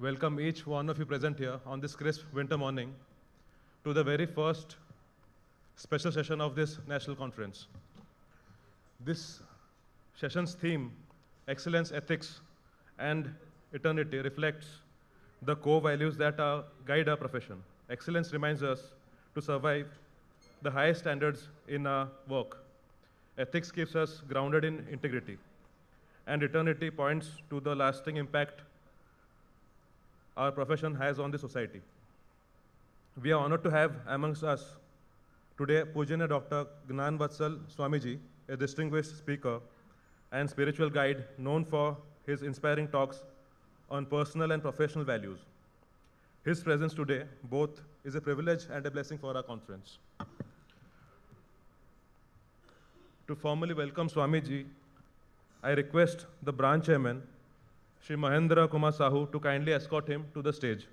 welcome each one of you present here on this crisp winter morning to the very first special session of this national conference. This session's theme, Excellence, Ethics, and Eternity, reflects the core values that guide our profession. Excellence reminds us to survive the highest standards in our work. Ethics keeps us grounded in integrity. And eternity points to the lasting impact our profession has on the society. We are honored to have amongst us today Pujanya Dr. Gnan Vatsal Swamiji, a distinguished speaker and spiritual guide known for his inspiring talks on personal and professional values. His presence today both is a privilege and a blessing for our conference. To formally welcome Swamiji, I request the branch chairman, Shri Mahendra Kumar Sahu, to kindly escort him to the stage.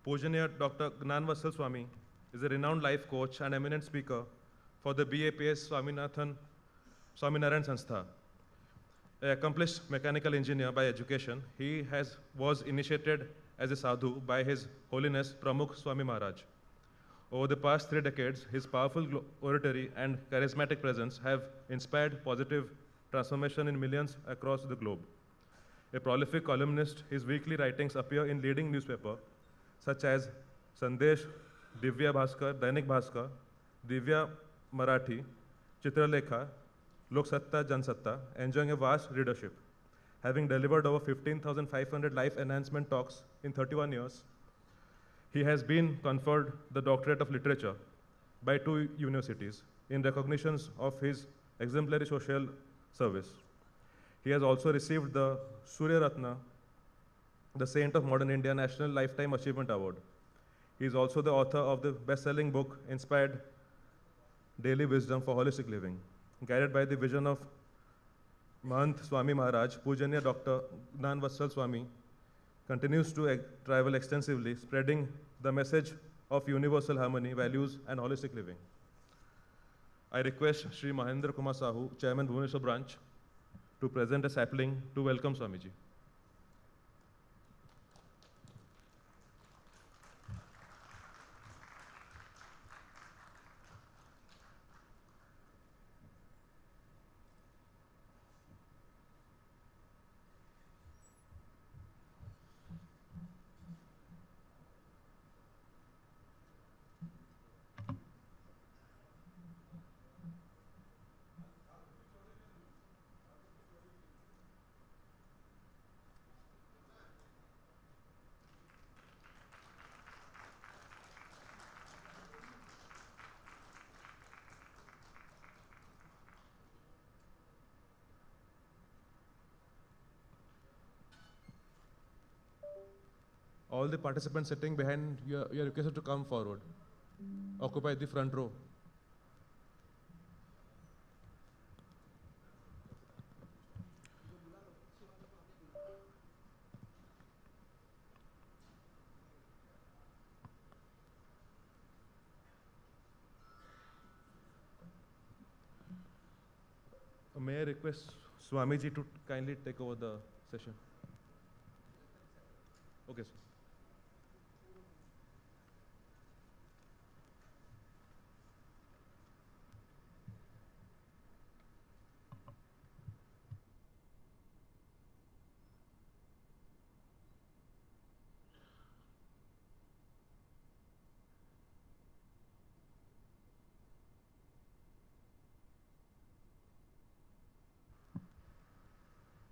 Pujanya Dr. Gnan Vatsal Swami is a renowned life coach and eminent speaker for the BAPS Swaminarayan Sanstha. An accomplished mechanical engineer by education, he was initiated as a sadhu by His Holiness Pramukh Swami Maharaj. Over the past 3 decades, his powerful oratory and charismatic presence have inspired positive transformation in millions across the globe. A prolific columnist, his weekly writings appear in leading newspapers such as Sandesh, Divya Bhaskar, Dainik Bhaskar, Divya Marathi, Chitralekha, Lok Satta, Jan Satta, enjoying a vast readership. Having delivered over 15,500 life enhancement talks in 31 years, he has been conferred the Doctorate of Literature by 2 universities in recognitions of his exemplary social service. He has also received the Surya Ratna, the Saint of Modern India National Lifetime Achievement Award. He is also the author of the best-selling book, Inspired Daily Wisdom for Holistic Living. Guided by the vision of Mahant Swami Maharaj, Pujanya Dr. Gnan Vatsal Swami continues to travel extensively, spreading the message of universal harmony, values, and holistic living. I request Sri Mahendra Kumar Sahu, Chairman Bhubaneswar Branch, to present a sapling to welcome Swamiji. All the participants sitting behind, you are requested to come forward. Occupy the front row. May I request Swamiji to kindly take over the session? Okay, sir.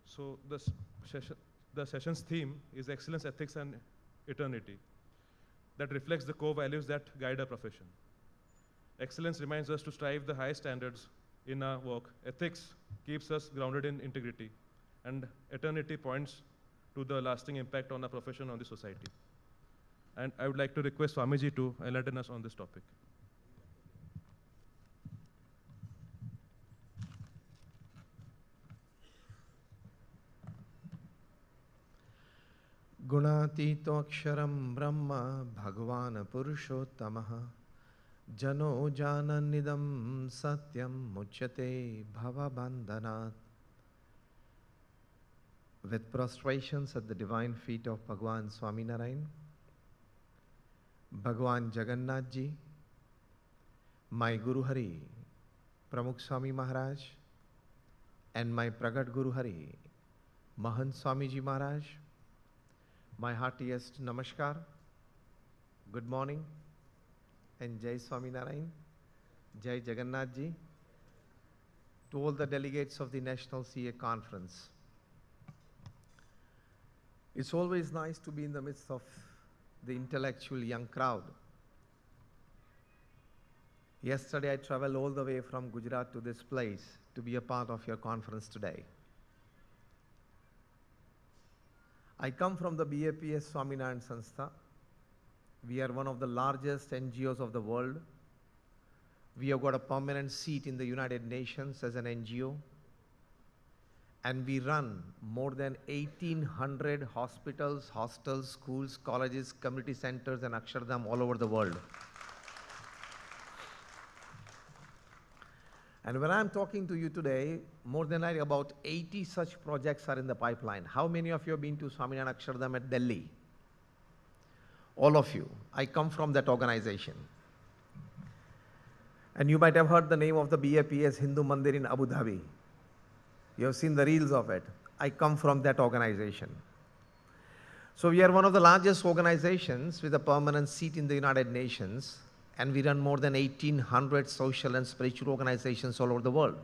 So the session's theme is Excellence, Ethics, and Eternity, that reflects the core values that guide our profession. Excellence reminds us to strive the highest standards in our work. Ethics keeps us grounded in integrity. And eternity points to the lasting impact on our profession on the society. And I would like to request Swamiji to enlighten us on this topic. Gunatitoksharam Brahma Bhagavan Purushottamah Jano Jananidam Satyam Muchyate Bhavabandhanat. With prostrations at the divine feet of Bhagwan Swaminarayan, Bhagwan Jagannath Ji, my Guru Hari, Pramukh Swami Maharaj, and my Pragat Guru Hari, Mahant Swami Ji Maharaj, my heartiest Namaskar, good morning, and Jai Swaminarayan, Jai Jagannath Ji, to all the delegates of the National CA Conference. It's always nice to be in the midst of the intellectual young crowd. Yesterday I traveled all the way from Gujarat to this place to be a part of your conference today. I come from the BAPS Swaminarayan Sanstha. We are one of the largest NGOs of the world. We have got a permanent seat in the United Nations as an NGO. And we run more than 1,800 hospitals, hostels, schools, colleges, community centers, and Akshardham all over the world. And when I'm talking to you today, more than likely about 80 such projects are in the pipeline. How many of you have been to Swaminarayan Akshardham at Delhi? All of you. I come from that organization. And you might have heard the name of the BAPS Hindu Mandir in Abu Dhabi. You have seen the reels of it. I come from that organization. So we are one of the largest organizations with a permanent seat in the United Nations, and we run more than 1,800 social and spiritual organizations all over the world.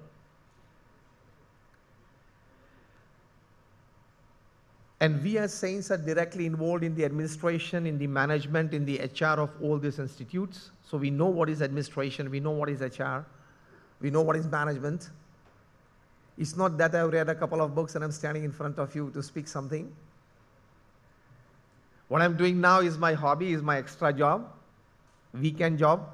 And we as saints are directly involved in the administration, in the management, in the HR of all these institutes. So we know what is administration, we know what is HR, we know what is management. It's not that I've read a couple of books and I'm standing in front of you to speak something. What I'm doing now is my hobby, is my extra job, weekend job.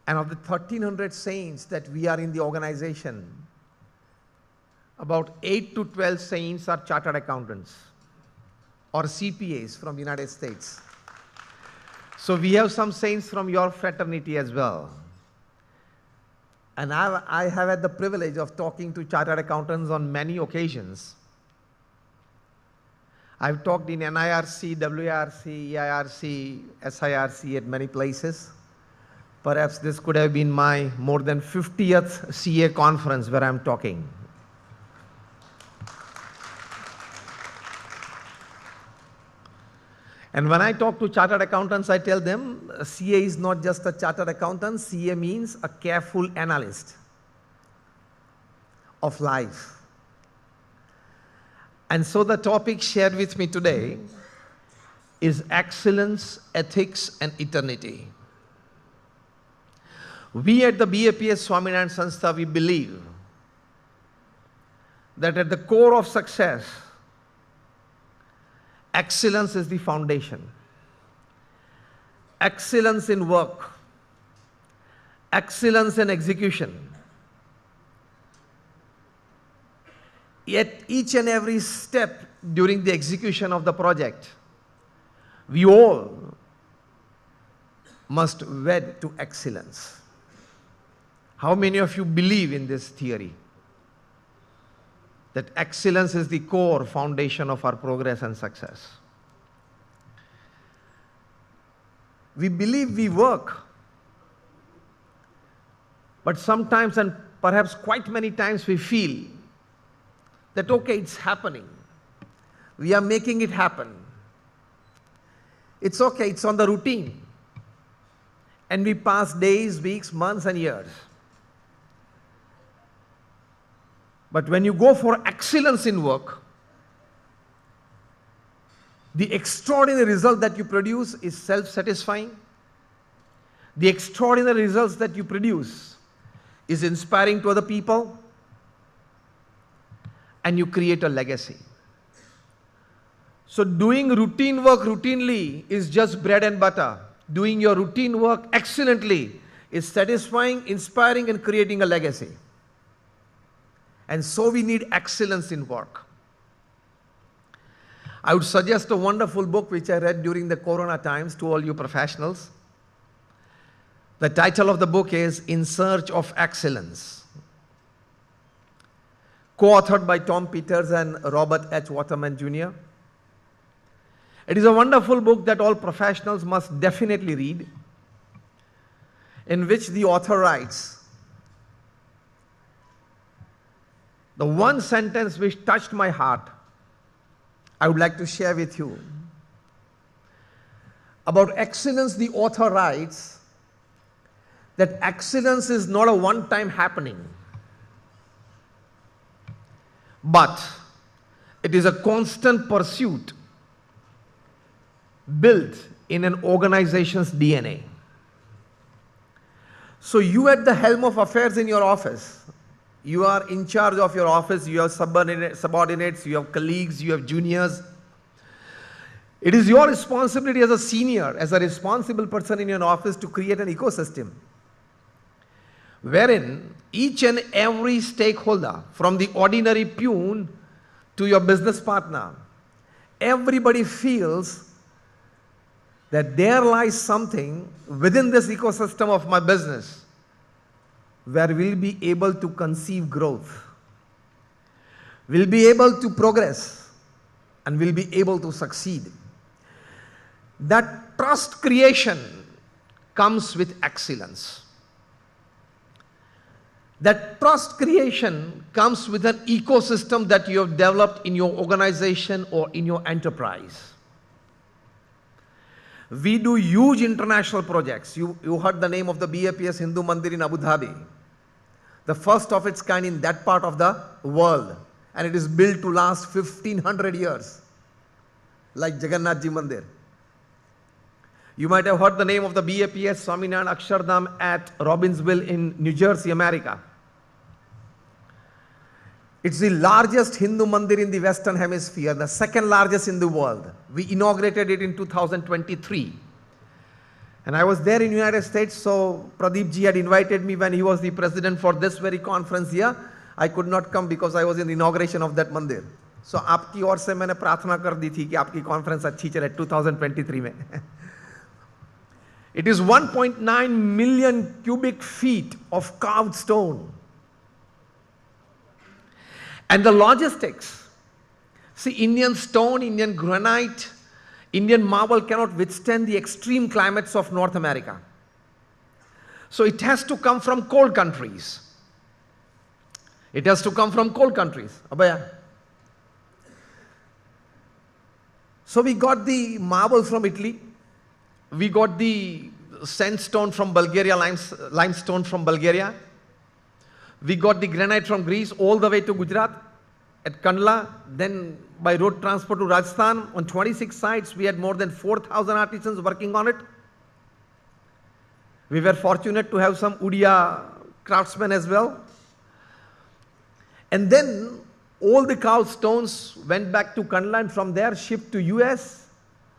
And of the 1,300 saints that we are in the organization, about 8 to 12 saints are chartered accountants or CPAs from the United States. So we have some saints from your fraternity as well. And I have had the privilege of talking to chartered accountants on many occasions. I've talked in NIRC, WIRC, EIRC, SIRC at many places. Perhaps this could have been my more than 50th CA conference where I'm talking. And when I talk to chartered accountants, I tell them CA is not just a chartered accountant, CA means a careful analyst of life. And so the topic shared with me today is excellence, ethics, and eternity. We at the BAPS Swaminarayan Sanstha, we believe that at the core of success, excellence is the foundation. Excellence in work, excellence in execution. Yet each and every step during the execution of the project, we all must wed to excellence. How many of you believe in this theory? That excellence is the core foundation of our progress and success. We believe we work, but sometimes and perhaps quite many times we feel that okay, it's happening. We are making it happen. It's okay, it's on the routine. And we pass days, weeks, months and years. But when you go for excellence in work, the extraordinary result that you produce is self-satisfying. The extraordinary results that you produce is inspiring to other people, and you create a legacy. So doing routine work routinely is just bread and butter. Doing your routine work excellently is satisfying, inspiring, and creating a legacy. And so we need excellence in work. I would suggest a wonderful book which I read during the Corona times to all you professionals. The title of the book is In Search of Excellence, co-authored by Tom Peters and Robert H. Waterman Jr. It is a wonderful book that all professionals must definitely read, in which the author writes, the one sentence which touched my heart, I would like to share with you. About excellence, the author writes that excellence is not a one-time happening, but it is a constant pursuit built in an organization's DNA. So you at the helm of affairs in your office, you are in charge of your office, you have subordinates, you have colleagues, you have juniors. It is your responsibility as a senior, as a responsible person in your office, to create an ecosystem wherein each and every stakeholder, from the ordinary peon to your business partner, everybody feels that there lies something within this ecosystem of my business where we'll be able to conceive growth, we'll be able to progress, and we'll be able to succeed. That trust creation comes with excellence. That trust creation comes with an ecosystem that you have developed in your organization or in your enterprise. We do huge international projects. You heard the name of the BAPS Hindu Mandir in Abu Dhabi, the first of its kind in that part of the world, and it is built to last 1500 years, like Jagannath Ji Mandir. You might have heard the name of the BAPS Swaminarayan Akshardham at Robbinsville in New Jersey, America. It's the largest Hindu mandir in the Western Hemisphere, the second largest in the world. We inaugurated it in 2023. And I was there in the United States, so Pradeep ji had invited me when he was the president for this very conference here. I could not come because I was in the inauguration of that mandir. So आपकी ओर से मैंने प्रार्थना कर दी थी कि आपकी conference अच्छी चले 2023 में. It is 1.9 million cubic feet of carved stone. And the logistics. See, Indian stone, Indian granite, Indian marble cannot withstand the extreme climates of North America. So it has to come from cold countries. It has to come from cold countries. Abhaya. So we got the marble from Italy. We got the sandstone from Bulgaria, limestone from Bulgaria. We got the granite from Greece all the way to Gujarat at Kandla. Then by road transport to Rajasthan. On 26 sites, we had more than 4,000 artisans working on it. We were fortunate to have some Odia craftsmen as well. And then all the carved stones went back to Kandla and from there shipped to US.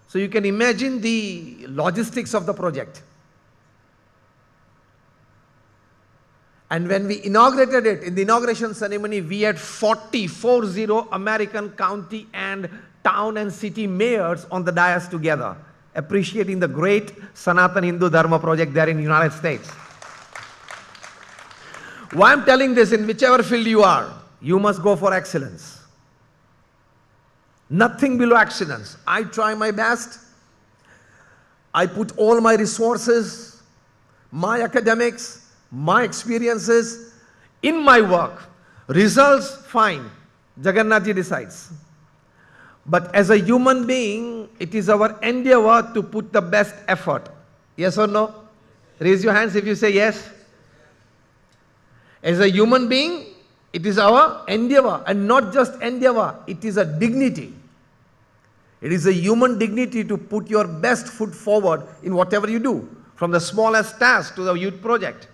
So you can imagine the logistics of the project. And when we inaugurated it, in the inauguration ceremony, we had 40 American county and town and city mayors on the dais together, appreciating the great Sanatan Hindu Dharma project there in the United States. Why I'm telling this, in whichever field you are, you must go for excellence. Nothing below excellence. I try my best. I put all my resources, my academics, my experiences in my work. Results, fine. Jagannath ji decides. But as a human being, it is our endeavor to put the best effort. Yes or no? Raise your hands if you say yes. As a human being, it is our endeavor, and not just endeavor, it is a dignity. It is a human dignity to put your best foot forward in whatever you do, from the smallest task to the youth project.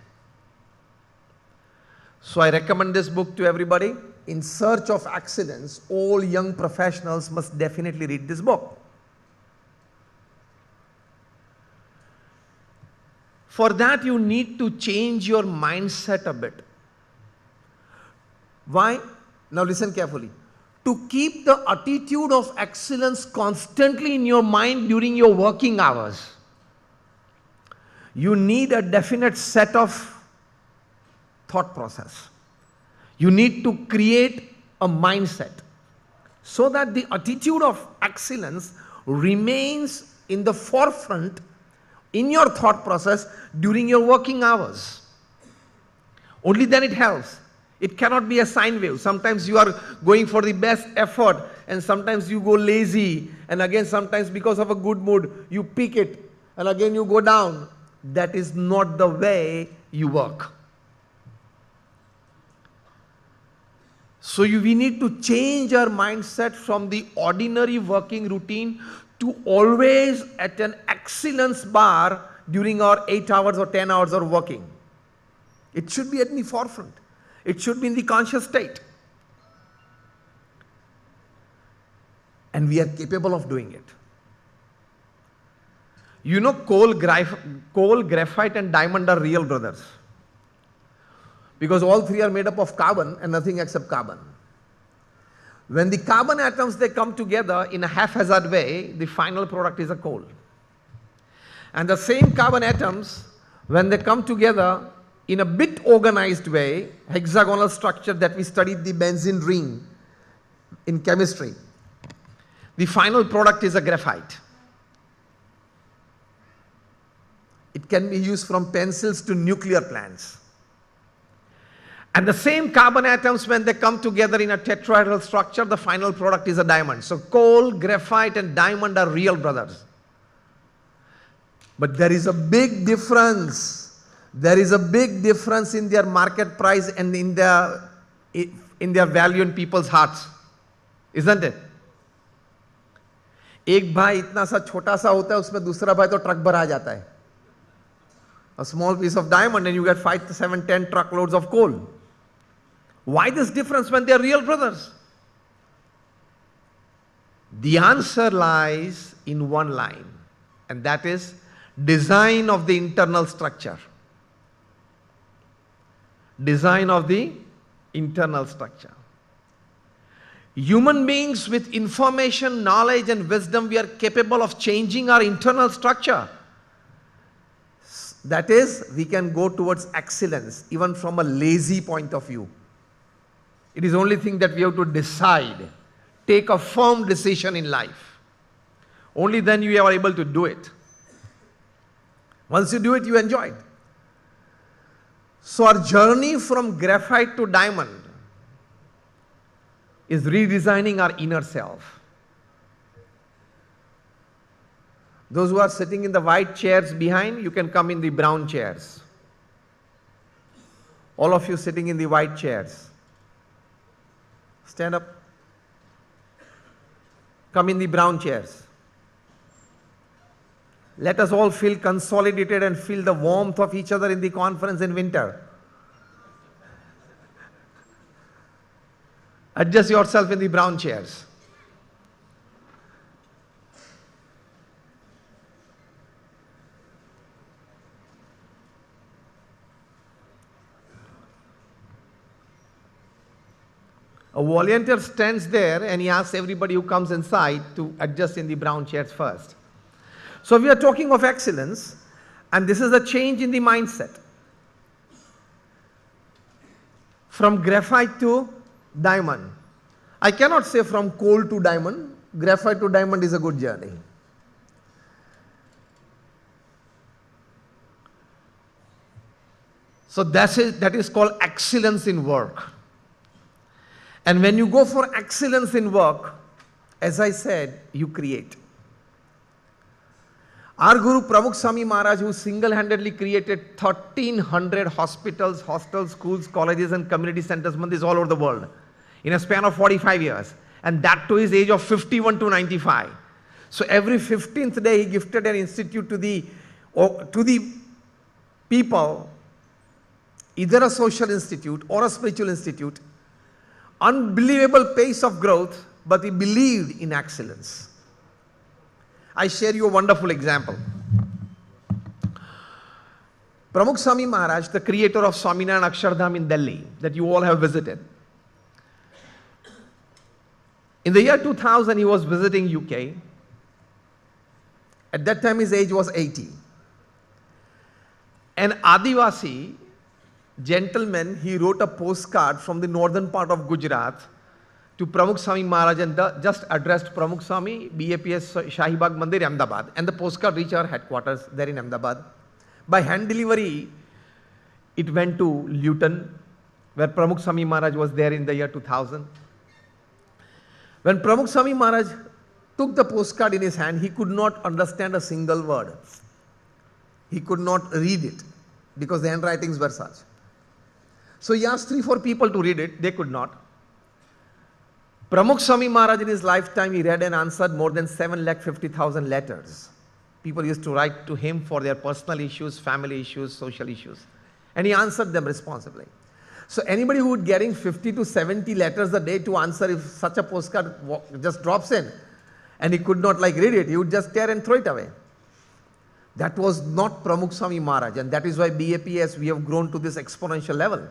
So I recommend this book to everybody. In Search of Excellence, all young professionals must definitely read this book. For that, you need to change your mindset a bit. Why? Now listen carefully. To keep the attitude of excellence constantly in your mind during your working hours, you need a definite set of thought process. You need to create a mindset so that the attitude of excellence remains in the forefront in your thought process during your working hours. Only then it helps. It cannot be a sine wave. Sometimes you are going for the best effort and sometimes you go lazy, and again sometimes because of a good mood you peak it and again you go down. That is not the way you work. So we need to change our mindset from the ordinary working routine to always at an excellence bar during our 8 hours or 10 hours of working. It should be at the forefront. It should be in the conscious state. And we are capable of doing it. You know, coal, graphite and diamond are real brothers. Because all three are made up of carbon and nothing except carbon. When the carbon atoms, they come together in a haphazard way, the final product is a coal. And the same carbon atoms, when they come together in a bit organized way, hexagonal structure that we studied the benzene ring in chemistry, the final product is a graphite. It can be used from pencils to nuclear plants. And the same carbon atoms, when they come together in a tetrahedral structure, the final product is a diamond. So coal, graphite and diamond are real brothers. But there is a big difference. There is a big difference in their market price and in their value in people's hearts. Isn't it? एक भाई इतना सा छोटा सा होता है, उसमें दूसरा भाई तो ट्रक भरा जाता है. A small piece of diamond and you get 5, 7, 10 truckloads of coal. Why this difference when they are real brothers? The answer lies in one line, and that is design of the internal structure. Design of the internal structure. Human beings with information, knowledge and wisdom, we are capable of changing our internal structure. That is, we can go towards excellence even from a lazy point of view. It is only thing that we have to decide, take a firm decision in life. Only then you are able to do it. Once you do it, you enjoy it. So our journey from graphite to diamond is redesigning our inner self. Those who are sitting in the white chairs behind, you can come in the brown chairs. All of you sitting in the white chairs, stand up. Come in the brown chairs. Let us all feel consolidated and feel the warmth of each other in the conference in winter. Adjust yourself in the brown chairs. A volunteer stands there and he asks everybody who comes inside to adjust in the brown chairs first. So we are talking of excellence, and this is a change in the mindset. From graphite to diamond. I cannot say from coal to diamond. Graphite to diamond is a good journey. So that is called excellence in work. And when you go for excellence in work, as I said, you create. Our Guru Pramukh Swami Maharaj, who single-handedly created 1,300 hospitals, hostels, schools, colleges and community centers, mandis all over the world in a span of 45 years. And that to his age of 51 to 95. So every 15th day he gifted an institute to the people, either a social institute or a spiritual institute. Unbelievable pace of growth, but he believed in excellence. I share you a wonderful example. Pramukh Swami Maharaj, the creator of Swaminarayan Akshardham in Delhi, that you all have visited. In the year 2000, he was visiting UK. At that time, his age was 80. An Adivasi gentleman, he wrote a postcard from the northern part of Gujarat to Pramukh Swami Maharaj and just addressed Pramukh Swami, BAPS Shahibag Mandir, Ahmedabad. And the postcard reached our headquarters there in Ahmedabad. By hand delivery, it went to Luton, where Pramukh Swami Maharaj was there in the year 2000. When Pramukh Swami Maharaj took the postcard in his hand, he could not understand a single word. He could not read it because the handwritings were such. So he asked 3-4 people to read it, they could not. Pramukh Swami Maharaj in his lifetime, he read and answered more than 7,50,000 letters. People used to write to him for their personal issues, family issues, social issues. And he answered them responsibly. So anybody who would getting 50 to 70 letters a day to answer, if such a postcard just drops in and he could not read it, he would just tear and throw it away. That was not Pramukh Swami Maharaj, and that is why BAPS, we have grown to this exponential level.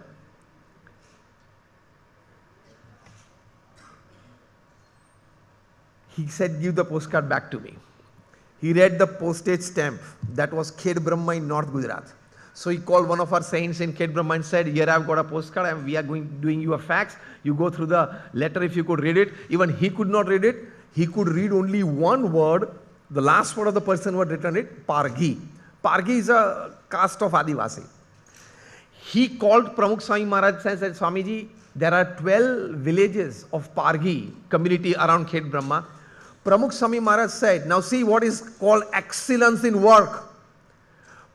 He said, give the postcard back to me. He read the postage stamp. That was Khed Brahma in North Gujarat. So he called one of our saints in Khed Brahma and said, here I've got a postcard and we are doing you a fax. You go through the letter if you could read it. Even he could not read it. He could read only one word. The last word of the person who had written it, Pargi. Pargi is a caste of Adivasi. He called Pramukh Swami Maharaj and said, Swamiji, there are 12 villages of Pargi community around Khed Brahma. Pramukh Swami Maharaj said, now see what is called excellence in work.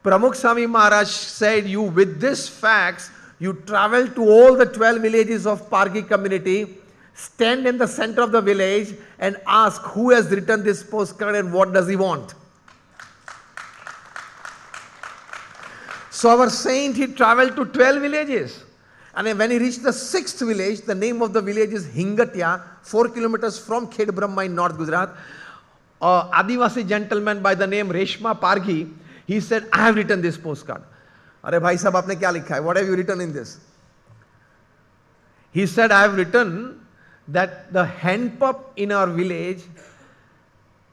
Pramukh Swami Maharaj said, you with this fax, you travel to all the 12 villages of Pargi community, stand in the center of the village and ask who has written this postcard and what does he want. So our saint, he traveled to 12 villages. And when he reached the 6th village, the name of the village is Hingatia, 4 kilometers from Khed Brahma in North Gujarat. Adivasi gentleman by the name Reshma Pargi, he said, I have written this postcard. Arey bhai sahab, aapne kya likha hai? What have you written in this? He said, I have written that the hand pump in our village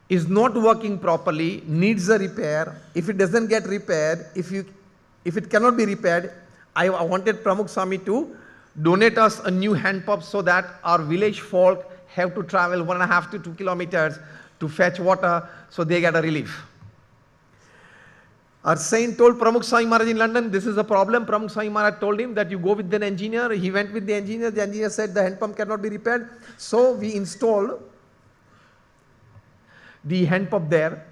is not working properly, needs a repair. If it doesn't get repaired, if it cannot be repaired, I wanted Pramukh Swami to donate us a new hand pump so that our village folk have to travel 1.5 to 2 kilometers to fetch water so they get a relief. Our saint told Pramukh Swami Maharaj in London, this is a problem. Pramukh Swami Maharaj told him that you go with an engineer. He went with the engineer. The engineer said the hand pump cannot be repaired. So we installed the hand pump there.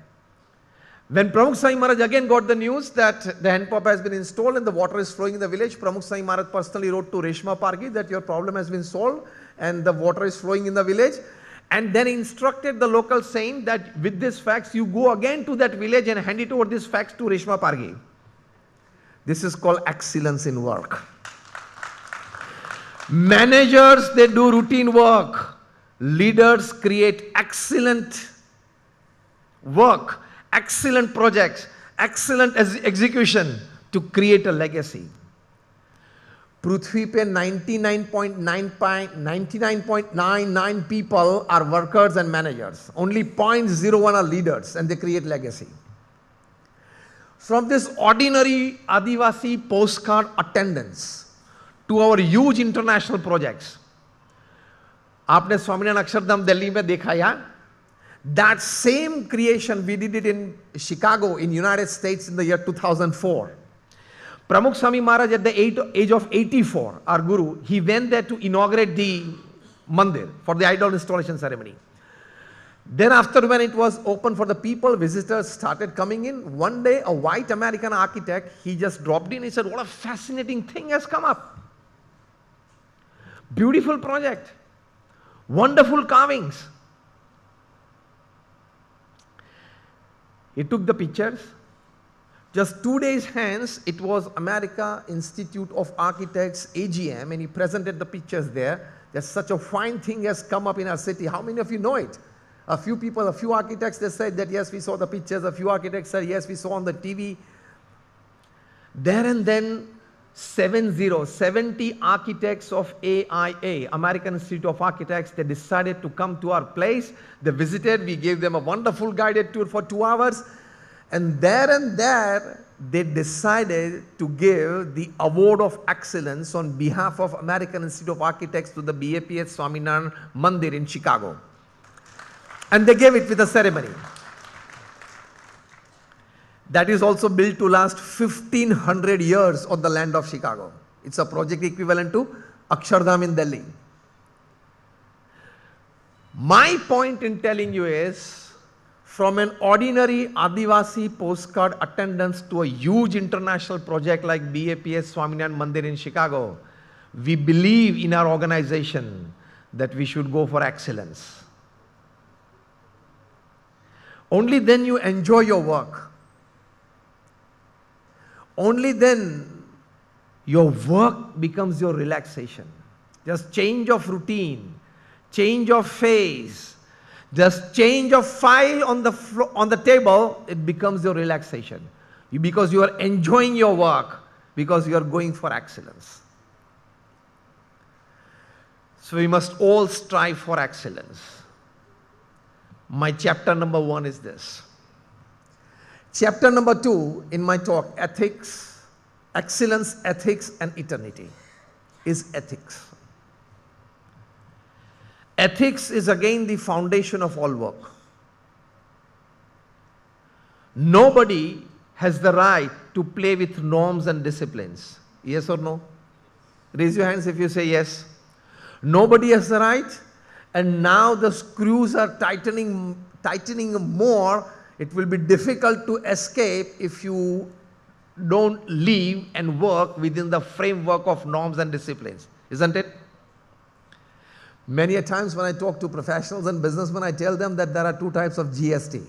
When Pramukh Swami Maharaj again got the news that the hand pump has been installed and the water is flowing in the village, Pramukh Swami Maharaj personally wrote to Reshma Pargi that your problem has been solved and the water is flowing in the village. And then instructed the local saint that with this fax, you go again to that village and hand it over this fax to Reshma Pargi. This is called excellence in work. Managers, they do routine work. Leaders create excellent work, excellent projects, excellent execution to create a legacy. Prithvi pe 99.99 people are workers and managers. Only 0.01 are leaders and they create legacy. From this ordinary Adivasi postcard attendance to our huge international projects. आपने Swaminarayan Akshardham Delhi में देखा या? That same creation, we did it in Chicago in United States in the year 2004. Pramukh Swami Maharaj at the age of 84, our Guru, he went there to inaugurate the mandir for the idol installation ceremony. Then after when it was open for the people, visitors started coming in. One day a white American architect, he just dropped in, he said, what a fascinating thing has come up. Beautiful project, wonderful carvings. He took the pictures. Just 2 days hence, it was America Institute of Architects, AGM, and he presented the pictures there. That such a fine thing has come up in our city. How many of you know it? A few people, a few architects, they said that yes, we saw the pictures. A few architects said yes, we saw on the TV. There and then, 70 architects of AIA, American Institute of Architects, they decided to come to our place. They visited, we gave them a wonderful guided tour for 2 hours. And there, they decided to give the Award of Excellence on behalf of American Institute of Architects to the BAPS Swaminarayan Mandir in Chicago. And they gave it with a ceremony. That is also built to last 1500 years on the land of Chicago. It's a project equivalent to Akshardham in Delhi. My point in telling you is, from an ordinary Adivasi postcard attendance to a huge international project like BAPS Swaminarayan Mandir in Chicago, we believe in our organization that we should go for excellence. Only then you enjoy your work. Only then your work becomes your relaxation. Just change of routine, change of phase, just change of file on the table, it becomes your relaxation. Because you are enjoying your work, because you are going for excellence. So we must all strive for excellence. My chapter number 1 is this. Chapter number 2 in my talk, ethics, excellence, ethics and eternity, is ethics. Ethics is again the foundation of all work. Nobody has the right to play with norms and disciplines. Yes or no? Raise your hands if you say yes. Nobody has the right, and now the screws are tightening more. It will be difficult to escape if you don't live and work within the framework of norms and disciplines, isn't it? Many a times when I talk to professionals and businessmen, I tell them that there are 2 types of GST.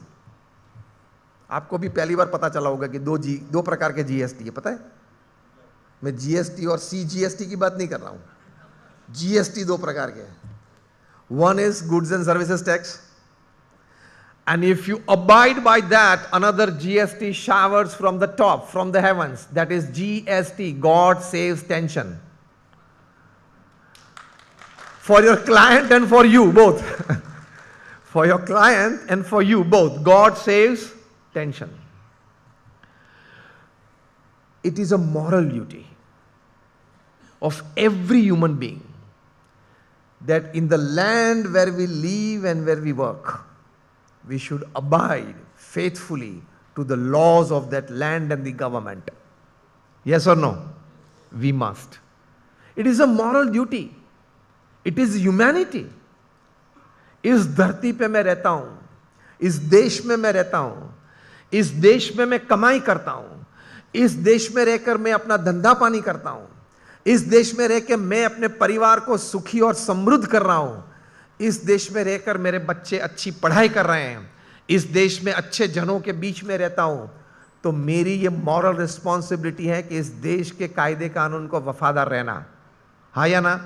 आपको भी पहली बार पता चला होगा कि दो प्रकार के GST है, पता है? मैं GST और CGST की बात नहीं कर रहा हूँ. GST 2 प्रकार के हैं. One is goods and services tax. And if you abide by that, another GST showers from the top, from the heavens. That is GST, God saves tension. For your client and for you both. For your client and for you both. God saves tension. It is a moral duty of every human being that in the land where we live and where we work, we should abide faithfully to the laws of that land and the government. Yes or no? We must. It is a moral duty. It is humanity. इस धरती पे मैं रहता हूं, इस देश में मैं रहता हूं, इस देश में मैं कमाई करता हूं, इस देश में रहकर मैं अपना धंधा पानी करता हूं, इस देश में रहकर मैं अपने परिवार को सुखी और समृद्ध कर रहा हूं, इस देश में रहकर मेरे बच्चे अच्छी पढ़ाई कर रहे हैं, इस देश में अच्छे जनों के बीच में रहता हूं, तो मेरी ये मॉरल रिस्पॉन्सिबिलिटी है कि इस देश के कायदे कानून को वफादार रहना. हाँ या ना?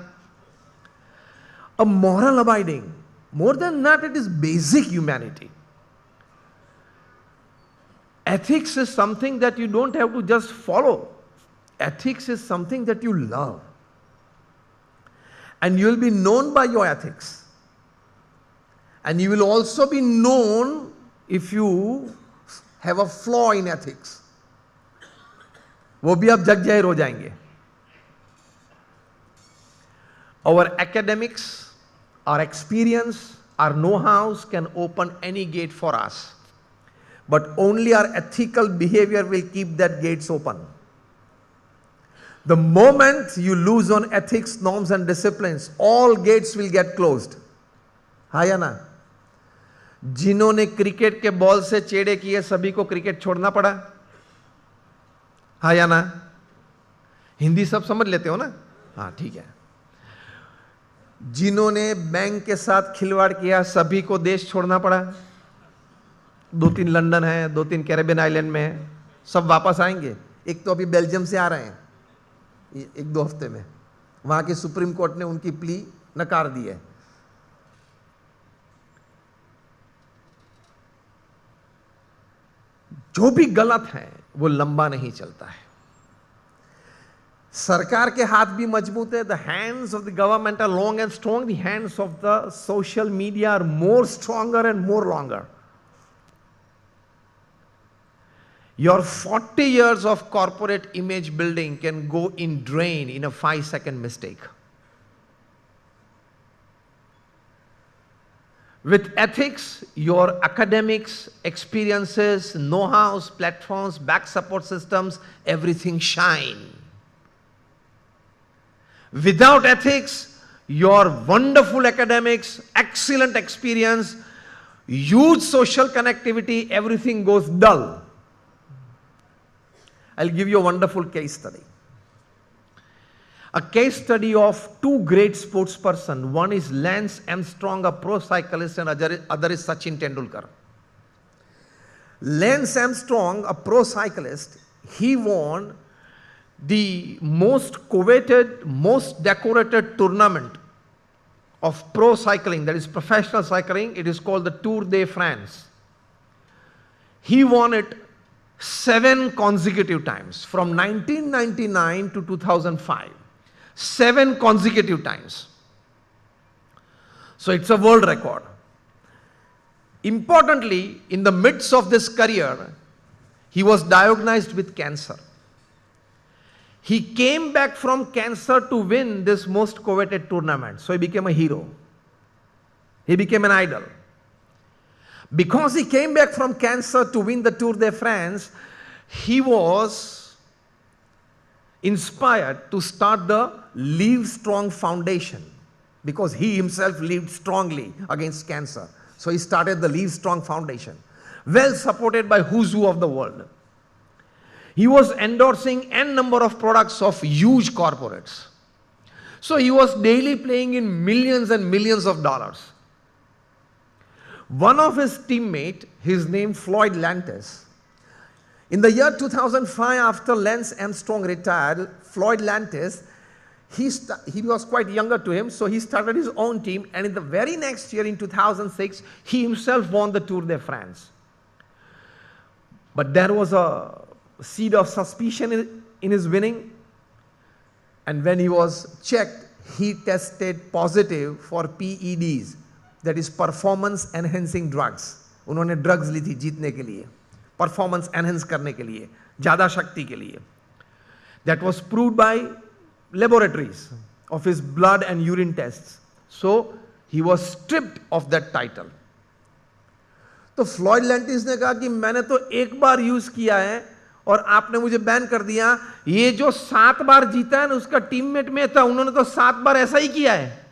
A moral abiding. More than that, it is basic humanity. Ethics is something that you don't have to just follow. Ethics is something that you love. And you will be known by your ethics. And you will also be known if you have a flaw in ethics. वो भी आप जग जाहिर हो जाएंगे. Our academics, our experience, our know-hows can open any gate for us. But only our ethical behavior will keep that gates open. The moment you lose on ethics, norms and disciplines, all gates will get closed. हाँ या ना? जिन्होंने cricket के ball से चेड़े किए सभी को cricket छोड़ना पड़ा. हाँ या ना? हिंदी सब समझ लेते हो ना? हाँ ठीक है. जिन्होंने बैंक के साथ खिलवाड़ किया सभी को देश छोड़ना पड़ा. 2-3 लंदन है, 2-3 कैरेबियन आइलैंड में है, सब वापस आएंगे. एक तो अभी बेल्जियम से आ रहे हैं 1-2 हफ्ते में. वहां की सुप्रीम कोर्ट ने उनकी प्ली नकार दी है. जो भी गलत है वो लंबा नहीं चलता है. सरकार के हाथ भी मजबूत है. The hands of the government are long and strong. The hands of the social media are more stronger and more longer. Your 40 years of corporate image building can go in drain in a 5-second mistake. With ethics, your academics, experiences, know-hows, platforms, back support systems, everything shine. Without ethics, your wonderful academics, excellent experience, huge social connectivity, everything goes dull. I'll give you a wonderful case study. A case study of two great sportspersons. One is Lance Armstrong, a pro cyclist, and other is Sachin Tendulkar. Lance Armstrong, a pro cyclist, he won the most coveted, most decorated tournament of pro cycling, that is professional cycling. It is called the Tour de France. He won it 7 consecutive times from 1999 to 2005. 7 consecutive times. So it's a world record. Importantly, in the midst of this career, he was diagnosed with cancer. He came back from cancer to win this most coveted tournament. So he became a hero. He became an idol. Because he came back from cancer to win the Tour de France, he was inspired to start the Live Strong Foundation, because he himself lived strongly against cancer. So he started the Live Strong Foundation, well supported by who's who of the world. He was endorsing n number of products of huge corporates. So he was daily playing in millions and millions of dollars. One of his teammates, his name Floyd Lantis, in the year 2005, after Lance Armstrong retired, Floyd Lantis, he was quite younger to him, so he started his own team, and in the very next year, in 2006, he himself won the Tour de France. But there was a seed of suspicion in his winning, and when he was checked, he tested positive for PEDs, that is performance enhancing drugs. उन्होंने drugs ली थी जीतने के लिए, performance enhance करने के लिए, ज़्यादा शक्ति के लिए. That was proved by laboratories of his blood and urine tests. So he was stripped of that title. तो फ्लॉयड लैंटिस ने कहा कि मैंने तो एक बार यूज किया है और आपने मुझे बैन कर दिया. ये जो 7 बार जीता है ना, उसका टीममेट में था, उन्होंने तो 7 बार ऐसा ही किया है.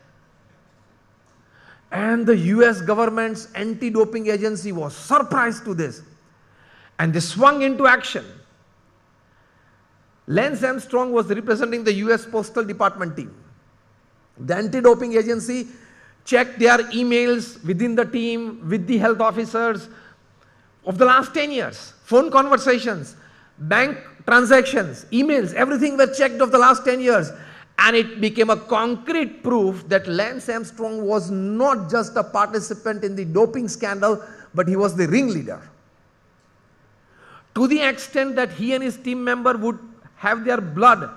And the US government's anti-doping agency was surprised to this, and they swung into action. Lance Armstrong was representing the US Postal Department team. The anti-doping agency checked their emails within the team, with the health officers of the last 10 years. Phone conversations, bank transactions, emails, everything were checked of the last 10 years. And it became a concrete proof that Lance Armstrong was not just a participant in the doping scandal, but he was the ringleader. To the extent that he and his team member would have their blood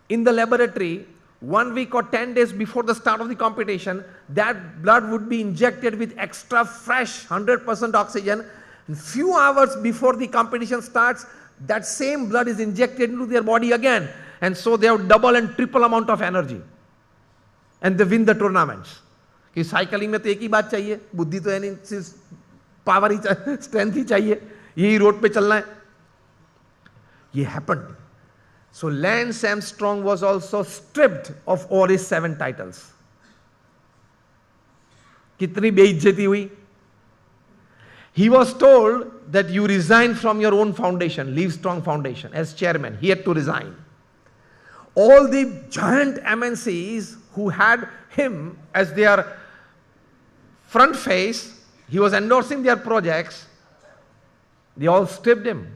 in the laboratory 1 week or 10 days before the start of the competition. That blood would be injected with extra fresh 100% oxygen. And few hours before the competition starts, that same blood is injected into their body again. And so they have double and triple amount of energy. And they win the tournaments. कि cycling में तो एक ही बात चाहिए, बुद्धि तो है नहीं, सिर्फ पावर ही चाहिए, स्ट्रेंथ ही चाहिए, यही रोड पे चलना है. ये happened. So Lance Armstrong was also stripped of all his 7 titles. कितनी बेइज्जती हुई. He was told that you resign from your own foundation, Live Strong Foundation, as chairman. He had to resign. All the giant MNCs who had him as their front face, he was endorsing their projects, they all stripped him.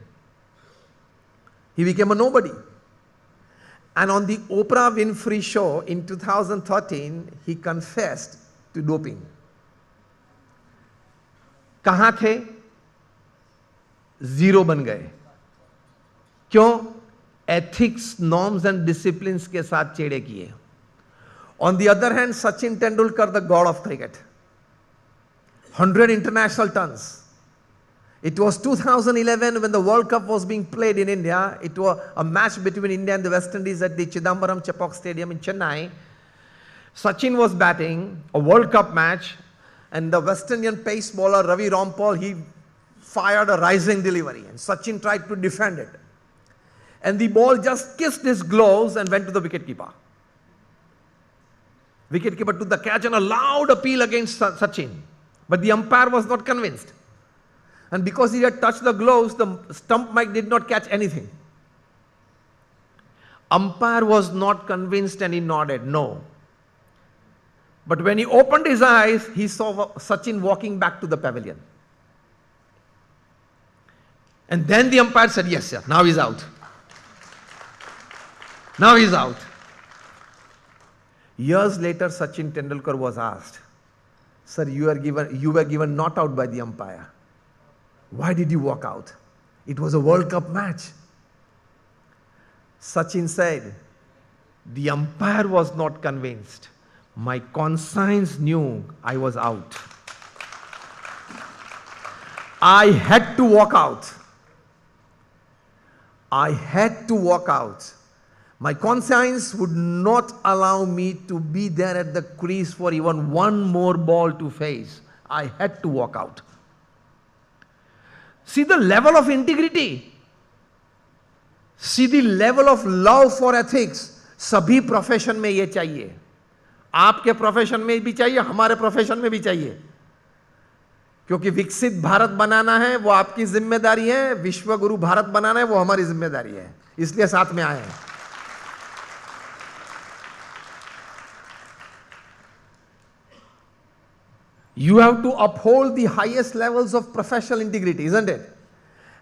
He became a nobody. And on the Oprah Winfrey show in 2013, he confessed to doping. कहां थे? 0 बन गए. क्यों? Ethics, norms and disciplines के साथ चेड़े किए. On the other hand, Sachin Tendulkar, the god of cricket, 100 international tons. It was 2011 when the World Cup was being played in India. It was a match between India and the West Indies at the Chidambaram Chepauk Stadium in Chennai. Sachin was batting a World Cup match, and the West Indian pace bowler Ravi Rampal, he fired a rising delivery, and Sachin tried to defend it. And the ball just kissed his gloves and went to the wicketkeeper. Wicketkeeper took the catch and a loud appeal against Sachin. But the umpire was not convinced. And because he had touched the gloves, the stump mic did not catch anything. Umpire was not convinced and he nodded, no. But when he opened his eyes, he saw Sachin walking back to the pavilion. And then the umpire said, yes, sir, now he's out. Now he's out. Years later, Sachin Tendulkar was asked, sir, you were given not out by the umpire. Why did you walk out? It was a World Cup match. Sachin said, the umpire was not convinced. My conscience knew I was out. I had to walk out. I had to walk out. My conscience would not allow me to be there at the crease for even one more ball to face. I had to walk out. See the level of integrity. See the level of love for ethics. सभी profession में ये चाहिए. आपके profession में भी चाहिए, हमारे profession में भी चाहिए. क्योंकि विकसित भारत बनाना है वो आपकी जिम्मेदारी है, विश्व गुरु भारत बनाना है वो हमारी जिम्मेदारी है. इसलिए साथ में आए हैं. You have to uphold the highest levels of professional integrity, isn't it?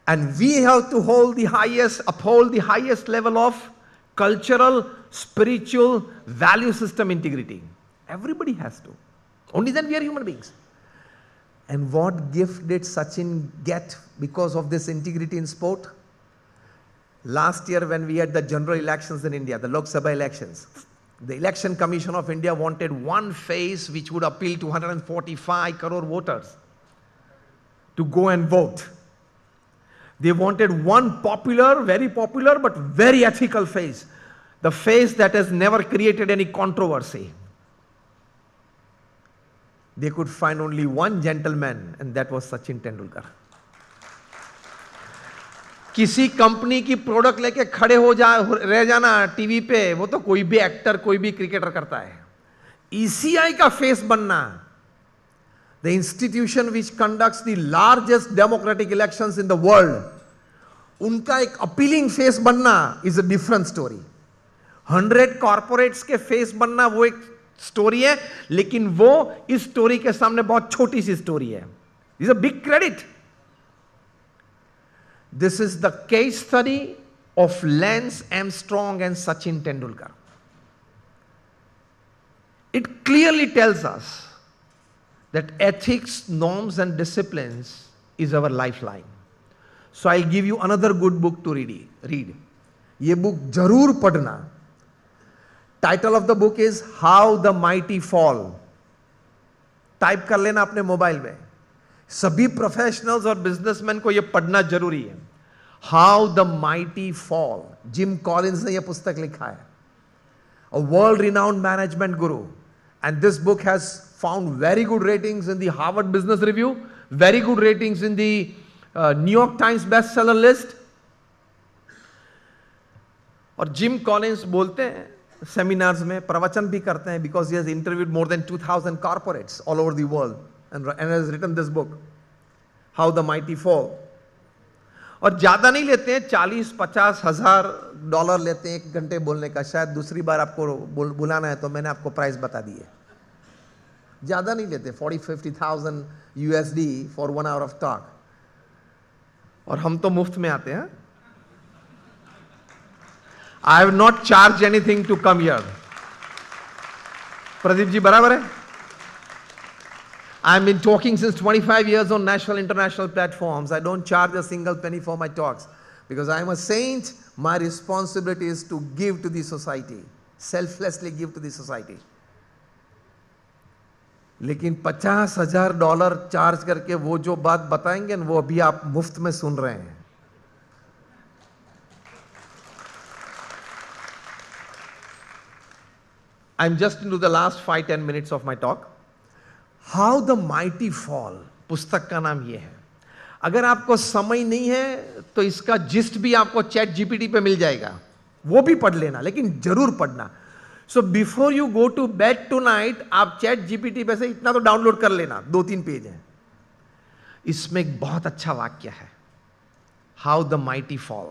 And we have to uphold the highest level of cultural, spiritual, value system integrity. Everybody has to. Only then we are human beings. And what gift did Sachin get because of this integrity in sport? Last year when we had the general elections in India, the Lok Sabha elections, the Election Commission of India wanted one face which would appeal to 145 crore voters to go and vote. They wanted one popular, very popular, but very ethical face. The face that has never created any controversy. They could find only one gentleman, and that was Sachin Tendulkar. किसी company की product लेके खड़े रह जाना TV पे, वो तो कोई भी एक्टर, कोई भी क्रिकेटर करता है. ECI का फेस बनना, the institution which conducts the largest democratic elections in the world, उनका एक अपीलिंग फेस बनना is a different story. 100 corporates के फेस बनना वो एक स्टोरी है, लेकिन वो इस स्टोरी के सामने बहुत छोटी सी स्टोरी है. This is a big credit. This is the case study of Lance Armstrong and Sachin Tendulkar. It clearly tells us that ethics, norms and disciplines is our lifeline. So I'll give you another good book to read. ये book जरूर पढ़ना. Title of the book is How the Mighty Fall. Type कर लेना अपने mobile में. सभी professionals और businessman को यह पढ़ना जरूरी है. How the mighty fall. Gym Collins ने यह पुस्तक लिखा है. A world renowned management Guru. And this book has found very good ratings in the Harvard business review, very good ratings in the New York times best seller list. और gym Collins बोलते हैं seminars में, प्रवचन भी करते हैं, because he has interviewed more than 2000 corporates all over the world and has written this book, How the Mighty Fall. और ज्यादा नहीं लेते हैं, 40-50 हजार डॉलर लेते हैं एक घंटे बोलने का. शायद दूसरी बार आपको बुलाना है तो मैंने आपको प्राइस बता दी है. ज्यादा नहीं लेते, 40-50,000 USD for 1 hour of talk. और हम तो मुफ्त में आते हैं. I have not charged anything to come here. Pradeep ji बराबर है. I've been talking since 25 years on national, international platforms. I don't charge a single penny for my talks because I'm a saint My responsibility is to give to the society, selflessly give to the society. लेकिन $50,000 charge करके वो जो बात बताएंगे वो अभी आप मुफ्त में सुन रहे हैं. I'm just into the last 5-10 minutes of my talk. How the Mighty Fall, पुस्तक का नाम ये है. अगर आपको समय नहीं है तो इसका जिस्ट भी आपको चैट जीपीटी पे मिल जाएगा, वो भी पढ़ लेना, लेकिन जरूर पढ़ना. So before you go to bed tonight आप चैट जीपीटी पे से इतना तो डाउनलोड कर लेना, 2-3 पेज है. इसमें एक बहुत अच्छा वाक्य है, हाउ द माइटी फॉल.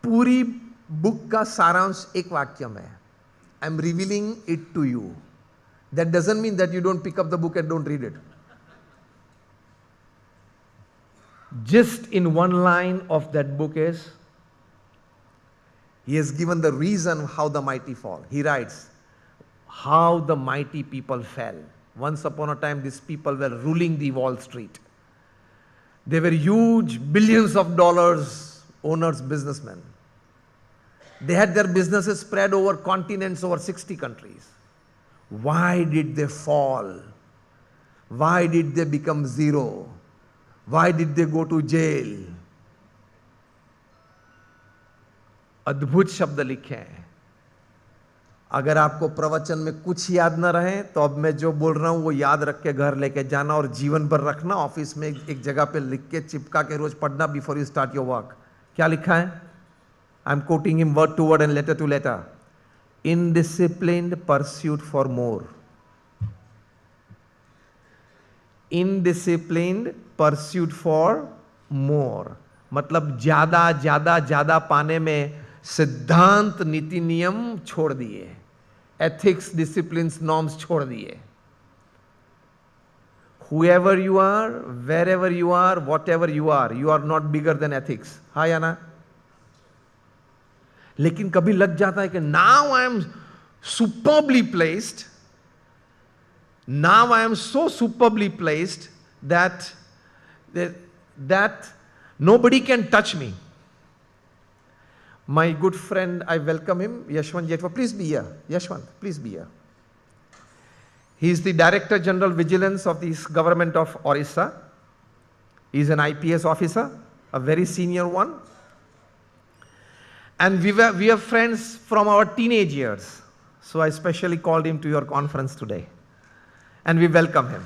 पूरी बुक का सारांश एक वाक्य में. I am revealing it to you. That doesn't mean that you don't pick up the book and don't read it. Just in one line of that book is, he has given the reason how the mighty fall. He writes, how the mighty people fell. Once upon a time, these people were ruling the Wall Street. They were huge, billions of dollars owners, businessmen. They had their businesses spread over continents, over 60 countries. Why did they fall? Why did they become zero? Why did they go to jail? अद्भुत शब्द लिखे हैं. अगर आपको प्रवचन में कुछ याद ना रहे तो अब मैं जो बोल रहा हूं वो याद रख के घर लेके जाना और जीवन भर रखना. ऑफिस में एक जगह पे लिख के चिपका के रोज पढ़ना before you start your work. क्या लिखा है? I am quoting him word to word and letter to letter. Undisciplined pursuit for more. Undisciplined pursuit for more मतलब ज्यादा ज्यादा ज्यादा पाने में सिद्धांत नीति नियम छोड़ दिए, एथिक्स डिसिप्लिन नॉर्म्स छोड़ दिए. whoever you are, wherever you are, whatever you are not bigger than ethics. हाँ या ना? लेकिन कभी लग जाता है कि now I am superbly placed, now I am so superbly placed that nobody can touch me. My good friend, I welcome him, Yashwant Jetwa. Please be here. Yashwant, please be here. He is the Director General Vigilance of the government of Orissa. He is an IPS officer, a very senior one. And we are friends from our teenage years. So I specially called him to your conference today. And we welcome him.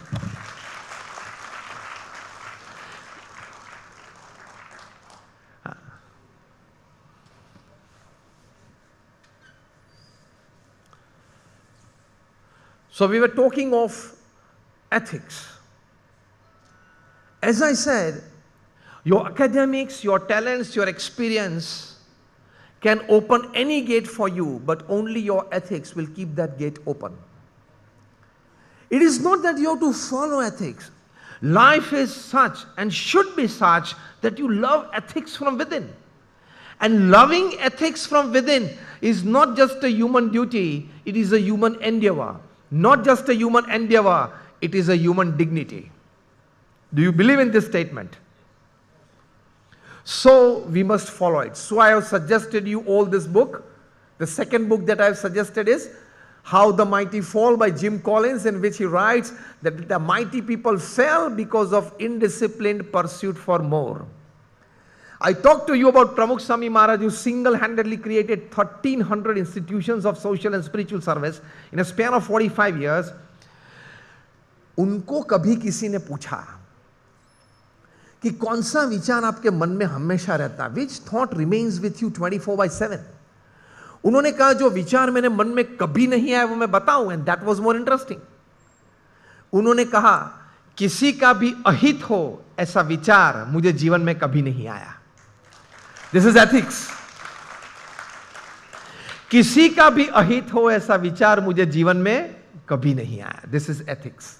So we were talking of ethics. As I said, your academics, your talents, your experience can open any gate for you, but only your ethics will keep that gate open. It is not that you have to follow ethics. Life is such and should be such that you love ethics from within. And loving ethics from within is not just a human duty, it is a human endeavor. Not just a human endeavor, it is a human dignity. Do you believe in this statement? So we must follow it. So I have suggested you all this book. The second book that I have suggested is How the Mighty Fall by Jim Collins, in which he writes that the mighty people fell because of indisciplined pursuit for more. I talked to you about Pramukh Swami Maharaj, who single-handedly created 1,300 institutions of social and spiritual service in a span of 45 years. उनको कभी किसी ने पूछा कि कौन सा विचार आपके मन में हमेशा रहता है? Which thought remains with you 24/7? उन्होंने कहा जो विचार मेरे मन में कभी नहीं आया वो मैं बताऊं, and that was more interesting. उन्होंने कहा किसी का भी अहित हो ऐसा विचार मुझे जीवन में कभी नहीं आया. This is ethics. किसी का भी अहित हो ऐसा विचार मुझे जीवन में कभी नहीं आया. This is ethics.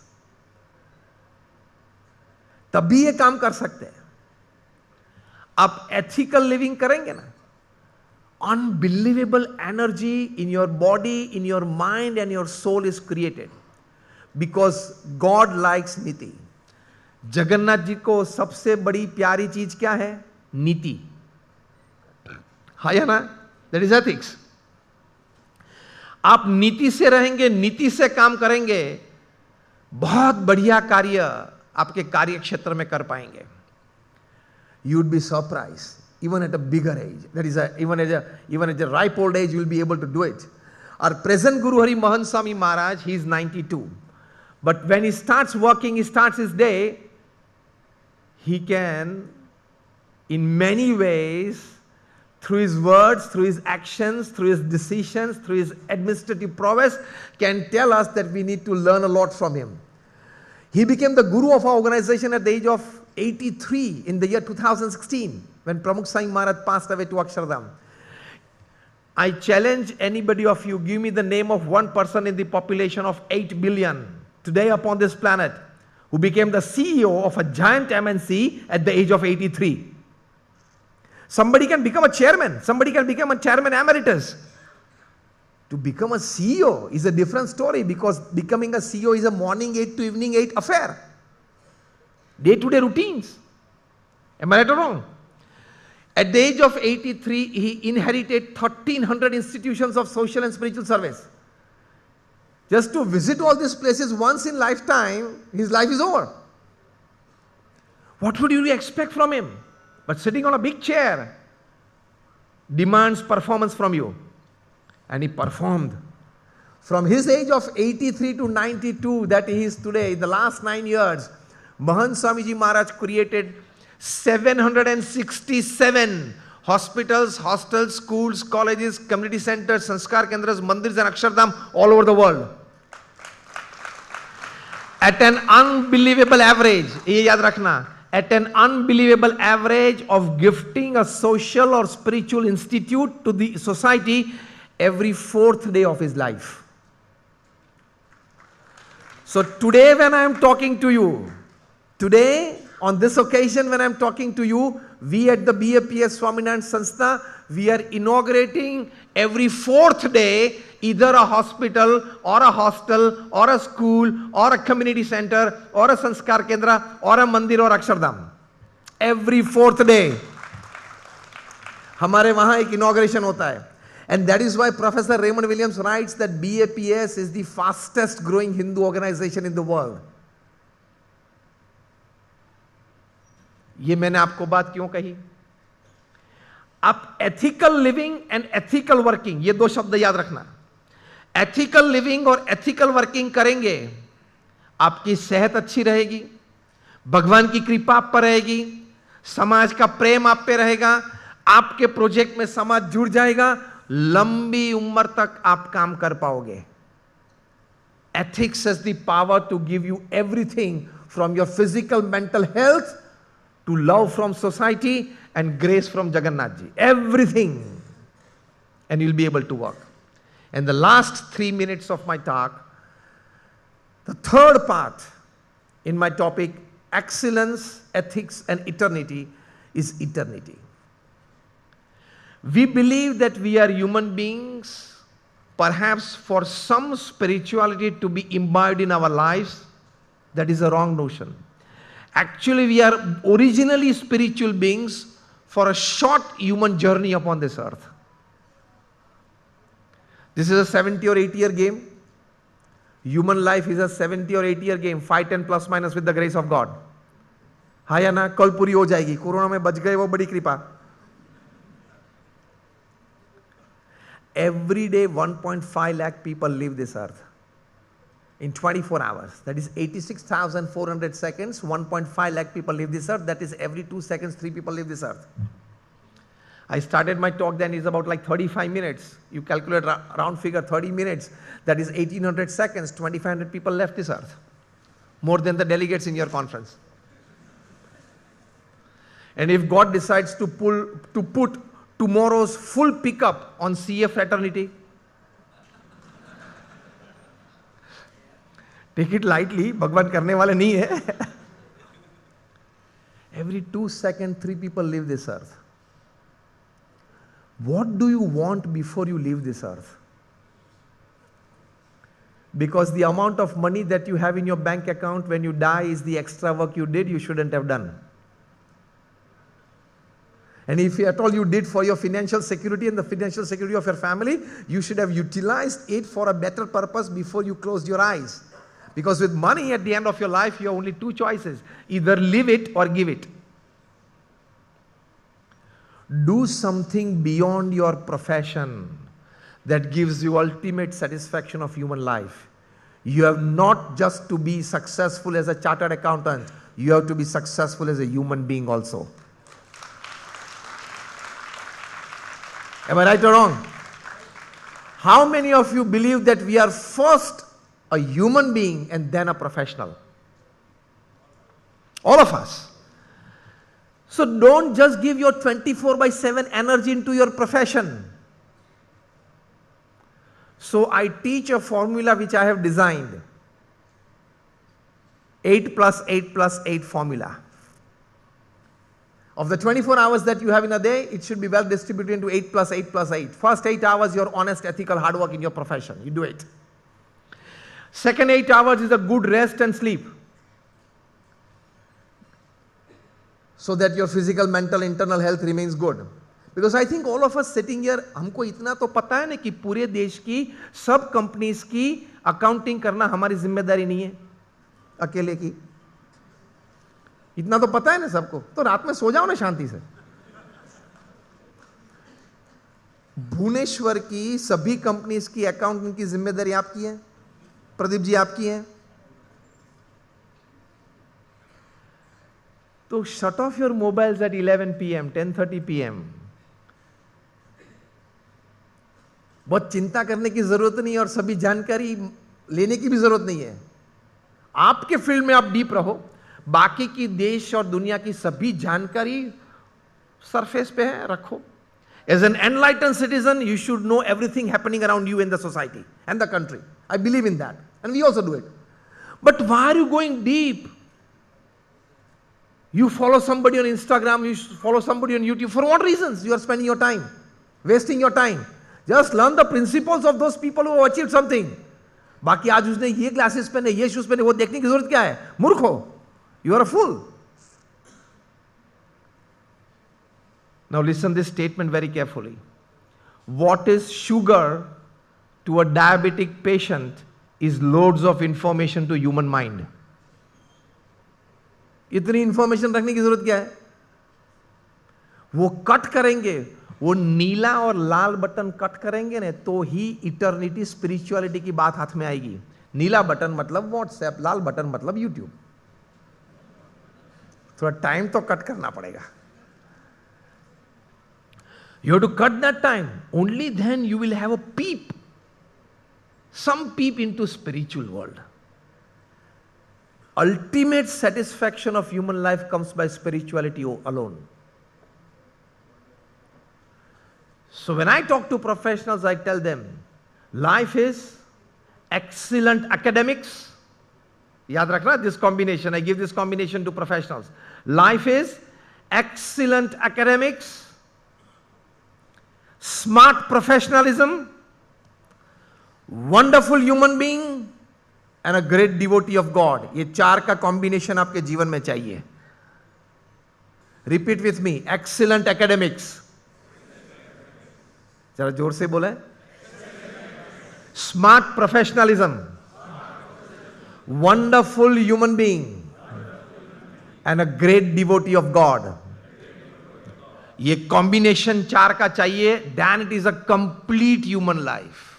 तभी ये काम कर सकते हैं. आप ethical living करेंगे ना, unbelievable energy in your body, in your mind and your soul is created. Because God likes नीति. जगन्नाथ जी को सबसे बड़ी प्यारी चीज क्या है? नीति. हाँ या ना? That is ethics. आप नीति से रहेंगे, नीति से काम करेंगे, बहुत बढ़िया कार्य आपके कार्य क्षेत्र में कर पाएंगे. You would be surprised, even at a bigger age. That is, even at a ripe old age, you will be able to do it. Our present Guru Hari Mahan Swami Maharaj, he is 92. But when he starts working, he starts his day, he can, in many ways, through his words, through his actions, through his decisions, through his administrative prowess, can tell us that we need to learn a lot from him. He became the guru of our organization at the age of 83 in the year 2016, when Pramukh Swami Maharaj passed away to Akshardham. I challenge anybody of you, give me the name of one person in the population of 8 billion today upon this planet who became the CEO of a giant MNC at the age of 83. Somebody can become a chairman. Somebody can become a chairman emeritus. To become a CEO is a different story, because becoming a CEO is a morning 8 to evening 8 affair. Day-to-day routines. Am I right or wrong? At the age of 83, he inherited 1,300 institutions of social and spiritual service. Just to visit all these places once in lifetime, his life is over. What would you expect from him? But sitting on a big chair demands performance from you. And he performed. From his age of 83 to 92 that he is today, in the last 9 years, Mahan Swamiji Maharaj created 767 hospitals, hostels, schools, colleges, community centers, sanskar kendras, mandirs and Akshardham all over the world. At an unbelievable average, ye yaad rakhna, at an unbelievable average of gifting a social or spiritual institute to the society every 4th day of his life. So today when I am talking to you, today on this occasion when I am talking to you, we at the BAPS Swaminarayan Sanstha, we are inaugurating every 4th day either a hospital or a hostel or a school or a community center or a sanskar kendra or a mandir or Akshardham. Every 4th day हमारे वहाँ एक inauguration होता है. And that is why Professor Raymond Williams writes that BAPS is the fastest growing Hindu organization in the world. ये मैंने आपको बात क्यों कही? आप ethical living and ethical working, ये दो शब्द याद रखना. Ethical living और ethical working करेंगे, आपकी सेहत अच्छी रहेगी, भगवान की कृपा आप पर रहेगी, समाज का प्रेम आप पे रहेगा, आपके प्रोजेक्ट में समाज जुड़ जाएगा, लंबी उम्र तक आप काम कर पाओगे. Ethics has the power to give you everything from your physical, mental health to love from society and grace from Jagannath Ji. Everything. And you'll be able to work. And the last 3 minutes of my talk, the third part in my topic, excellence, ethics and eternity, is eternity. We believe that we are human beings, perhaps for some spirituality to be imbibed in our lives. That is a wrong notion. Actually, we are originally spiritual beings for a short human journey upon this earth. This is a 70 or 80 year game. Human life is a 70 or 80 year game, 5, 10 plus minus with the grace of God. हाँ या ना? कल पूरी हो जाएगी. Corona में बच गए वो बड़ी कृपा. Every day 1.5 lakh people leave this earth in 24 hours. That is 86,400 seconds. 1.5 lakh people leave this earth. That is every 2 seconds 3 people leave this earth. I started my talk then, is about like 35 minutes. You calculate round figure 30 minutes. That is 1800 seconds. 2500 people left this earth. More than the delegates in your conference. And if God decides to put tomorrow's full pickup on CA fraternity, take it lightly, Bhagwan karne wale nahi hai. Every 2 seconds, 3 people leave this earth. What do you want before you leave this earth? Because the amount of money that you have in your bank account when you die is the extra work you did, you shouldn't have done. And if at all you did for your financial security and the financial security of your family, you should have utilized it for a better purpose before you closed your eyes. Because with money at the end of your life, you have only two choices. Either live it or give it. Do something beyond your profession that gives you ultimate satisfaction of human life. You have not just to be successful as a chartered accountant, you have to be successful as a human being also. Am I right or wrong? How many of you believe that we are first a human being and then a professional? All of us. So don't just give your 24/7 energy into your profession. So I teach a formula which I have designed. 8 + 8 + 8 formula. Of the 24 hours that you have in a day, it should be well distributed into 8 + 8 + 8. First 8 hours, your honest, ethical hard work in your profession. You do it. Second 8 hours is a good rest and sleep. So that your physical, mental, internal health remains good. Because I think all of us sitting here, हमको इतना तो पता है ना कि पूरे देश की सब कंपनीज की अकाउंटिंग करना हमारी जिम्मेदारी नहीं है अकेले की. इतना तो पता है ना सबको. तो रात में सो जाओ ना शांति से. भुवनेश्वर की सभी कंपनीज की अकाउंटिंग की जिम्मेदारी आपकी है. प्रदीप जी आपकी है. तो shut off your mobiles at 11 p.m., 10:30 p.m. बहुत चिंता करने की जरूरत नहीं है और सभी जानकारी लेने की भी जरूरत नहीं है. आपके फील्ड में आप डीप रहो. बाकी की देश और दुनिया की सभी जानकारी सरफेस पे है, रखो. As an enlightened citizen, you should know everything happening around you in the society and the country. I believe in that. And we also do it. But why are you going deep? You follow somebody on Instagram, you follow somebody on YouTube. For what reasons? You are spending your time, wasting your time. Just learn the principles of those people who have achieved something. बाकी आज उसने ये glasses पहने, ये shoes पहने, वो देखने की जरूरत क्या है? मूर्ख हो. You are a fool. Now listen this statement very carefully. What is sugar to a diabetic patient is loads of information to human mind. इतनी इंफॉर्मेशन रखने की जरूरत क्या है? वो कट करेंगे, वो नीला और लाल बटन कट करेंगे ना तो ही इटर्निटी स्पिरिचुअलिटी की बात हाथ में आएगी. नीला बटन मतलब व्हाट्सएप, लाल बटन मतलब यूट्यूब. थोड़ा टाइम तो कट करना पड़ेगा. You have to cut that time. Only then you will have a peep, some peep into spiritual world. Ultimate satisfaction of human life comes by spirituality alone. So when I talk to professionals, I tell them, life is excellent academics. Yaad rakhna, this combination, I give this combination to professionals. Life is excellent academics, smart professionalism, wonderful human being, and a great devotee of God. ये चार का combination आपके जीवन में चाहिए. Repeat with me. Excellent academics. जरा जोर से बोले. Smart professionalism, wonderful human being, and a great devotee of God. ये combination चार का चाहिए. Then it is a complete human life.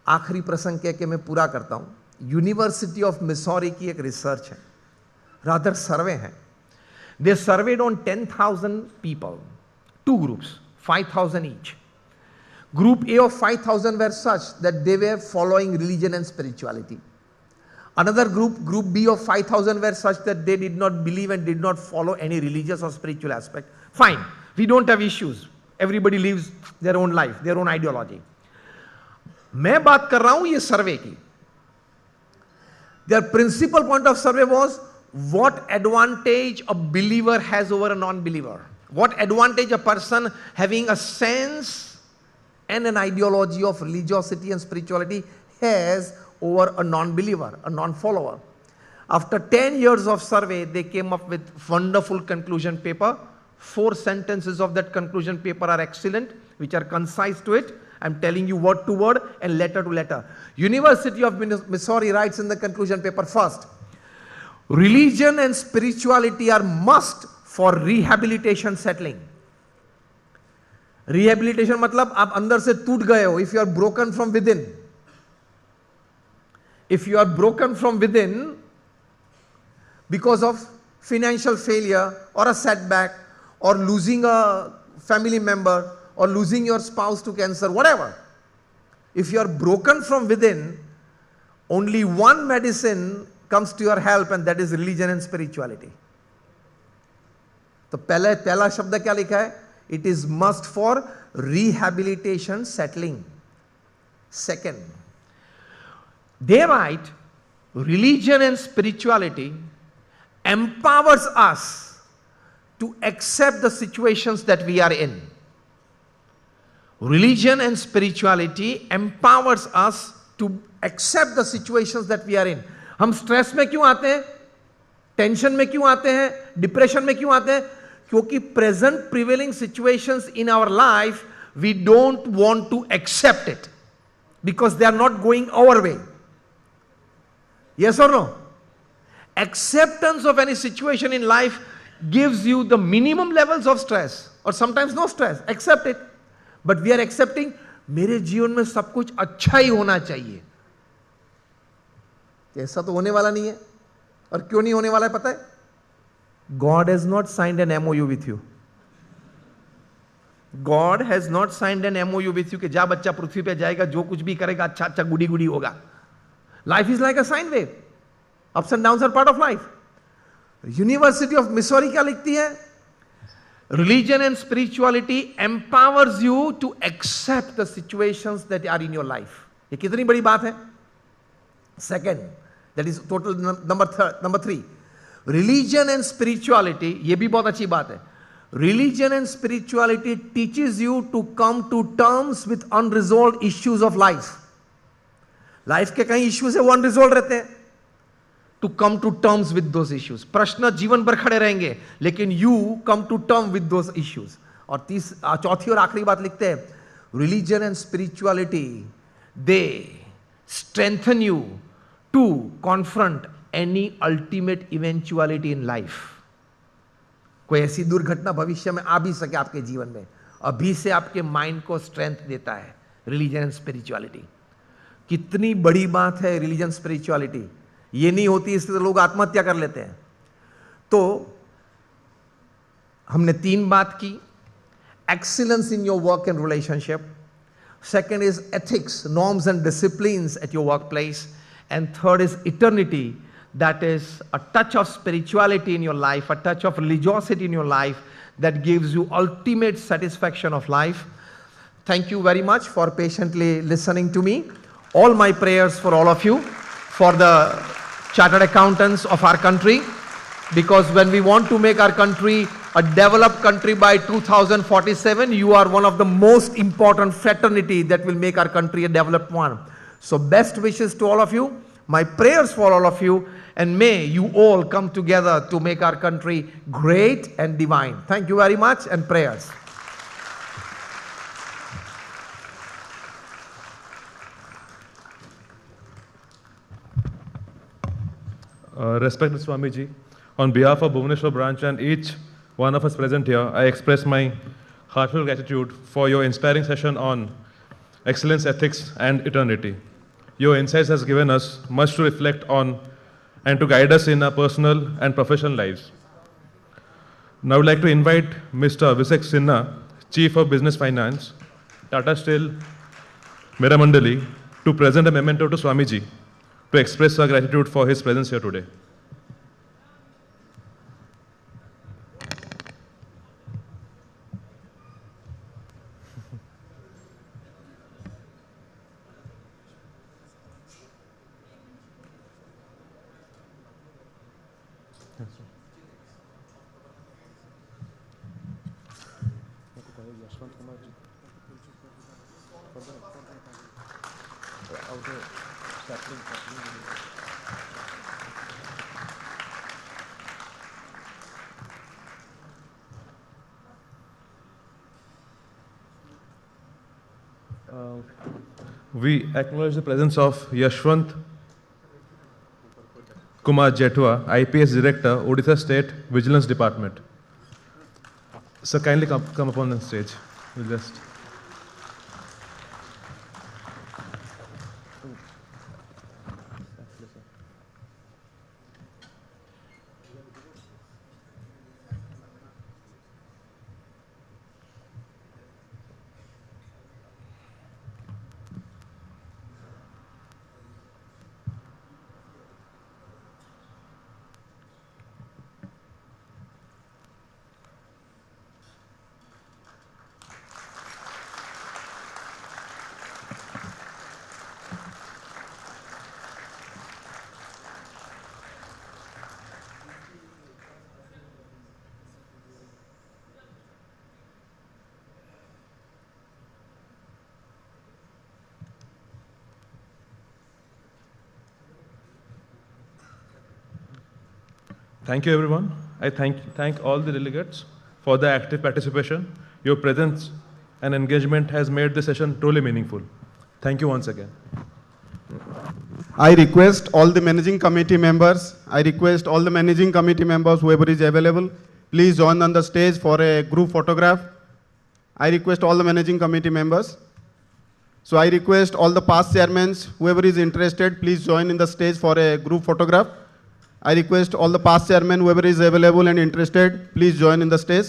आखिरी प्रसंग कह के मैं पूरा करता हूं. यूनिवर्सिटी ऑफ मिसौरी की एक रिसर्च है, रादर सर्वे है. They surveyed on 10,000 people, two groups, 5,000 each. Group A of 5,000 were such that they were following religion and spirituality. Another group B of 5,000 were such that they did not believe and did not follow any religious or spiritual aspect. Fine, we don't have issues. Everybody lives their own life, their own ideology. मैं बात कर रहा हूं ये सर्वे की. Their principal point of survey was what advantage a believer has over a non-believer. What advantage a person having a sense and an ideology of religiosity and spirituality has over a non-believer, a non-follower. After 10 years of survey, they came up with wonderful conclusion paper 4 sentences of that conclusion paper are excellent, which are concise to it. I'm telling you word to word and letter to letter. University of Missouri writes in the conclusion paper first, religion and spirituality are must for rehabilitation settling. Rehabilitation मतलब आप अंदर से टूट गए हो. If you are broken from within, if you are broken from within because of financial failure or a setback or losing a family member or losing your spouse to cancer, whatever, if you are broken from within, only one medicine comes to your help, and that is religion and spirituality. तो पहला शब्द क्या लिखा है? It is must for rehabilitation settling. Second, they write, religion and spirituality empowers us to accept the situations that we are in. Religion and spirituality empowers us to accept the situations that we are in. हम stress में क्यों आते हैं? Tension में क्यों आते हैं? Depression में क्यों आते हैं? क्योंकि present prevailing situations in our life we don't want to accept it because they are not going our way. Yes or no? Acceptance of any situation in life gives you the minimum levels of stress or sometimes no stress. Accept it. But we are accepting, मेरे जीवन में सब कुछ अच्छा ही होना चाहिए. ऐसा तो होने वाला नहीं है. और क्यों नहीं होने वाला है पता है? God has not signed an MOU with you. God has not signed an MOU with you कि जा बच्चा पृथ्वी पे जाएगा, जो कुछ भी करेगा अच्छा अच्छा गुडी गुडी होगा. Life is like a sine wave. Ups and downs are part of life. University of Missouri क्या लिखती है? Religion and spirituality empowers you to accept the situations that are in your life. ये कितनी बड़ी बात है? Second, that is total number 3. Religion and spirituality, ये भी बहुत अच्छी बात है. Religion and spirituality teaches you to come to terms with unresolved issues of life. Life के कई इश्यूज है वो अनरिजॉल्व रहते हैं. To come to terms with those issues. प्रश्न जीवन भर खड़े रहेंगे लेकिन you come to term with those issues. और चौथी और आखिरी बात लिखते हैं, religion and spirituality they strengthen you to confront any ultimate eventuality in life. कोई ऐसी दुर्घटना भविष्य में आ भी सके आपके जीवन में, अभी से आपके माइंड को स्ट्रेंथ देता है रिलीजन एंड स्पिरिचुअलिटी. कितनी बड़ी बात है रिलीजन स्पिरिचुअलिटी. ये नहीं होती इससे तो लोग आत्महत्या कर लेते हैं. तो हमने 3 बात की. Excellence in your work and relationship. Second is ethics, norms and disciplines at your work place. And third is eternity, that is a touch of spirituality in your life, a touch of religiosity in your life that gives you ultimate satisfaction of life. Thank you very much for patiently listening to me. All my prayers for all of you, for the chartered accountants of our country, because when we want to make our country a developed country by 2047, you are one of the most important fraternity that will make our country a developed one. So best wishes to all of you, my prayers for all of you, and may you all come together to make our country great and divine. Thank you very much, and prayers. Respected Swamiji, on behalf of Bhubaneswar branch and each one of us present here, I express my heartfelt gratitude for your inspiring session on excellence, ethics, and eternity. Your insights has given us much to reflect on and to guide us in our personal and professional lives. Now I would like to invite Mr. Abhishek Sinha, Chief of Business Finance, Tata Steel Meramandali, to present a memento to Swamiji, to express our gratitude for his presence here today. We acknowledge the presence of Yashwant Kumar Jetwa, IPS Director, Odisha State Vigilance Department. Sir, kindly come upon the stage. We'll just. Thank you, everyone. I thank all the delegates for the active participation. Your presence and engagement has made the session truly meaningful. Thank you once again. I request all the managing committee members, whoever is available, please join on the stage for a group photograph. I request all the managing committee members. So I request all the past chairmen, whoever is interested, please join in the stage for a group photograph. I request all the past chairmen, whoever is available and interested, please join in the stage.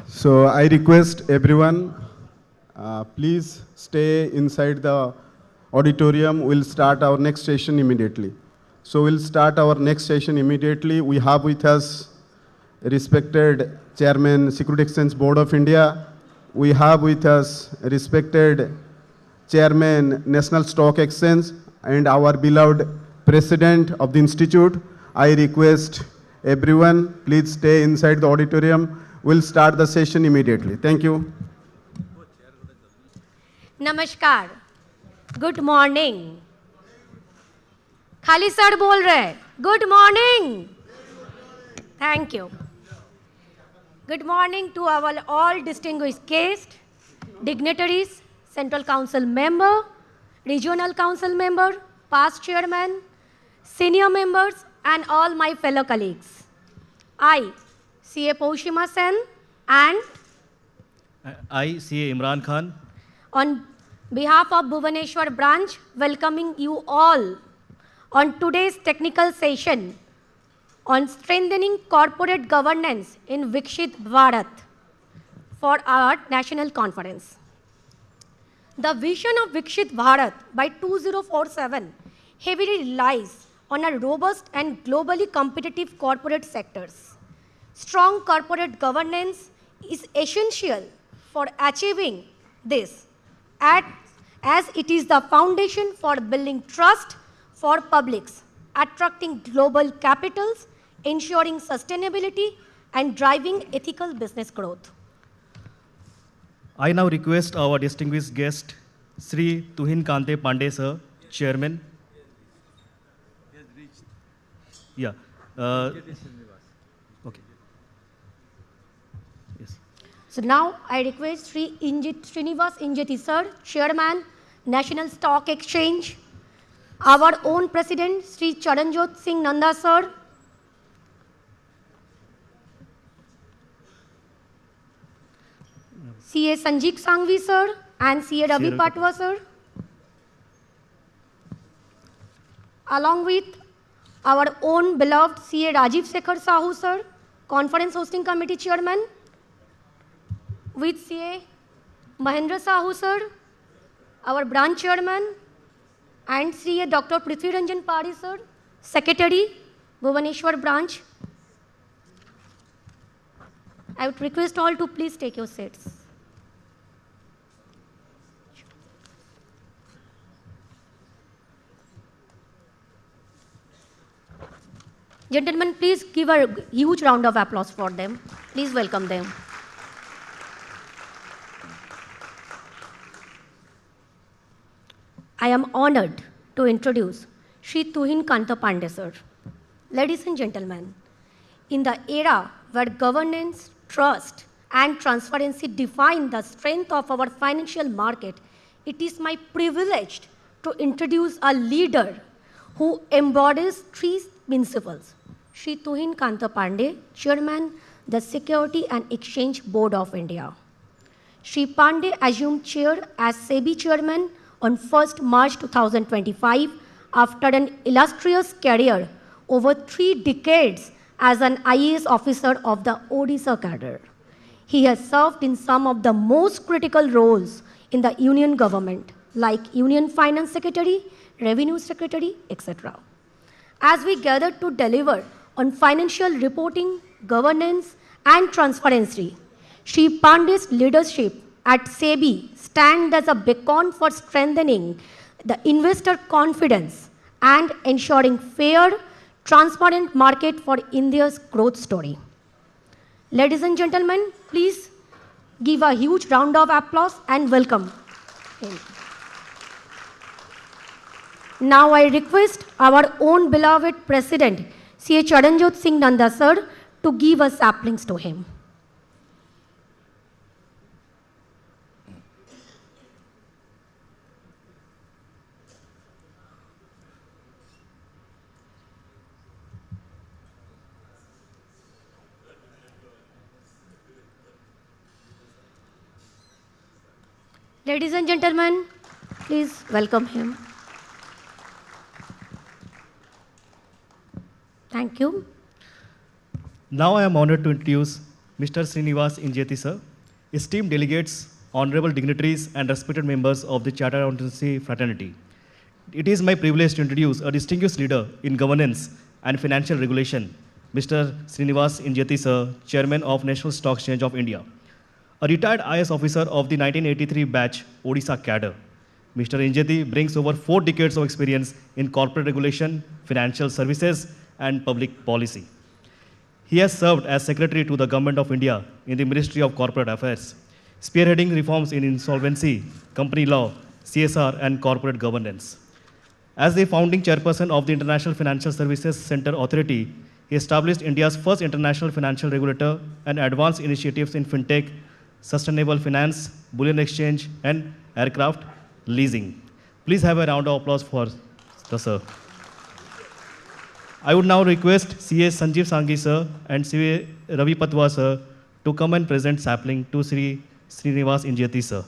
So I request everyone, please stay inside the auditorium. We'll start our next session immediately. So we'll start our next session immediately. We have with us respected Chairman, Security Exchange Board of India. We have with us respected Chairman, National Stock Exchange, and our beloved President of the Institute. I request everyone, please stay inside the auditorium. We'll start the session immediately. Thank you. नमस्कार, good morning. खाली sir बोल रहे, good morning. Thank you. Good morning to our all distinguished guests, dignitaries, Central Council member, Regional Council member, past chairman, senior members, and all my fellow colleagues. I, CA Poushima Sen, and I, CA Imran Khan, on behalf of Bhubaneswar branch, welcoming you all on today's technical session on strengthening corporate governance in Vikshit Bharat. for our national conference. The vision of Vikshit Bharat by 2047 heavily relies on a robust and globally competitive corporate sectors. Strong corporate governance is essential for achieving this, as it is the foundation for building trust for publics, attracting global capitals, ensuring sustainability, and driving ethical business growth. I now request our distinguished guest, Sri Tuhin Kante Pandey sir, Chairman. Yeah. Okay. Yes. So now I request Sri Srinivas Injeti sir, Chairman, National Stock Exchange, our own President, Sri Charanjot Singh Nanda sir, CA Sanjeev Sanghvi sir, and CA Ravi Ravi Patwa sir, along with our own beloved CA Rajiv Sekhar Sahu sir, Conference Hosting Committee Chairman, with CA Mahendra Sahu sir, our branch chairman, and CA Dr. Prithvi Ranjan Pari sir, Secretary, Bhubaneswar branch. I would request all to please take your seats. Gentlemen, please give a huge round of applause for them. Please welcome them. I am honored to introduce Sri Tuhin Kanta Pandey sir. Ladies and gentlemen, in the era where governance, trust, and transparency define the strength of our financial market, it is my privilege to introduce a leader who embodies three principles. Sri Tuhin Kanta Pandey, Chairman, the Security and Exchange Board of India. Sri Pandey assumed chair as SEBI Chairman on 1st March 2025 after an illustrious career over 3 decades as an IAS officer of the Odisha cadre. He has served in some of the most critical roles in the Union government, like Union Finance Secretary, Revenue Secretary, etc. As we gather to deliver on financial reporting, governance, and transparency, Sri Pandey's leadership at SEBI stands as a beacon for strengthening the investor confidence and ensuring fair, transparent market for India's growth story. Ladies and gentlemen, please give a huge round of applause and welcome him. Now I request our own beloved President, CA Charanjot Singh Nanda sir, to give us saplings to him. Ladies and gentlemen, please welcome him. Thank you. Now I am honored to introduce Mr. Srinivas Injeti sir, esteemed delegates, honorable dignitaries, and respected members of the Chartered Accountancy Fraternity. It is my privilege to introduce a distinguished leader in governance and financial regulation, Mr. Srinivas Injeti sir, Chairman of National Stock Exchange of India. A retired IAS officer of the 1983 batch Odisha cadre, Mr. Injeti brings over 4 decades of experience in corporate regulation, financial services, and public policy. He has served as Secretary to the Government of India in the Ministry of Corporate Affairs, spearheading reforms in insolvency, company law, CSR, and corporate governance. As the founding chairperson of the International Financial Services Center Authority, he established India's first international financial regulator and advanced initiatives in fintech, sustainable finance, bullion exchange, and aircraft leasing. Please have a round of applause for the sir. I would now request CA Sanjeev Sanghvi sir and CA Ravi Patwa sir to come and present sapling to Sri Srinivas Injeti sir.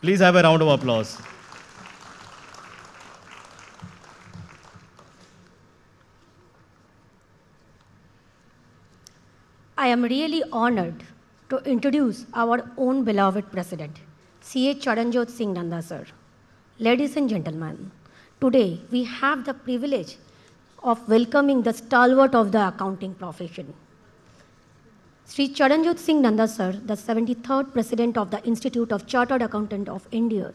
Please have a round of applause. I am really honored to introduce our own beloved President, C.A. Charanjot Singh Nanda sir. Ladies and gentlemen, today we have the privilege of welcoming the stalwart of the accounting profession. Sri Charanjot Singh Nanda sir, the 73rd President of the Institute of Chartered Accountants of India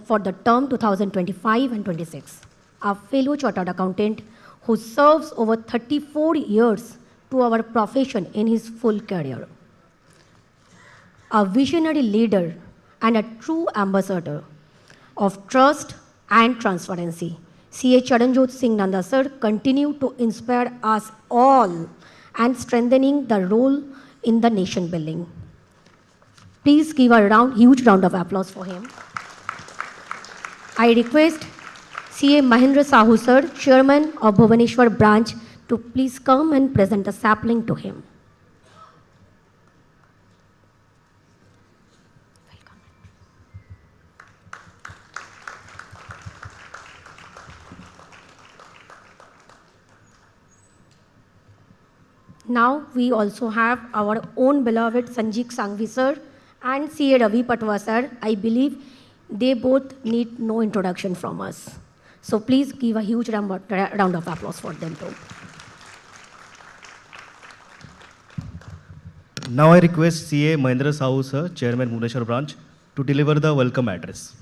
for the term 2025 and 26, a fellow chartered accountant who serves over 34 years to our profession in his full career. A visionary leader and a true ambassador of trust and transparency, C.A. Charanjot Singh Nanda sir continue to inspire us all and strengthening the role in the nation building. Please give a huge round of applause for him. I request C.A. Mahendra Sahu sir, Chairman of Bhubaneswar branch, to please come and present the sapling to him. Now we also have our own beloved Sanjeev Sanghvi sir and C.A. Ravi Patwa sir. I believe they both need no introduction from us. So please give a huge round of applause for them too. Now I request C.A. Mahendra Sahu sir, Chairman Bhubaneswar branch, to deliver the welcome address.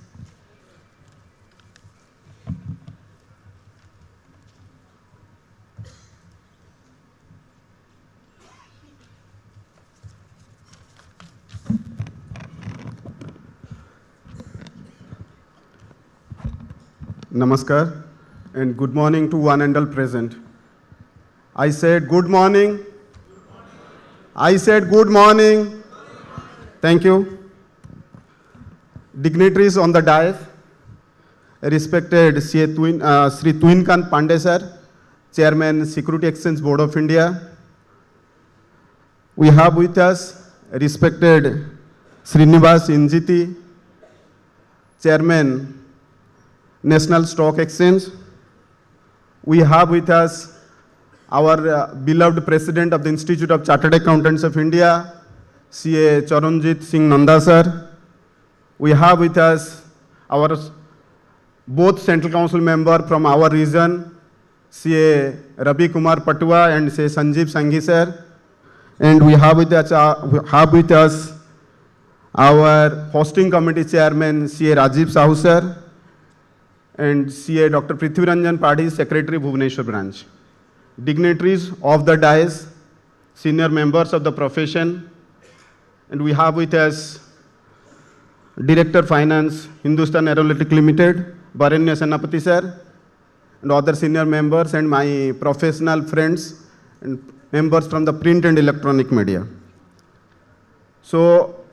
Namaskar and good morning to one and all present. I said good morning. I said good morning. Thank you. Dignitaries on the dais, respected Sri Tuhinkant Pandey sir, Chairman Security Exchange Board of India. We have with us respected Srinivas Injiti, Chairman National Stock Exchange. We have with us our beloved President of the Institute of Chartered Accountants of India, C.A. Charanjit Singh Nanda sir. We have with us our both Central Council member from our region, C.A. Ravi Kumar Patwa and C.A. Sanjeev Sanghvi sir. And we have with us our hosting committee chairman, C.A. Rajiv Sahu sir, and C.A. Dr. Prithviranjan Padhi, Secretary, Bhubaneswar branch. Dignitaries of the dais, senior members of the profession, and we have with us Director Finance, Hindustan Aeronautic Limited, Barenya Senapati sir, and other senior members and my professional friends and members from the print and electronic media. So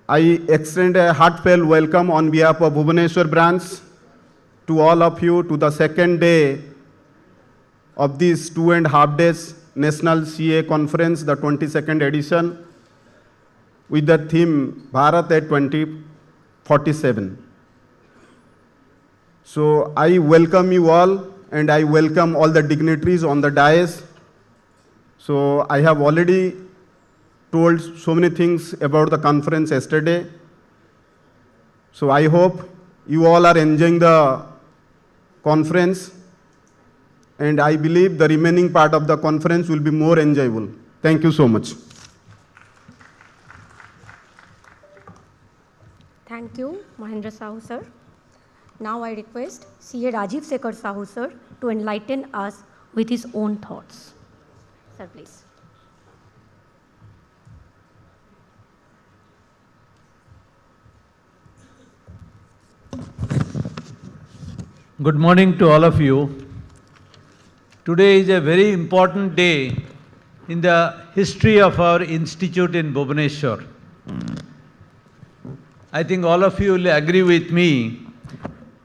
I extend a heartfelt welcome on behalf of Bhubaneswar branch to all of you to the second day of this 2.5 days National CA Conference, the 22nd edition, with the theme Bharat at 2047. So I welcome you all and I welcome all the dignitaries on the dais. So I have already told so many things about the conference yesterday. So I hope you all are enjoying the conference, and I believe the remaining part of the conference will be more enjoyable. Thank you so much. Thank you, Mahendra Sahu sir. Now I request C.A. Rajiv Sekhar Sahu sir to enlighten us with his own thoughts. Sir, please. Good morning to all of you. Today is a very important day in the history of our institute in Bhubaneswar. I think all of you will agree with me,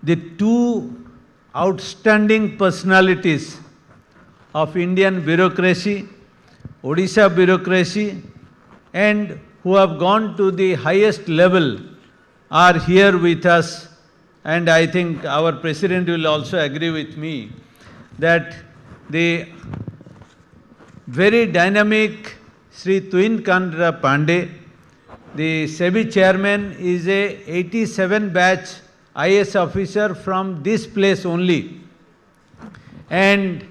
the two outstanding personalities of Indian bureaucracy, Odisha bureaucracy, and who have gone to the highest level are here with us. And I think our President will also agree with me that the very dynamic Sri Tuinkant Pandey. The SEBI chairman is a 87 batch IS officer from this place only. And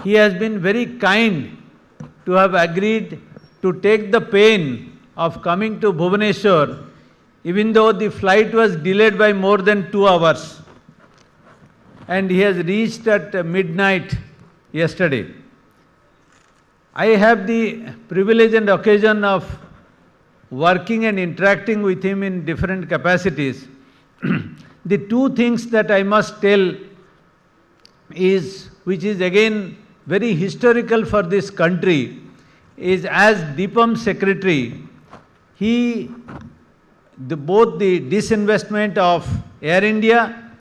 he has been very kind to have agreed to take the pain of coming to Bhubaneswar, even though the flight was delayed by more than 2 hours. And he has reached at midnight yesterday. I have the privilege and occasion of working and interacting with him in different capacities. The two things that I must tell is, which is again very historical for this country, is as DIPAM secretary, both the disinvestment of Air India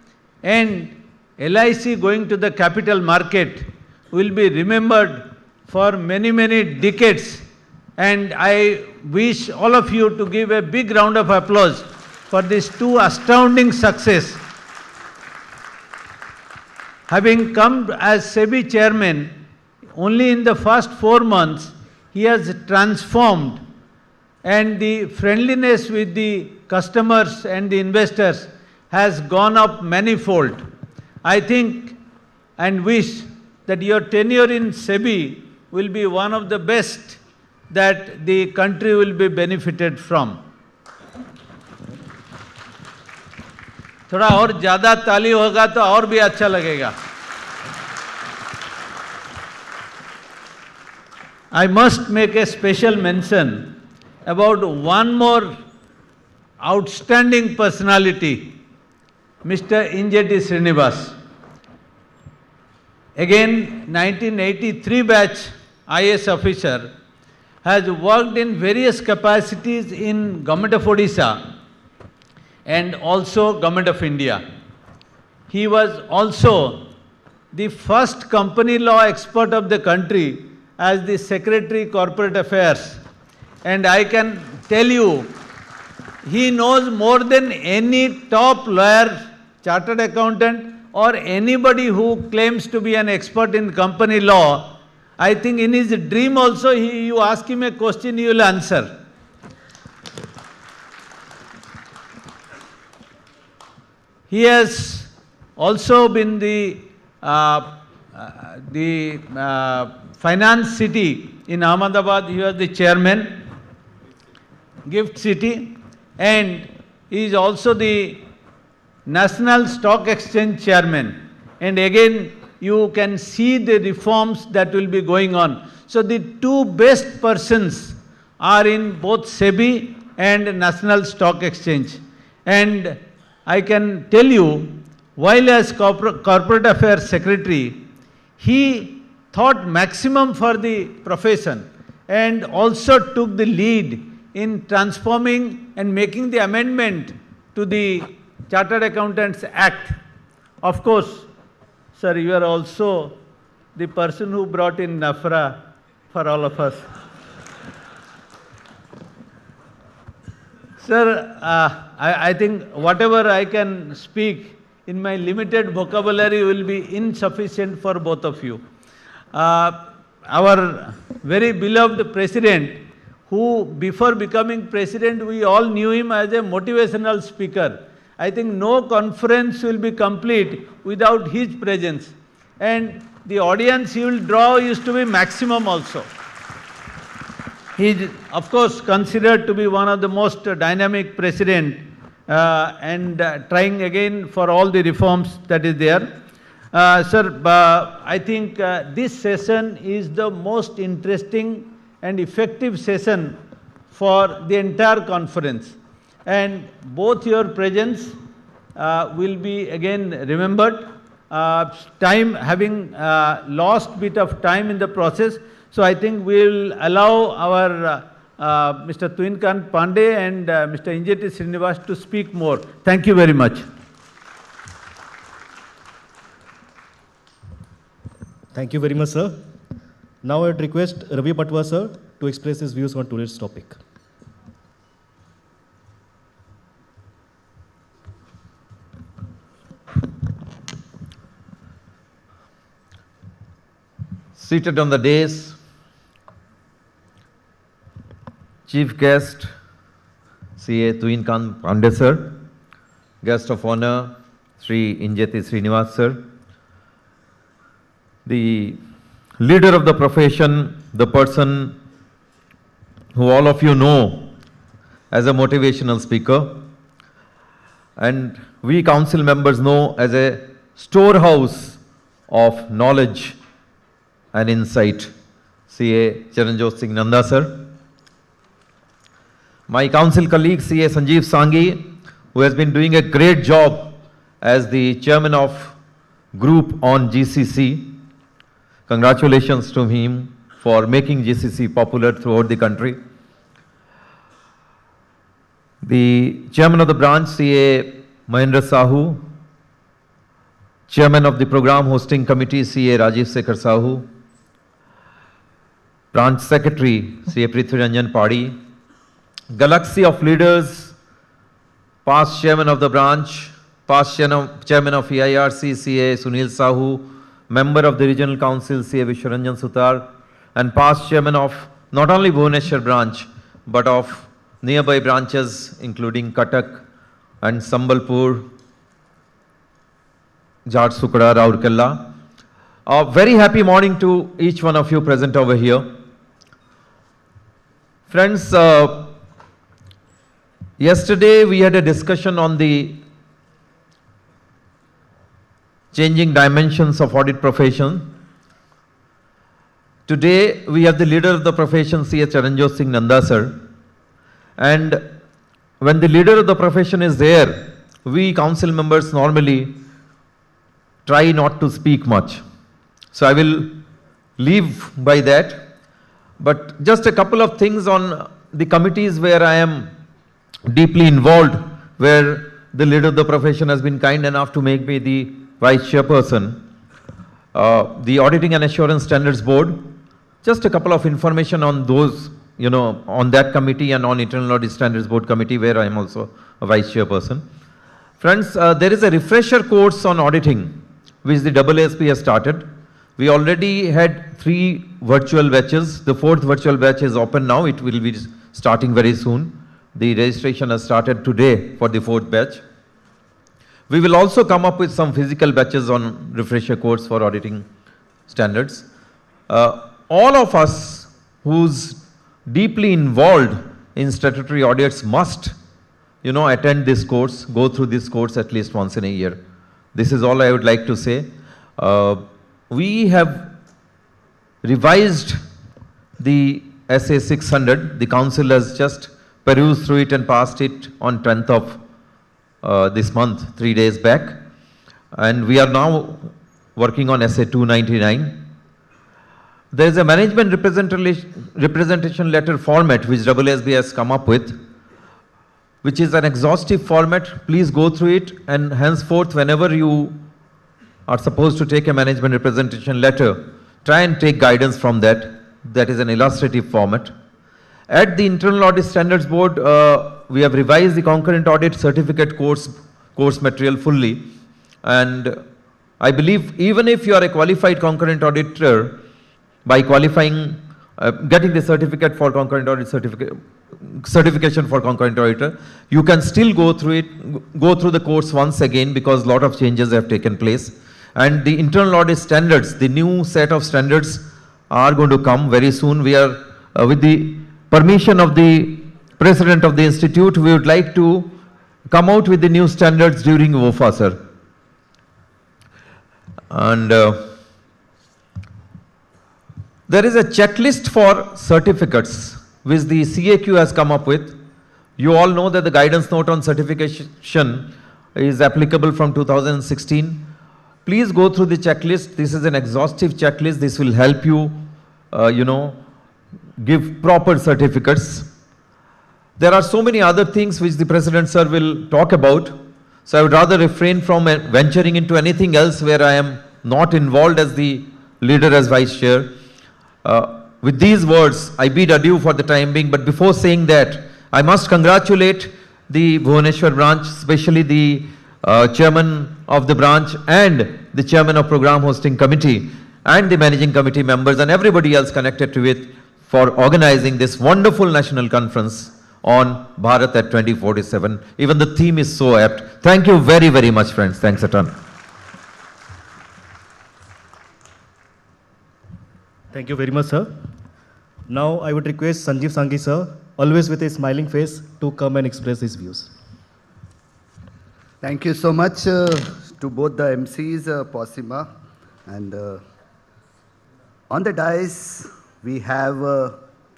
and LIC going to the capital market will be remembered for many, many decades. And I wish all of you to give a big round of applause for these two astounding success. Having come as SEBI chairman, only in the first 4 months, he has transformed, and the friendliness with the customers and the investors has gone up manifold. I think and wish that your tenure in SEBI will be one of the best that the country will be benefited from. थोड़ा और ज़्यादा ताली होगा तो और भी अच्छा लगेगा. I must make a special mention about one more outstanding personality, Mr. Injeti Srinivas. Again, 1983 batch IS officer, has worked in various capacities in Government of Odisha and also Government of India. He was also the first company law expert of the country as the Secretary Corporate Affairs. And I can tell you, he knows more than any top lawyer, chartered accountant, or anybody who claims to be an expert in company law. I think in his dream also, you ask him a question, he will answer. He has also been the finance city in Ahmedabad. He was the chairman, Gift City, and he is also the National Stock Exchange chairman. And again, you can see the reforms that will be going on. So the two best persons are in both SEBI and National Stock Exchange. And I can tell you, while as Corporate Affairs Secretary, he thought maximum for the profession and also took the lead in transforming and making the amendment to the Chartered Accountants Act. Of course, sir, you are also the person who brought in NAFRA for all of us. Sir, I think whatever I can speak in my limited vocabulary will be insufficient for both of you. Our very beloved president, who before becoming president, we all knew him as a motivational speaker. I think no conference will be complete without his presence. And the audience he will draw used to be maximum also. He is, of course, considered to be one of the most dynamic president and trying again for all the reforms that is there. Sir, I think this session is the most interesting and effective session for the entire conference. And both your presence will be again remembered. Having lost bit of time in the process, so I think we'll allow our Mr. Tuinkant Pandey and Mr. Injeti Srinivas to speak more. Thank you very much. Thank you very much, sir. Now I would request Ravi Patwa, sir, to express his views on today's topic. Seated on the dais, Chief guest, CA Tuinkant Pandey sir, guest of honor, Sri Injeti Srinivas sir, the leader of the profession, the person who all of you know as a motivational speaker, and we council members know as a storehouse of knowledge and insight, CA Charanjot Singh Nanda sir. My council colleague CA Sanjeev Sanghi, who has been doing a great job as the chairman of group on GCC. Congratulations to him for making GCC popular throughout the country. The chairman of the branch, CA Mahendra Sahu, chairman of the program hosting committee, CA Rajiv Sekhar Sahu, branch secretary, CA Prithvi Ranjan Padi, galaxy of leaders, past chairman of the branch, past chairman of EIRC, CA Sunil Sahu, member of the regional council, CA Vishwaranjan Sutar, and past chairman of not only Bhubaneswar branch, but of nearby branches including Cuttack and Sambalpur, Jharsuguda, Rourkela. A very happy morning to each one of you present over here. Friends, yesterday we had a discussion on the changing dimensions of audit profession. Today we have the leader of the profession, CA Charanjot Singh Nanda sir. And when the leader of the profession is there, we council members normally try not to speak much. So I will leave by that. But just a couple of things on the committees where I am deeply involved, where the leader of the profession has been kind enough to make me the vice chairperson. The Auditing and Assurance Standards Board, just a couple of information on those, on that committee and on Internal Audit Standards Board committee where I am also a vice chairperson. Friends, there is a refresher course on auditing which the AASP has started. We already had 3 virtual batches. The 4th virtual batch is open now. It will be starting very soon. The registration has started today for the 4th batch. We will also come up with some physical batches on refresher course for auditing standards. All of us who's deeply involved in statutory audits must, attend this course, go through this course at least once in a year. This is all I would like to say. We have revised the SA 600. The council has just perused through it and passed it on 10th of this month, 3 days back. And we are now working on SA 299. There is a management representation letter format which AASB has come up with, which is an exhaustive format. Please go through it, and henceforth whenever you are supposed to take a management representation letter, try and take guidance from that. That is an illustrative format. At the Internal Audit Standards Board, we have revised the concurrent audit certificate course material fully, and I believe even if you are a qualified concurrent auditor, by qualifying, getting the certificate for concurrent audit certification for concurrent auditor, you can still go through the course once again, because a lot of changes have taken place. And the internal audit standards, the new set of standards are going to come very soon. We are, with the permission of the president of the institute, we would like to come out with the new standards during WOFA, sir. And there is a checklist for certificates which the CAQ has come up with. You all know that the guidance note on certification is applicable from 2016. Please go through the checklist. This is an exhaustive checklist. This will help you, give proper certificates. There are so many other things which the President, sir, will talk about. So I would rather refrain from venturing into anything else where I am not involved as the leader, as vice chair. With these words, I bid adieu for the time being, but before saying that, I must congratulate the Bhubaneswar branch, especially the chairman of the branch and the chairman of program hosting committee and the managing committee members and everybody else connected to it for organizing this wonderful national conference on Bharat at 2047. Even the theme is so apt. Thank you very, very much, friends. Thanks a ton. Thank you very much, sir. Now I would request Sanjeev Sanghi, sir, always with a smiling face, to come and express his views. Thank you so much to both the MCs, Posima, and on the dais we have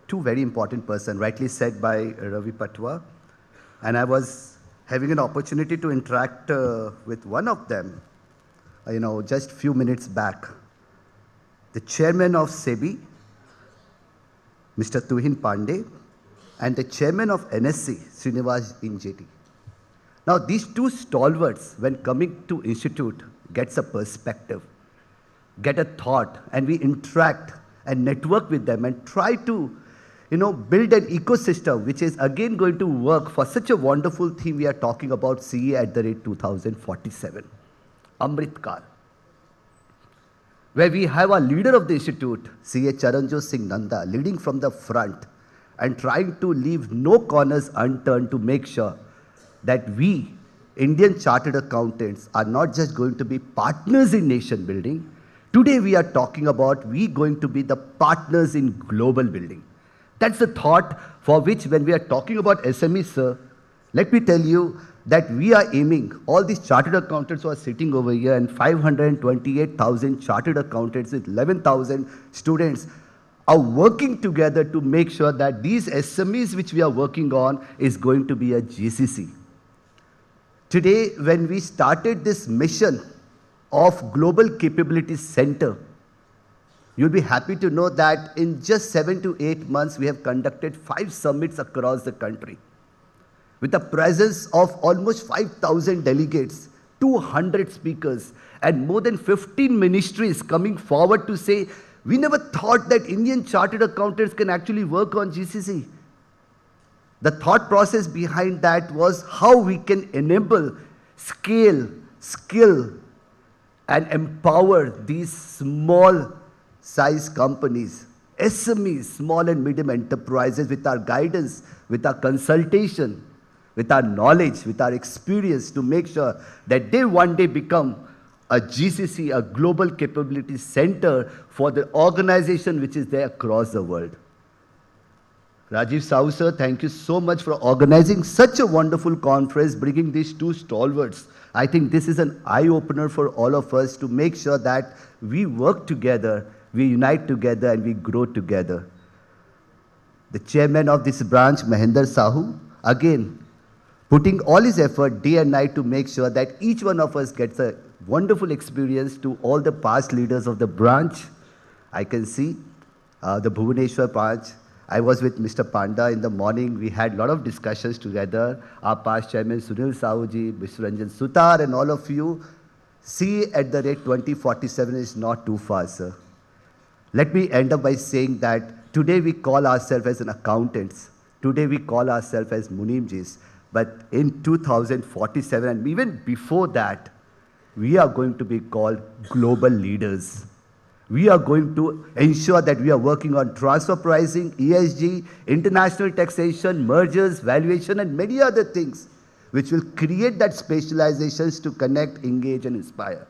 two very important persons, rightly said by Ravi Patwa, and I was having an opportunity to interact with one of them, just few minutes back. The chairman of SEBI, Mr. Tuhin Pandey, and the chairman of NSC, Srinivas Injeti. Now, these two stalwarts, when coming to institute, gets a perspective, get a thought, and we interact and network with them and try to, build an ecosystem which is again going to work for such a wonderful theme we are talking about, CA at the rate 2047, Amrit Kal, where we have our leader of the institute, CA Charanjot Singh Nanda, leading from the front and trying to leave no corners unturned to make sure that we, Indian Chartered Accountants, are not just going to be partners in nation building. Today we are talking about we going to be the partners in global building. That's the thought for which when we are talking about SMEs, sir, let me tell you that we are aiming, all these chartered accountants who are sitting over here and 528,000 chartered accountants with 11,000 students are working together to make sure that these SMEs which we are working on is going to be a GCC. Today, when we started this mission of Global Capability Center, you'll be happy to know that in just 7 to 8 months, we have conducted 5 summits across the country with the presence of almost 5,000 delegates, 200 speakers, and more than 15 ministries coming forward to say, we never thought that Indian Chartered Accountants can actually work on GCC. The thought process behind that was how we can enable, scale, skill, and empower these small size companies, SMEs, small and medium enterprises, with our guidance, with our consultation, with our knowledge, with our experience, to make sure that they one day become a GCC, a Global Capability Center for the organization which is there across the world. Rajiv Sahu sir, thank you so much for organizing such a wonderful conference, bringing these two stalwarts. I think this is an eye-opener for all of us to make sure that we work together, we unite together, and we grow together. The chairman of this branch, Mahendra Sahu, again, putting all his effort day and night to make sure that each one of us gets a wonderful experience. To all the past leaders of the branch, I can see the Bhubaneswar branch. I was with Mr. Panda in the morning. We had a lot of discussions together. Our past chairman, Sunil Sahuji, Mr. Ranjan Sutar, and all of you. See, at the rate 2047 is not too far, sir. Let me end up by saying that today we call ourselves as an accountants. Today we call ourselves as Munimjis. But in 2047, and even before that, we are going to be called global leaders. We are going to ensure that we are working on transfer pricing, ESG, international taxation, mergers, valuation, and many other things which will create that specializations to connect, engage, and inspire.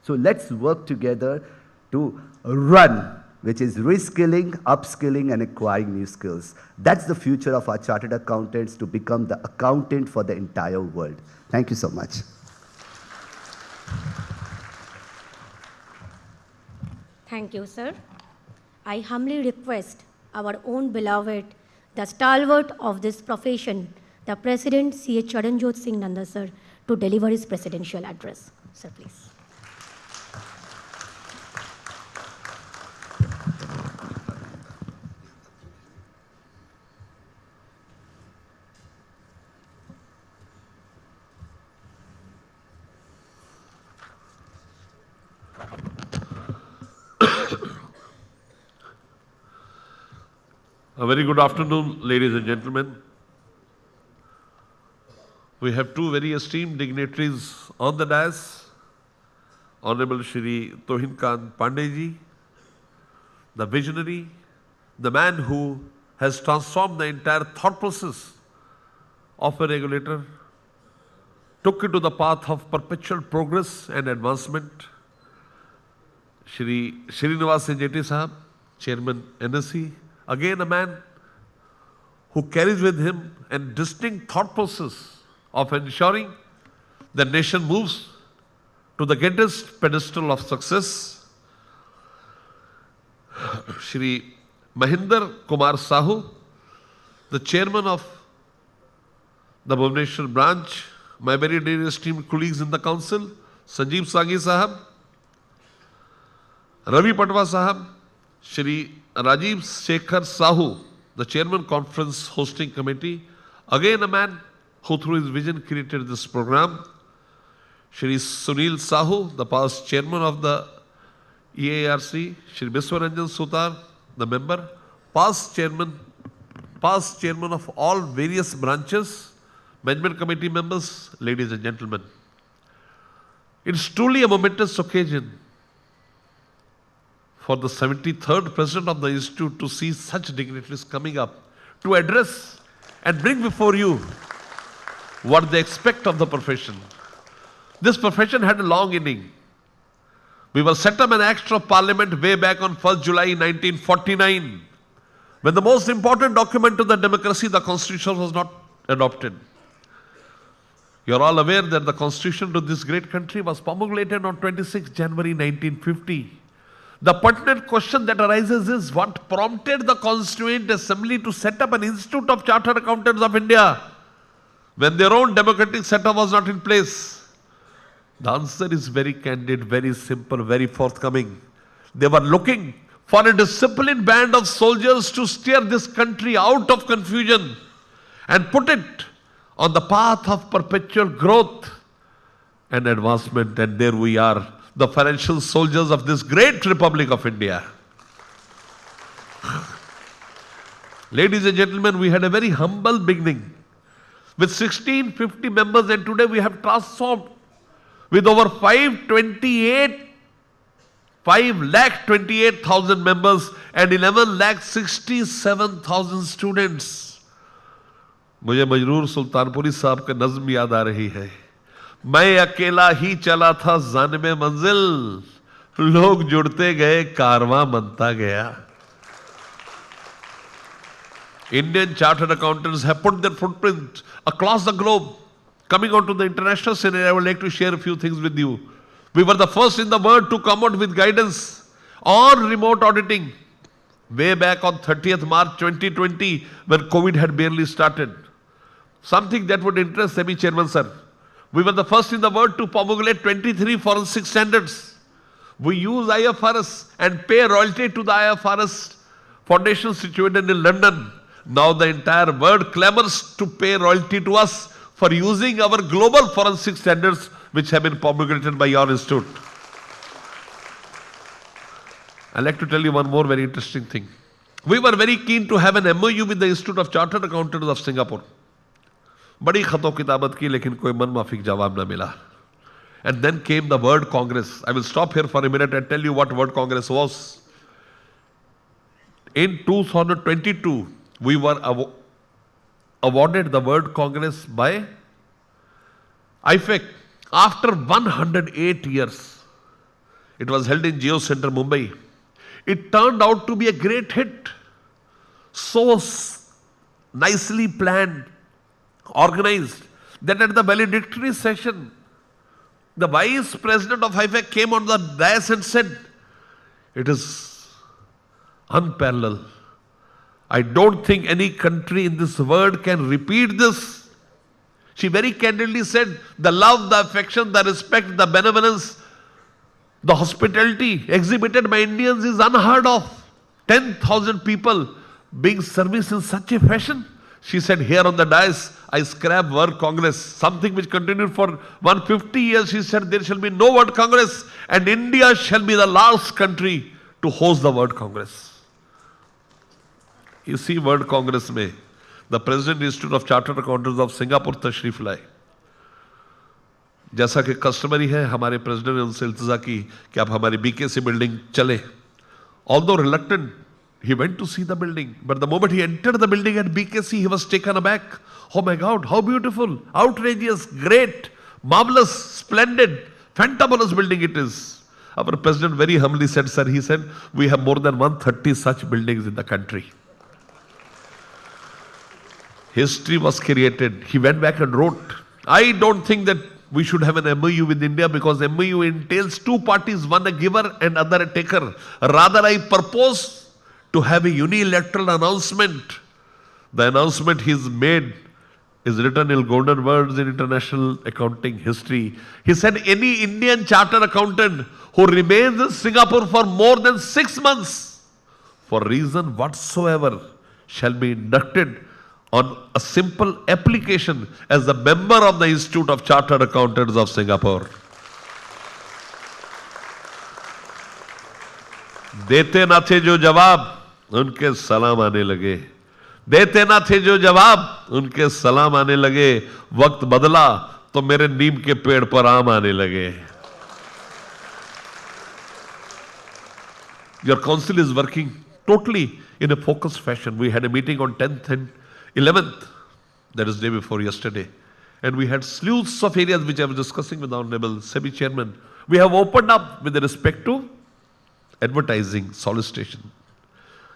So let's work together to run, which is reskilling, upskilling, and acquiring new skills. That's the future of our chartered accountants, to become the accountant for the entire world. Thank you so much. Thank you, sir. I humbly request our own beloved, the stalwart of this profession, the President C.A. Charanjot Singh Nanda, sir, to deliver his presidential address. Sir, please. A very good afternoon, ladies and gentlemen. We have two very esteemed dignitaries on the dais. Honorable Shri Tuhin Pandey ji, the visionary, the man who has transformed the entire thought process of a regulator, took it to the path of perpetual progress and advancement, Shri Srinivas Injeti Sahab, Chairman NSE, again a man who carries with him a distinct thought process of ensuring the nation moves to the greatest pedestal of success, Shri Mahinder Kumar Sahu, the Chairman of the Bhubaneswar branch, my very dear esteemed colleagues in the council, Sanjeev Sanghi Sahab, Ravi Patwa Sahab, Shri Rajiv Shekhar Sahu, the Chairman Conference Hosting Committee, again a man who through his vision created this program, Shri Sunil Sahu, the past Chairman of the EARC, Shri Biswaranjan Sutar, the member, past chairman of all various branches, management committee members, ladies and gentlemen. It's truly a momentous occasion for the 73rd president of the institute to see such dignitaries coming up to address and bring before you what they expect of the profession. This profession had a long inning. We were set up an Act of Parliament way back on 1st July 1949, when the most important document to the democracy, the Constitution, was not adopted. You are all aware that the Constitution to this great country was promulgated on 26 January 1950. The pertinent question that arises is what prompted the Constituent Assembly to set up an Institute of Chartered Accountants of India when their own democratic setup was not in place? The answer is very candid, very simple, very forthcoming. They were looking for a disciplined band of soldiers to steer this country out of confusion and put it on the path of perpetual growth and advancement. And there we are, the financial soldiers of this great Republic of India. Ladies and gentlemen, we had a very humble beginning with 1650 members, and today we have transformed with over 5,28,000 members and 11,67,000 students. मुझे मजरूर सुल्तानपुरी साहब का नज्म याद आ रही है। मैं अकेला ही चला था जानिबे मंजिल, लोग जुड़ते गए, कारवां बनता गया. Indian chartered accountants have put their footprint across the globe. Coming on to the international scenario, I would like to share a few things with you. We were the first in the world to come out with guidance on remote auditing way back on 30th March 2020 when COVID had barely started. Something that would interest SEBI Chairman Sir. We were the first in the world to promulgate 23 forensic standards. We use IFRS and pay royalty to the IFRS Foundation situated in London. Now the entire world clamors to pay royalty to us for using our global forensic standards which have been promulgated by your institute. I'd like to tell you one more very interesting thing. We were very keen to have an MOU with the Institute of Chartered Accountants of Singapore. बड़ी खतो किताबत की लेकिन कोई मन माफिक जवाब न मिला. And then came the World Congress. I will stop here for a minute and tell you what World Congress was. In 2022, we were awarded the World Congress by IFEC after 108 years. It was held in Geo Center, Mumbai. It turned out to be a great hit. So nicely planned, organized, that at the valedictory session, the Vice President of IFEC came on the dais and said, "It is unparalleled. I don't think any country in this world can repeat this." She very candidly said, the love, the affection, the respect, the benevolence, the hospitality exhibited by Indians is unheard of. 10,000 people being serviced in such a fashion. She said, here on the dais, I scrap World Congress, something which continued for 150 years. She said, there shall be no World Congress and India shall be the last country to host the World Congress. इसी world Congress में the president institute of chartered accountants of Singapore तशरीफ लाए. जैसा कि customary है, हमारे president ने उनसे इल्तिजा की कि आप हमारी बीकेसी बिल्डिंग चले. Although reluctant, He went to see the building, but the moment he entered the building at BKC, he was taken aback. Oh my God, how beautiful, outrageous, great, marvelous, splendid, fantabulous building it is. Our president very humbly said, sir, he said, we have more than 130 such buildings in the country. History was created. He went back and wrote, I don't think that we should have an MOU with India because MOU entails two parties, one a giver and other a taker. Rather, I propose to have a unilateral announcement. The announcement he's made is written in golden words in international accounting history. He said, any Indian chartered accountant who remains in Singapore for more than 6 months, for reason whatsoever, shall be inducted on a simple application as a member of the Institute of Chartered Accountants of Singapore. देते ना थे जो जवाब उनके सलाम आने लगे, देते ना थे जो जवाब उनके सलाम आने लगे, वक्त बदला तो मेरे नीम के पेड़ पर आम आने लगे. Your council is working totally in a focused fashion. We had a meeting on 10th and 11th, that is day before yesterday, and we had slews of areas which I was discussing with the Honorable SEBI Chairman. We have opened up with respect to advertising, solicitation.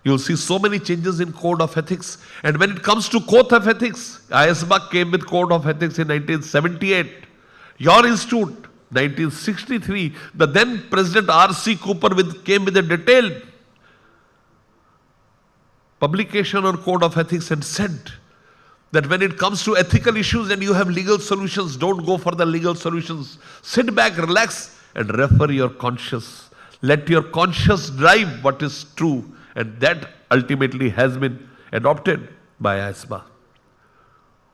You will see so many changes in Code of Ethics, and when it comes to Code of Ethics, ISBA came with Code of Ethics in 1978. Your institute, 1963, the then President R.C. Cooper came with a detailed publication on Code of Ethics and said that when it comes to ethical issues and you have legal solutions, don't go for the legal solutions. Sit back, relax, and refer your conscience. Let your conscience drive what is true, and that ultimately has been adopted by ISBA.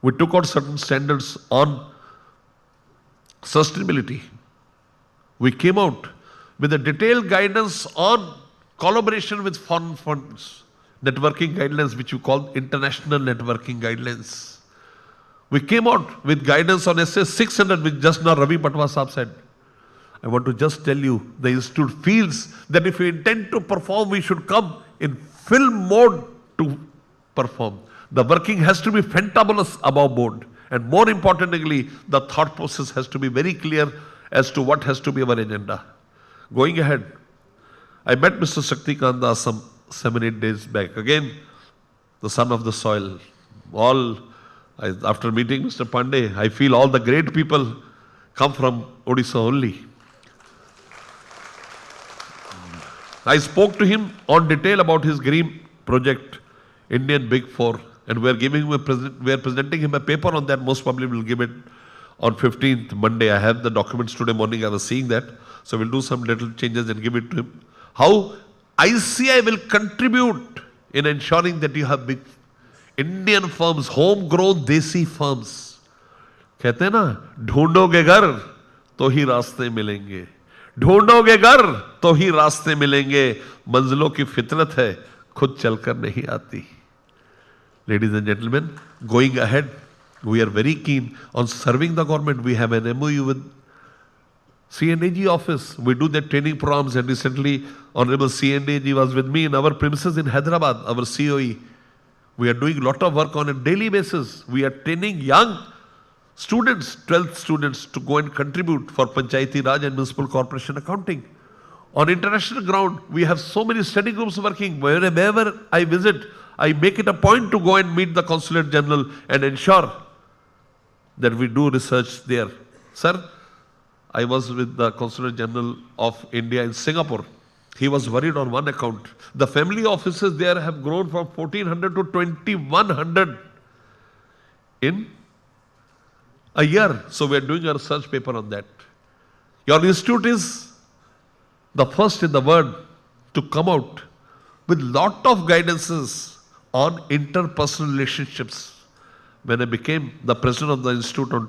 We took out certain standards on sustainability. We came out with a detailed guidance on collaboration with foreign funds, networking guidelines which you call international networking guidelines. We came out with guidance on SS 600 which just now Ravi Patwa Saab said. I want to just tell you, the institute feels that if we intend to perform, we should come in film mode to perform. The working has to be fantabulous above board. And more importantly, the thought process has to be very clear as to what has to be our agenda. Going ahead, I met Mr. Shaktikant Das some 7-8 days back. Again, the son of the soil. After meeting Mr. Pandey, I feel all the great people come from Odisha only. I spoke to him on detail about his green project, Indian Big Four, and we are presenting him a paper on that. Most probably we'll give it on 15th Monday. I have the documents today morning. I was seeing that, so we'll do some little changes and give it to him. How ICI will contribute in ensuring that you have big Indian firms, homegrown desi firms. कहते हैं ना, ढूंढोगे घर तो ही रास्ते मिलेंगे, ढूंढोगे घर तो ही रास्ते मिलेंगे, मंजिलों की फितरत है, खुद चलकर नहीं आती. Ladies and gentlemen, going ahead, we are very keen on serving the government. We have an MOU with CNAG office. We do the training programs, and recently Honorable CNAG was with me in our premises in Hyderabad, our COE. We are doing a lot of work on a daily basis. We are training young students, 12th students, to go and contribute for Panchayati Raj and Municipal Corporation accounting. On international ground, we have so many study groups working. Wherever I visit, I make it a point to go and meet the Consulate General and ensure that we do research there. Sir, I was with the Consulate General of India in Singapore. He was worried on one account. The family offices there have grown from 1,400 to 2,100 in a year. So we are doing a research paper on that. Your institute is the first in the world to come out with lot of guidances on interpersonal relationships. When I became the president of the institute on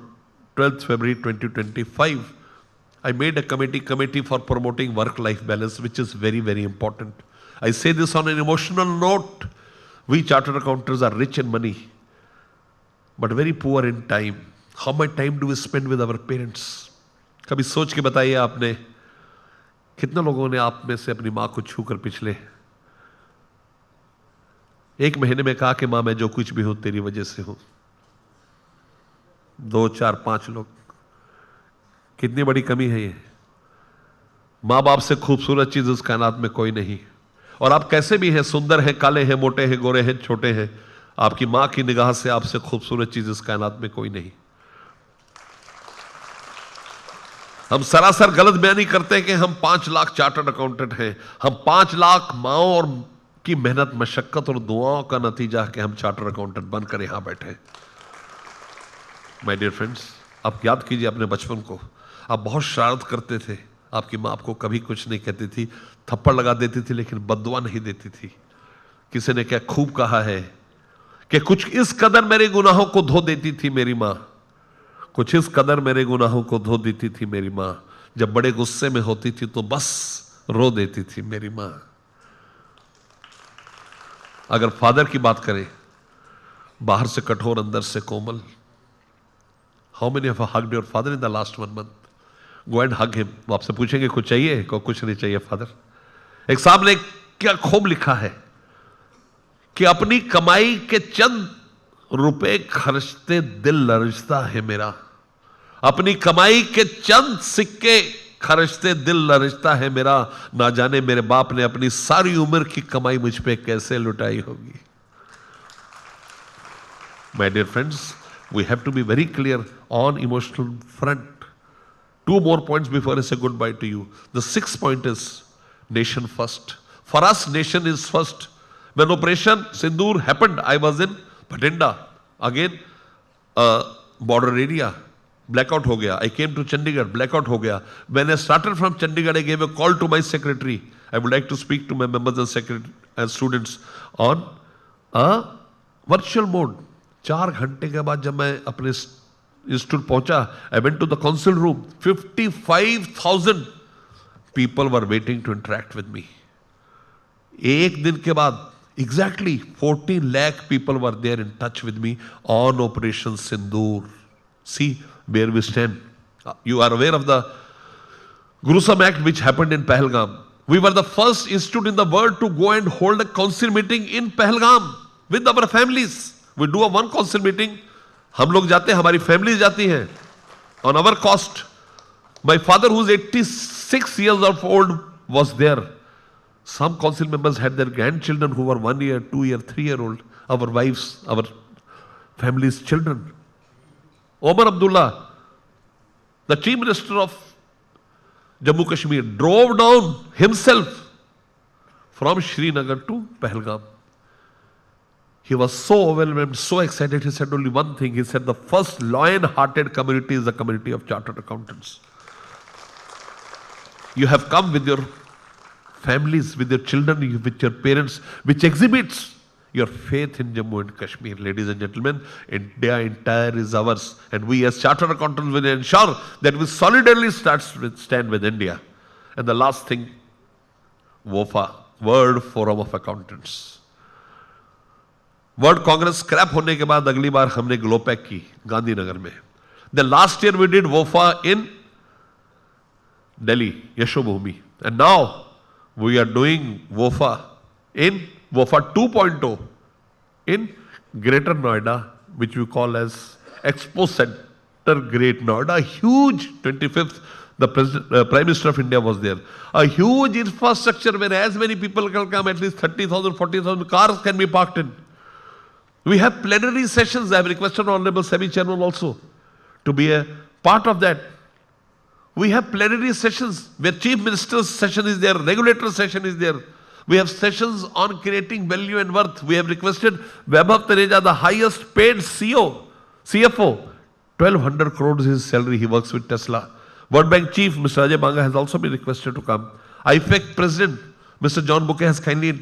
12th February 2025, I made a committee for promoting work-life balance, which is very, very important. I say this on an emotional note. We chartered accountants are rich in money, but very poor in time. How much time do we spend with our parents? कभी सोच के बताइए आपने, कितने लोगों ने आप में से अपनी माँ को छूकर पिछले 1 महीने में कहा कि मां मैं जो कुछ भी हूं तेरी वजह से हूं। 2, 4, 5 लोग, कितनी बड़ी कमी है ये। मां बाप से खूबसूरत चीज इस कायनात में कोई नहीं। और आप कैसे भी हैं, सुंदर हैं, काले हैं, मोटे हैं, गोरे हैं, छोटे हैं, आपकी मां की निगाह से आपसे खूबसूरत चीज इस कायनात में कोई नहीं। हम सरासर गलत बयानी करते हैं कि हम 5 लाख चार्टर्ड अकाउंटेंट हैं। हम 5 लाख माओ और की मेहनत, मशक्कत और दुआओं का नतीजा है कि हम चार्टर्ड अकाउंटेंट बनकर यहां बैठे। माय डियर फ्रेंड्स, आप याद कीजिए अपने बचपन को। आप बहुत शरारत करते थे। आपकी मां आपको कभी कुछ नहीं कहती थी, थप्पड़ लगा देती थी लेकिन बद्दुआ नहीं देती थी। किसी ने क्या खूब कहा है कि कुछ इस कदर मेरे गुनाहों को धो देती थी मेरी मां, कुछ इस कदर मेरे गुनाहों को धो देती थी मेरी मां, जब बड़े गुस्से में होती थी तो बस रो देती थी मेरी मां। अगर फादर की बात करें, बाहर से कठोर अंदर से कोमल। How many of hugged your father in the last 1 month? Go and hug him. वो आपसे पूछेंगे कुछ चाहिए, को कुछ नहीं चाहिए फादर। एक साहब ने क्या खूब लिखा है कि अपनी कमाई के चंद रुपए खर्चते दिल लरजता है मेरा, अपनी कमाई के चंद सिक्के खर्चते दिल लरजता है मेरा, ना जाने मेरे बाप ने अपनी सारी उम्र की कमाई मुझ पे कैसे लुटाई होगी। My dear friends, we have to be very clear on emotional front. 2 more points before I say goodbye to you. The 6th point is nation first. For us, nation is first. When Operation Sindoor happened, I was in Bhatinda, again border area. Blackout ho gaya. I came to Chandigarh, blackout ho gaya. When I started from Chandigarh, I gave a call to my secretary. I would like to speak to my members and students on a virtual mode. 4 घंटे के बाद जब मैं अपने institute पहुंचा, I went to the council room, 55,000 people were waiting to interact with me. एक दिन के बाद exactly 14 lakh people were there in touch with me on Operation Sindoor. See where we stand. You are aware of the gruesome act which happened in Pahalgam. We were the first institute in the world to go and hold a council meeting in Pahalgam with our families. We do a one council meeting. हम लोग जाते हैं, हमारी family जाती हैं on our cost. My father, who's 86 years of old, was there. Some council members had their grandchildren who were 1 year, 2 year, 3 year old. Our wives, our family's children. Omar Abdullah, the Chief Minister of Jammu Kashmir, drove down himself from Srinagar to Pahalgam. He was so overwhelmed, so excited. He said only one thing. He said the first lion-hearted community is the community of chartered accountants. You have come with your families, with your children, with your parents, which exhibits your faith in Jammu and Kashmir. Ladies and gentlemen, India entire is ours. And we as chartered accountants will ensure that we solidarily stand with India. And the last thing, WOFA, World Forum of Accountants. World Congress scrap होने के बाद अगली बार हमने ग्लोपैक की गांधीनगर में। Then last year we did WOFA in Delhi, Yashobhumi. And now we are doing WOFA in WOFA 2.0 in Greater Noida, which we call as Expo Center Great Noida. A huge 25th, the Prime Minister of India was there. A huge infrastructure where as many people can come, at least 30,000, 40,000 cars can be parked in. We have plenary sessions. I have requested Honorable SEBI Chairman also to be a part of that. We have plenary sessions where Chief Minister's session is there, regulator session is there. We have sessions on creating value and worth. We have requested Vaibhav Taneja, the highest paid CFO, 1,200 crores his salary. He works with Tesla. World Bank Chief, Mr. Ajay Banga, has also been requested to come. IFEC President, Mr. John Bouquet, has kindly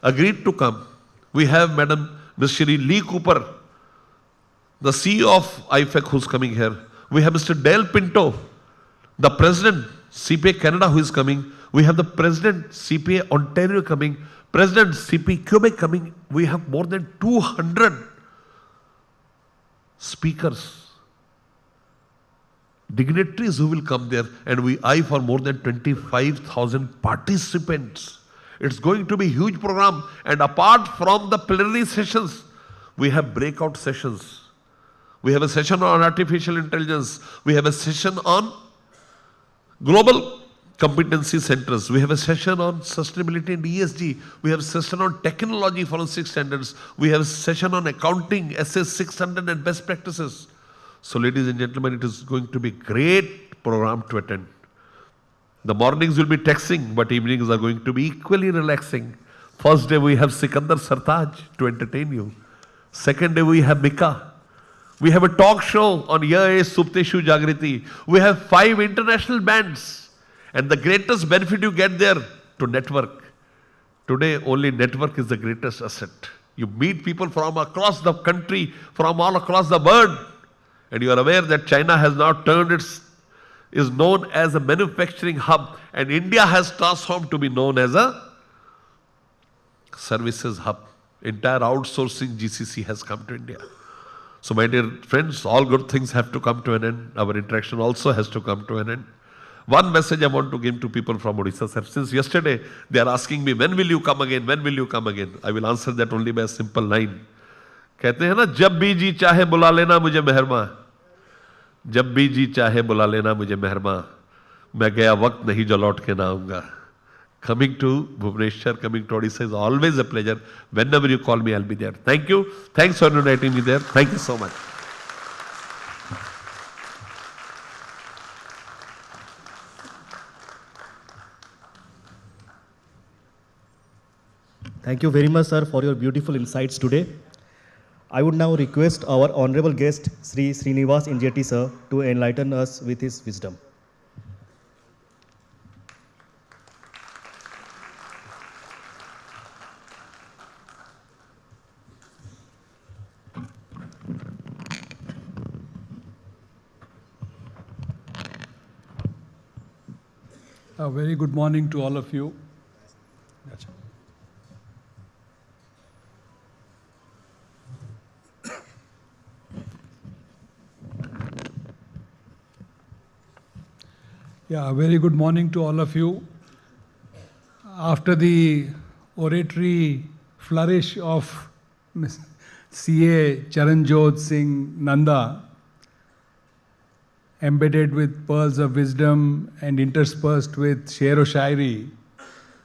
agreed to come. We have Madam Ms. Shri Lee Cooper, the CEO of IFEC, who's coming here. We have Mr. Dale Pinto, the President, CPA Canada, who is coming. We have the President, CPA Ontario coming. President, CPA Quebec coming. We have more than 200 speakers, dignitaries who will come there, and we eye for more than 25,000 participants. It's going to be a huge program. And apart from the plenary sessions, we have breakout sessions. We have a session on artificial intelligence. We have a session on global competency centers. We have a session on sustainability and ESG. We have a session on technology forensic standards. We have a session on accounting, SS 600 and best practices. So ladies and gentlemen, it is going to be a great program to attend. The mornings will be taxing, but evenings are going to be equally relaxing. First day we have Sikandar Sartaj to entertain you. Second day we have Mika. We have a talk show on Ye Supteshu Jagriti. We have 5 international bands. And the greatest benefit you get there to network. Today only network is the greatest asset. You meet people from across the country, from all across the world. And you are aware that China has now is known as a manufacturing hub. And India has transformed to be known as a services hub. Entire outsourcing GCC has come to India. So my dear friends, all good things have to come to an end. Our interaction also has to come to an end. One message I want to give to people from Odisha, sir. Since yesterday, they are asking me, when will you come again? When will you come again? I will answer that only by a simple line. कहते हैं ना, जब भी जी चाहे बुला लेना मुझे मेहरमा. जब भी जी चाहे बुला लेना मुझे मेहरमा. मैं गया वक्त नहीं जो लौट के ना आऊंगा. Coming to Bhubaneswar, coming to Odisha is always a pleasure. Whenever you call me, I'll be there. Thank you. Thanks for inviting me there. Thank you so much. Thank you very much, sir, for your beautiful insights today. I would now request our honorable guest, Sri Srinivas Injeti, sir, to enlighten us with his wisdom. A very good morning to all of you. Yeah, a very good morning to all of you. After the oratory flourish of CA Charanjot Singh Nanda, embedded with pearls of wisdom and interspersed with Sher-o-Shairi,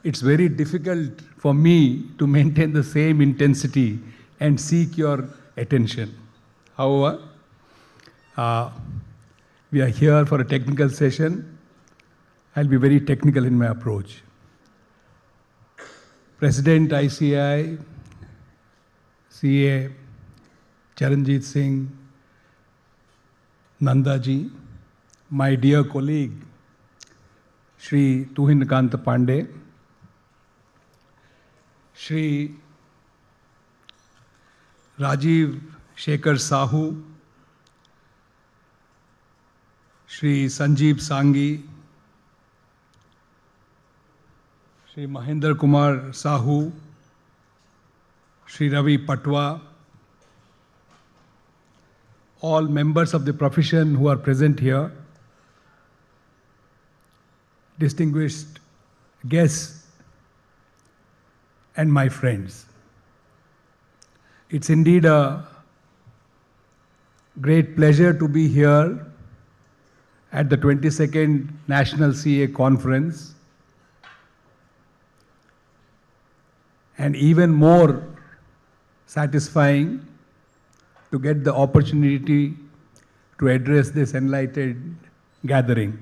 it's very difficult for me to maintain the same intensity and seek your attention. However, we are here for a technical session. I'll be very technical in my approach. President ICI, CA Charanjit Singh Nanda ji, my dear colleague, Shri Tuhinkant Pandey, Shri Rajiv Shekhar Sahu, Shri Sanjeev Sanghi, Shri Mahendra Kumar Sahu, Shri Ravi Patwa, all members of the profession who are present here, distinguished guests, and my friends. It's indeed a great pleasure to be here at the 22nd National CA Conference, and even more satisfying to get the opportunity to address this enlightened gathering.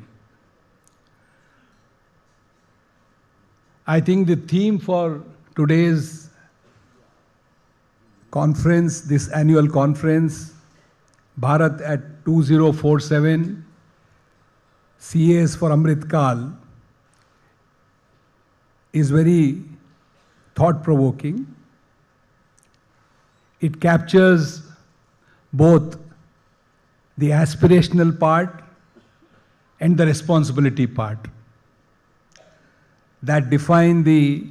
I think the theme for today's conference, this annual conference, Bharat at 2047, CAs for Amrit Kal, is very thought-provoking. It captures both the aspirational part and the responsibility part that define the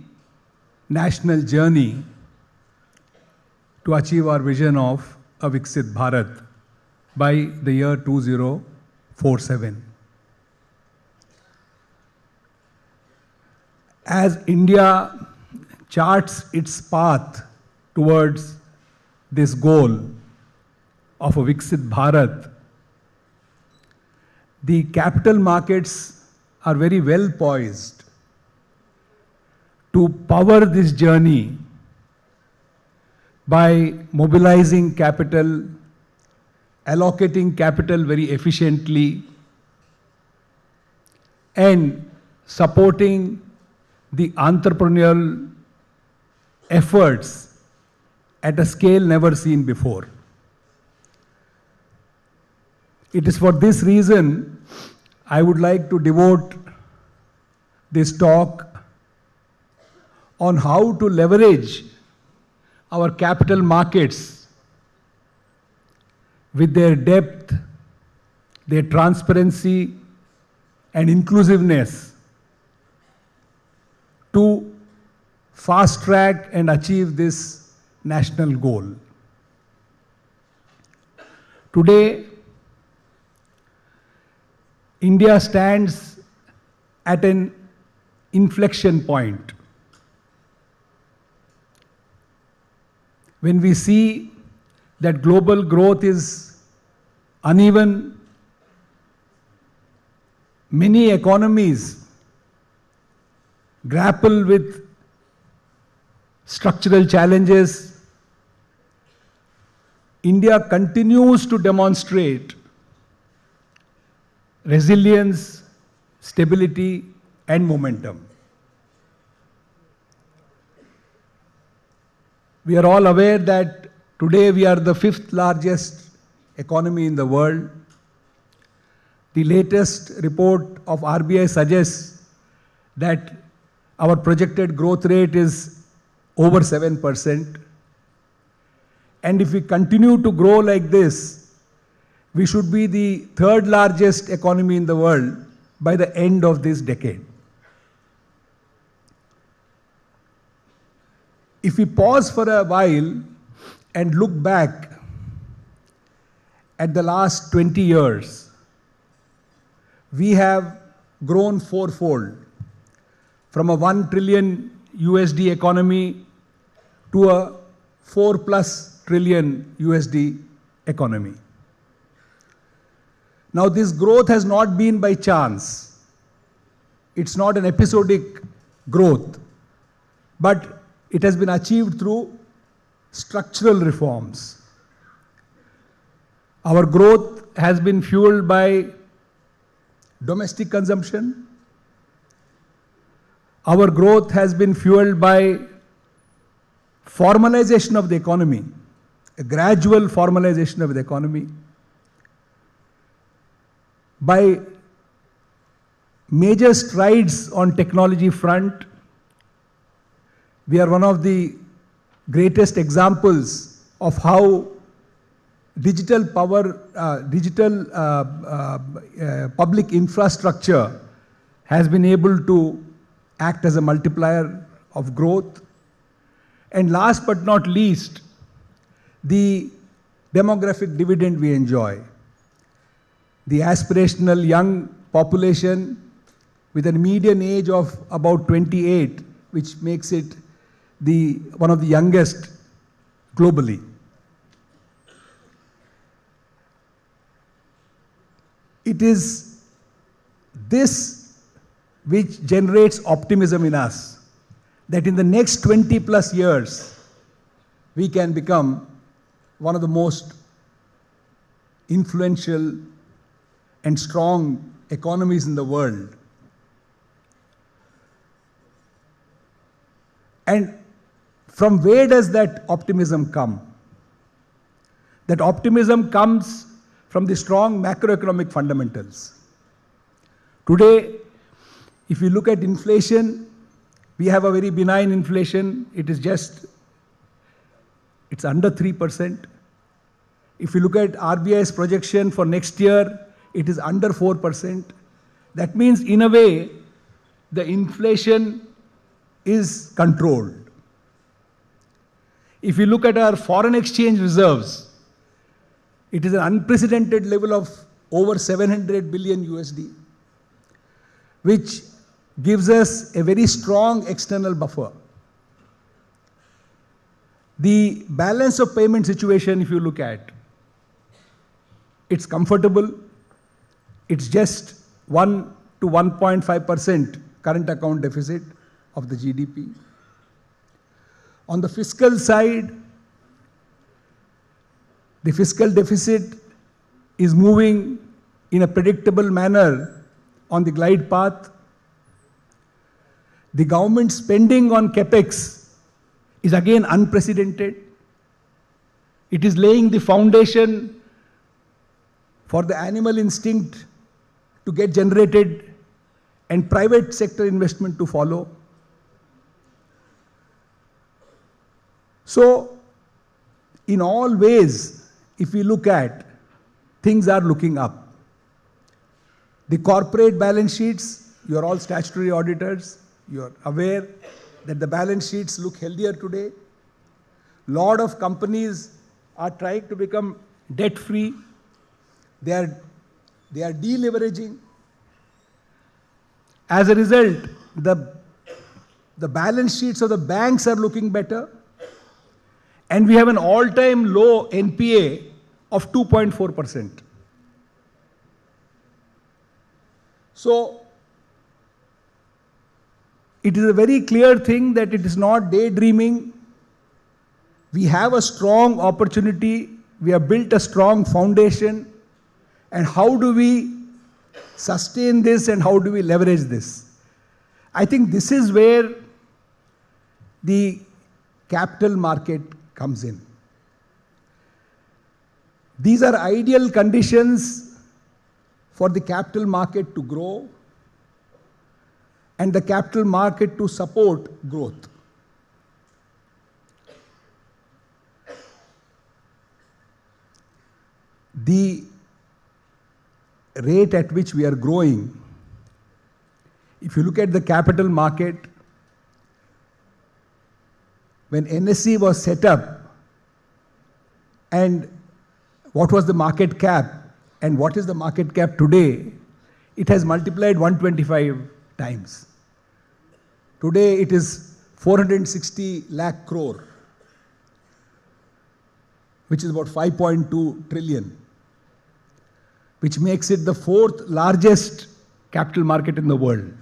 national journey to achieve our vision of a Viksit Bharat by the year 2047. As India charts its path towards this goal of a Viksit Bharat, the capital markets are very well poised to power this journey by mobilizing capital, allocating capital very efficiently, and supporting the entrepreneurial efforts at a scale never seen before. It is for this reason I would like to devote this talk on how to leverage our capital markets with their depth, their transparency and inclusiveness to fast track and achieve this national goal. Today, India stands at an inflection point. When we see that global growth is uneven, many economies grapple with structural challenges, India continues to demonstrate resilience, stability, and momentum. We are all aware that today we are the 5th largest economy in the world. The latest report of RBI suggests that our projected growth rate is over 7%. And if we continue to grow like this, we should be the 3rd largest economy in the world by the end of this decade. If we pause for a while and look back at the last 20 years, we have grown fourfold from a $1 trillion USD economy to a $4+ trillion USD economy. Now, this growth has not been by chance. It's not an episodic growth, but it has been achieved through structural reforms. Our growth has been fueled by domestic consumption. Our growth has been fueled by formalization of the economy, a gradual formalization of the economy, by major strides on technology front. We are one of the greatest examples of how digital public infrastructure has been able to act as a multiplier of growth. And last but not least, the demographic dividend we enjoy. The aspirational young population with a median age of about 28, which makes it one of the youngest globally. It is this which generates optimism in us, that in the next 20+ years, we can become one of the most influential and strong economies in the world. And from where does that optimism come? That optimism comes from the strong macroeconomic fundamentals. Today, if you look at inflation, we have a very benign inflation. It's under 3%. If you look at RBI's projection for next year, it is under 4%. That means, in a way, the inflation is controlled. If you look at our foreign exchange reserves, it is an unprecedented level of over 700 billion USD, which gives us a very strong external buffer. The balance of payment situation, if you look at, it's comfortable. It's just 1 to 1.5% current account deficit of the GDP. On the fiscal side, the fiscal deficit is moving in a predictable manner on the glide path. The government spending on capex is again unprecedented. It is laying the foundation for the animal instinct to get generated and private sector investment to follow. So, in all ways, if we look at, things are looking up. The corporate balance sheets, you are all statutory auditors, you are aware that the balance sheets look healthier today. Lot of companies are trying to become debt-free. They are deleveraging. As a result, the balance sheets of the banks are looking better. And we have an all-time low NPA of 2.4%. So, it is a very clear thing that it is not daydreaming. We have a strong opportunity. We have built a strong foundation. And how do we sustain this and how do we leverage this? I think this is where the capital market comes in. These are ideal conditions for the capital market to grow and the capital market to support growth. The rate at which we are growing, if you look at the capital market, when NSE was set up, and what was the market cap, and what is the market cap today, it has multiplied 125 times. Today it is 460 lakh crore, which is about 5.2 trillion, which makes it the fourth largest capital market in the world.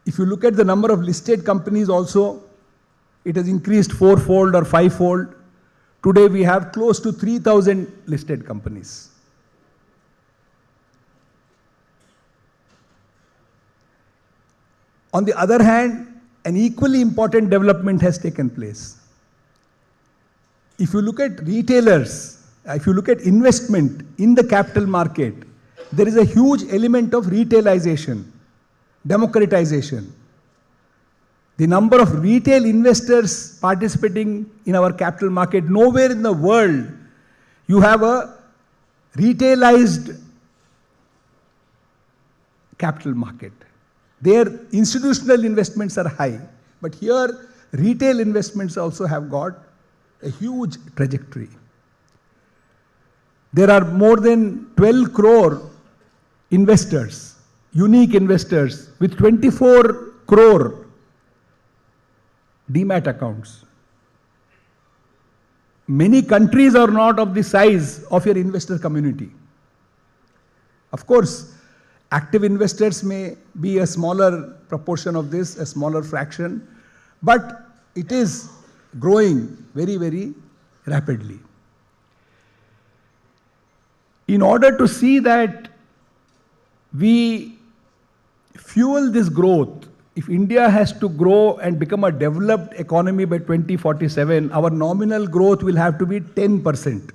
If you look at the number of listed companies also, it has increased fourfold or fivefold. Today we have close to 3,000 listed companies. On the other hand, an equally important development has taken place. If you look at retailers, if you look at investment in the capital market, there is a huge element of retailization, democratization. The number of retail investors participating in our capital market, nowhere in the world you have a retailized capital market. Their institutional investments are high, but here retail investments also have got a huge trajectory. There are more than 12 crore investors, unique investors, with 24 crore demat accounts. Many countries are not of the size of your investor community. Of course, active investors may be a smaller proportion of this, a smaller fraction, but it is growing very, very rapidly. In order to see that we fuel this growth, if India has to grow and become a developed economy by 2047, our nominal growth will have to be 10%.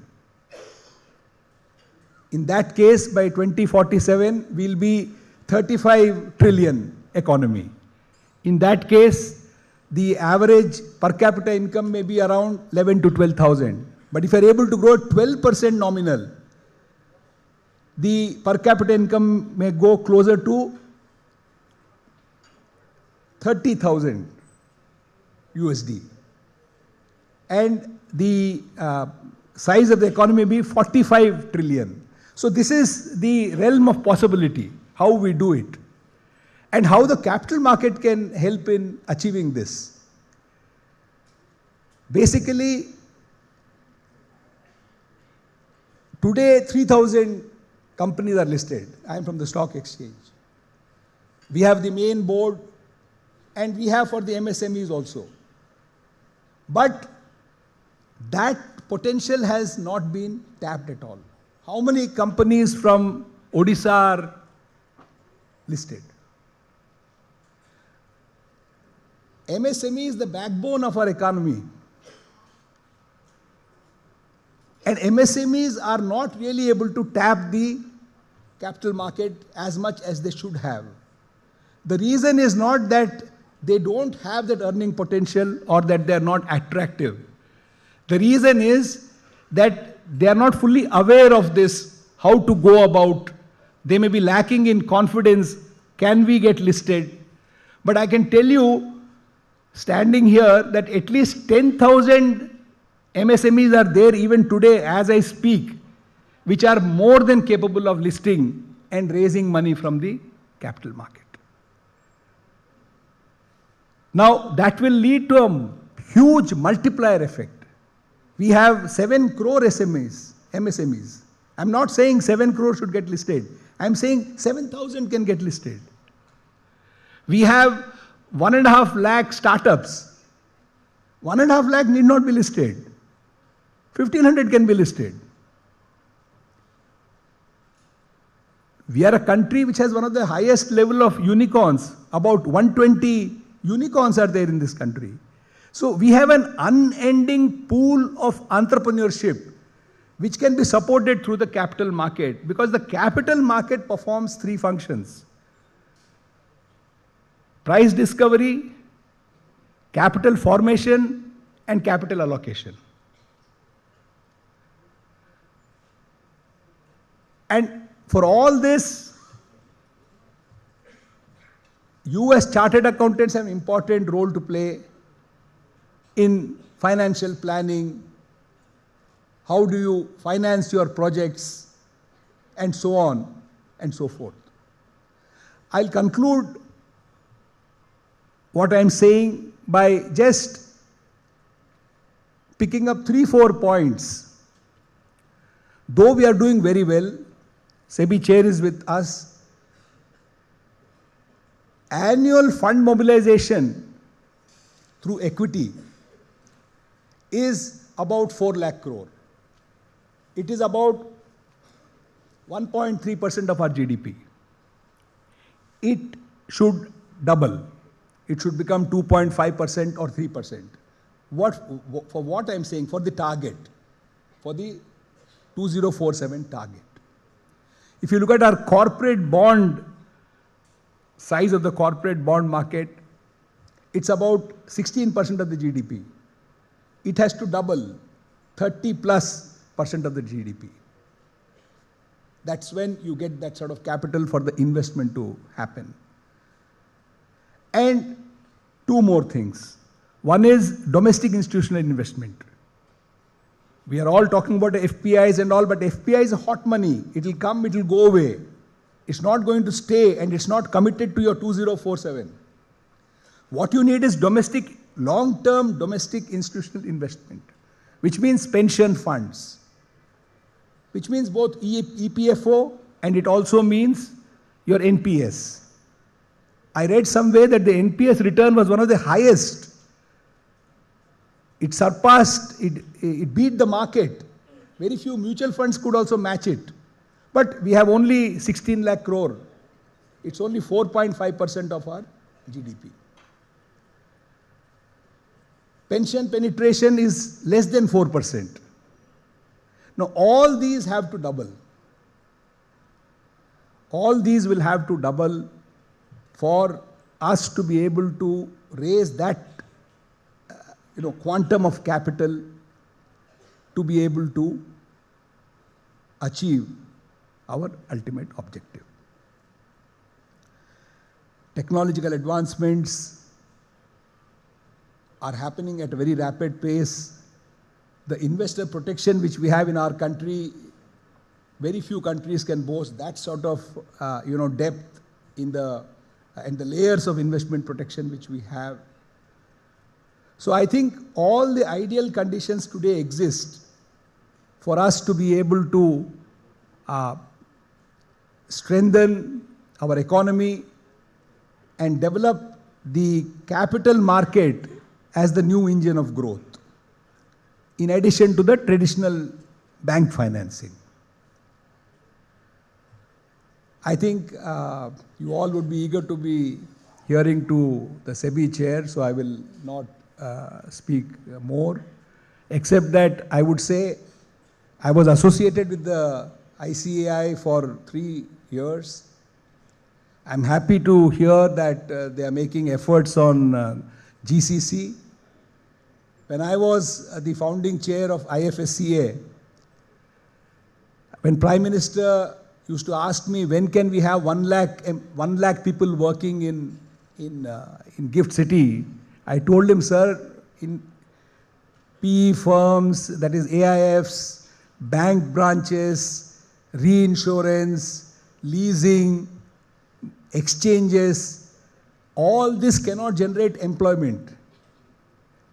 In that case, by 2047, we'll be 35 trillion economy. In that case, the average per capita income may be around 11 to 12,000. But if you're able to grow 12% nominal, the per capita income may go closer to 30,000 USD. And the size of the economy may be 45 trillion. So this is the realm of possibility, how we do it, and how the capital market can help in achieving this. Basically, today 3,000 companies are listed. I am from the stock exchange. We have the main board and we have for the MSMEs also. But that potential has not been tapped at all. How many companies from Odisha are listed? MSME is the backbone of our economy. And MSMEs are not really able to tap the capital market as much as they should have. The reason is not that they don't have that earning potential or that they are not attractive. The reason is that they are not fully aware of this, how to go about. They may be lacking in confidence. Can we get listed? But I can tell you, standing here, that at least 10,000 MSMEs are there even today as I speak, which are more than capable of listing and raising money from the capital market. Now, that will lead to a huge multiplier effect. We have 7 crore MSMEs. I'm not saying 7 crore should get listed. I'm saying 7,000 can get listed. We have 1.5 lakh startups. 1.5 lakh need not be listed. 1,500 can be listed. We are a country which has one of the highest level of unicorns. About 120 unicorns are there in this country. So we have an unending pool of entrepreneurship which can be supported through the capital market, because the capital market performs 3 functions: price discovery, capital formation, and capital allocation. And for all this, you as chartered accountants have an important role to play in financial planning. How do you finance your projects, and so on and so forth. I'll conclude what I'm saying by just picking up 3-4 points. Though we are doing very well, SEBI chair is with us. Annual fund mobilization through equity is about 4 lakh crore. It is about 1.3% of our GDP. It should double. It should become 2.5% or 3%. For what I'm saying, for the target, for the 2047 target. If you look at our corporate bond, size of the corporate bond market, it's about 16% of the GDP. It has to double, 30+% of the GDP. That's when you get that sort of capital for the investment to happen. And 2 more things. One is domestic institutional investment. We are all talking about FPIs and all, but FPI is hot money. It will come, it will go away. It's not going to stay, and it's not committed to your 2047. What you need is domestic, long-term domestic institutional investment, which means pension funds, which means both EPFO, and it also means your NPS. I read somewhere that the NPS return was one of the highest. It surpassed, it beat the market. Very few mutual funds could also match it. But we have only 16 lakh crore. It's only 4.5% of our GDP. Pension penetration is less than 4%. Now all these have to double. All these will have to double for us to be able to raise that quantum of capital to be able to achieve our ultimate objective. Technological advancements are happening at a very rapid pace. The investor protection which we have in our country, very few countries can boast that sort of depth in the and the layers of investment protection which we have. So I think all the ideal conditions today exist for us to be able to strengthen our economy and develop the capital market as the new engine of growth, in addition to the traditional bank financing. I think you all would be eager to be hearing to the SEBI chair, so I will not speak more, except that I would say I was associated with the ICAI for 3 years. I'm happy to hear that they are making efforts on GCC. When I was the founding chair of IFSCA, when Prime Minister used to ask me when can we have 1 lakh people working in Gift City, I told him, sir, in PE firms, that is AIFs, bank branches, reinsurance, leasing, exchanges, all this cannot generate employment.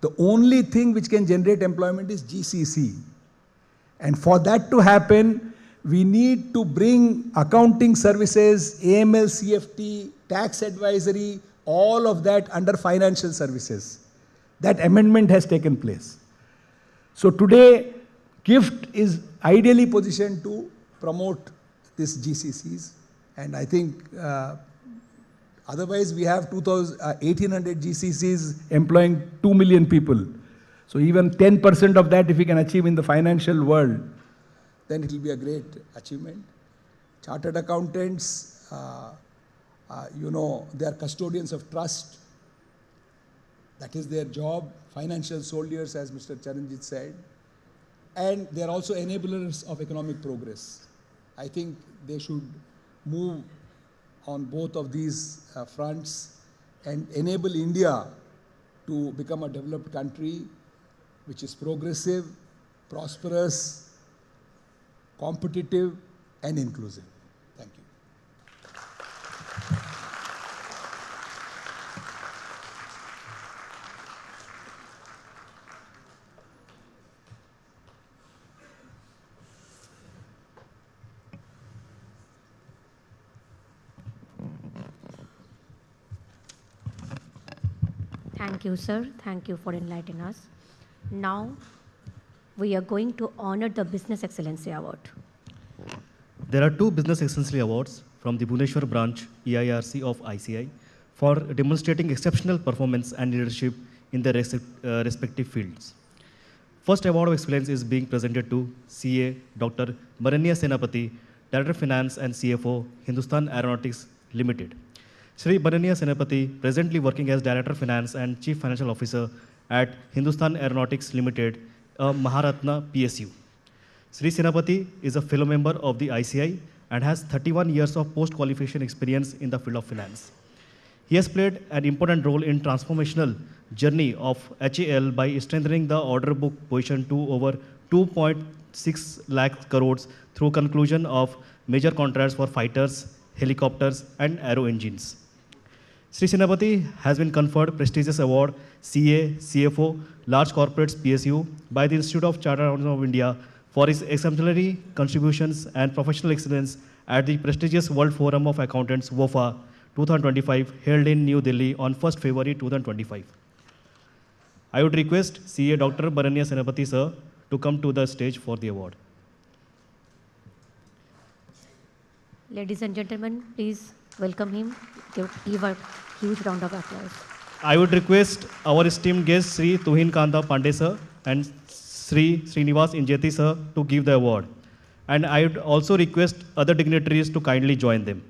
The only thing which can generate employment is GCC. And for that to happen, we need to bring accounting services, AML, CFT, tax advisory, all of that under financial services. That amendment has taken place. So today, GIFT is ideally positioned to promote these GCCs. And I think otherwise we have 1,800 GCCs employing 2 million people. So even 10% of that, if we can achieve in the financial world, then it will be a great achievement. Chartered accountants, they are custodians of trust. That is their job. Financial soldiers, as Mr. Charanjit said. And they are also enablers of economic progress. I think they should move on both of these fronts and enable India to become a developed country which is progressive, prosperous, competitive, and inclusive. Thank you. Thank you, sir. Thank you for enlightening us. Now, we are going to honor the Business Excellency Award. There are 2 Business Excellency Awards from the Bhubaneswar branch EIRC of ICI for demonstrating exceptional performance and leadership in their respective fields. First award of excellence is being presented to CA Dr. Baranya Senapati, Director of Finance and CFO, Hindustan Aeronautics Limited. Shri Baranya Senapati, presently working as Director of Finance and Chief Financial Officer at Hindustan Aeronautics Limited, a Maharatna PSU. Shri Senapati is a fellow member of the ICI and has 31 years of post-qualification experience in the field of finance. He has played an important role in transformational journey of HAL by strengthening the order book position to over 2.6 lakh crores through conclusion of major contracts for fighters, helicopters, and aero engines. Shri Senapati has been conferred prestigious award CA, CFO, Large Corporates PSU by the Institute of Chartered Accountants of India for his exemplary contributions and professional excellence at the prestigious World Forum of Accountants WOFA 2025 held in New Delhi on 1st February 2025. I would request CA Dr. Baranya Senapati sir to come to the stage for the award. Ladies and gentlemen, please welcome him. Give a huge round of applause. I would request our esteemed guest Sri Tuhin Kanta Pandey sir and Sri Srinivas Injeti sir to give the award. And I would also request other dignitaries to kindly join them.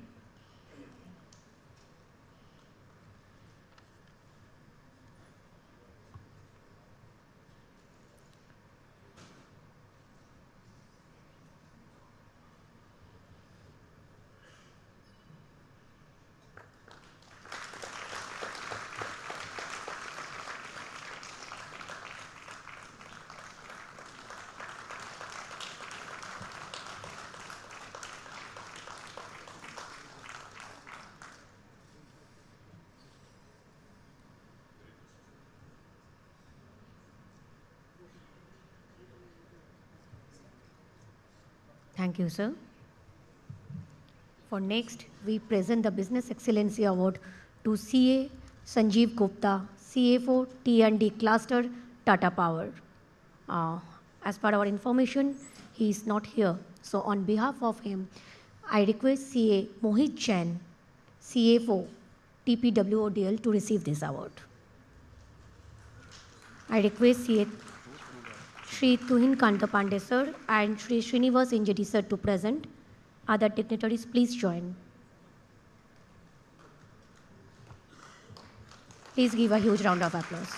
Thank you, sir. For next, we present the Business Excellency Award to CA Sanjeev Gupta, CFO T&D Cluster, Tata Power. As per our information, he is not here. So on behalf of him, I request CA Mohit Jain, CFO TPWODL, to receive this award. I request CA Shri Tuhin Kantapande sir and Shri Srinivas Injeti sir to present. Other dignitaries, please join. Please give a huge round of applause.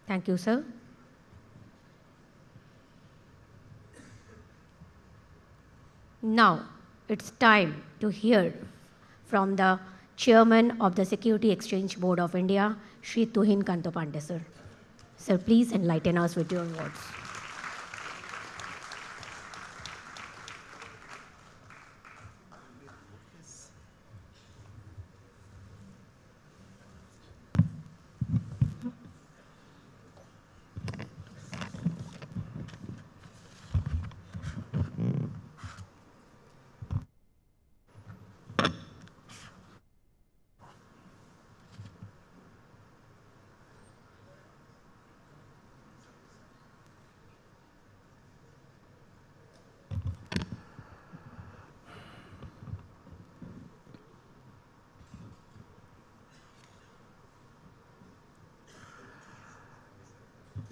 Thank you, sir. Now, it's time to hear from the Chairman of the Security Exchange Board of India, Shri Tuhin Kantapande sir. Sir, please enlighten us with your words.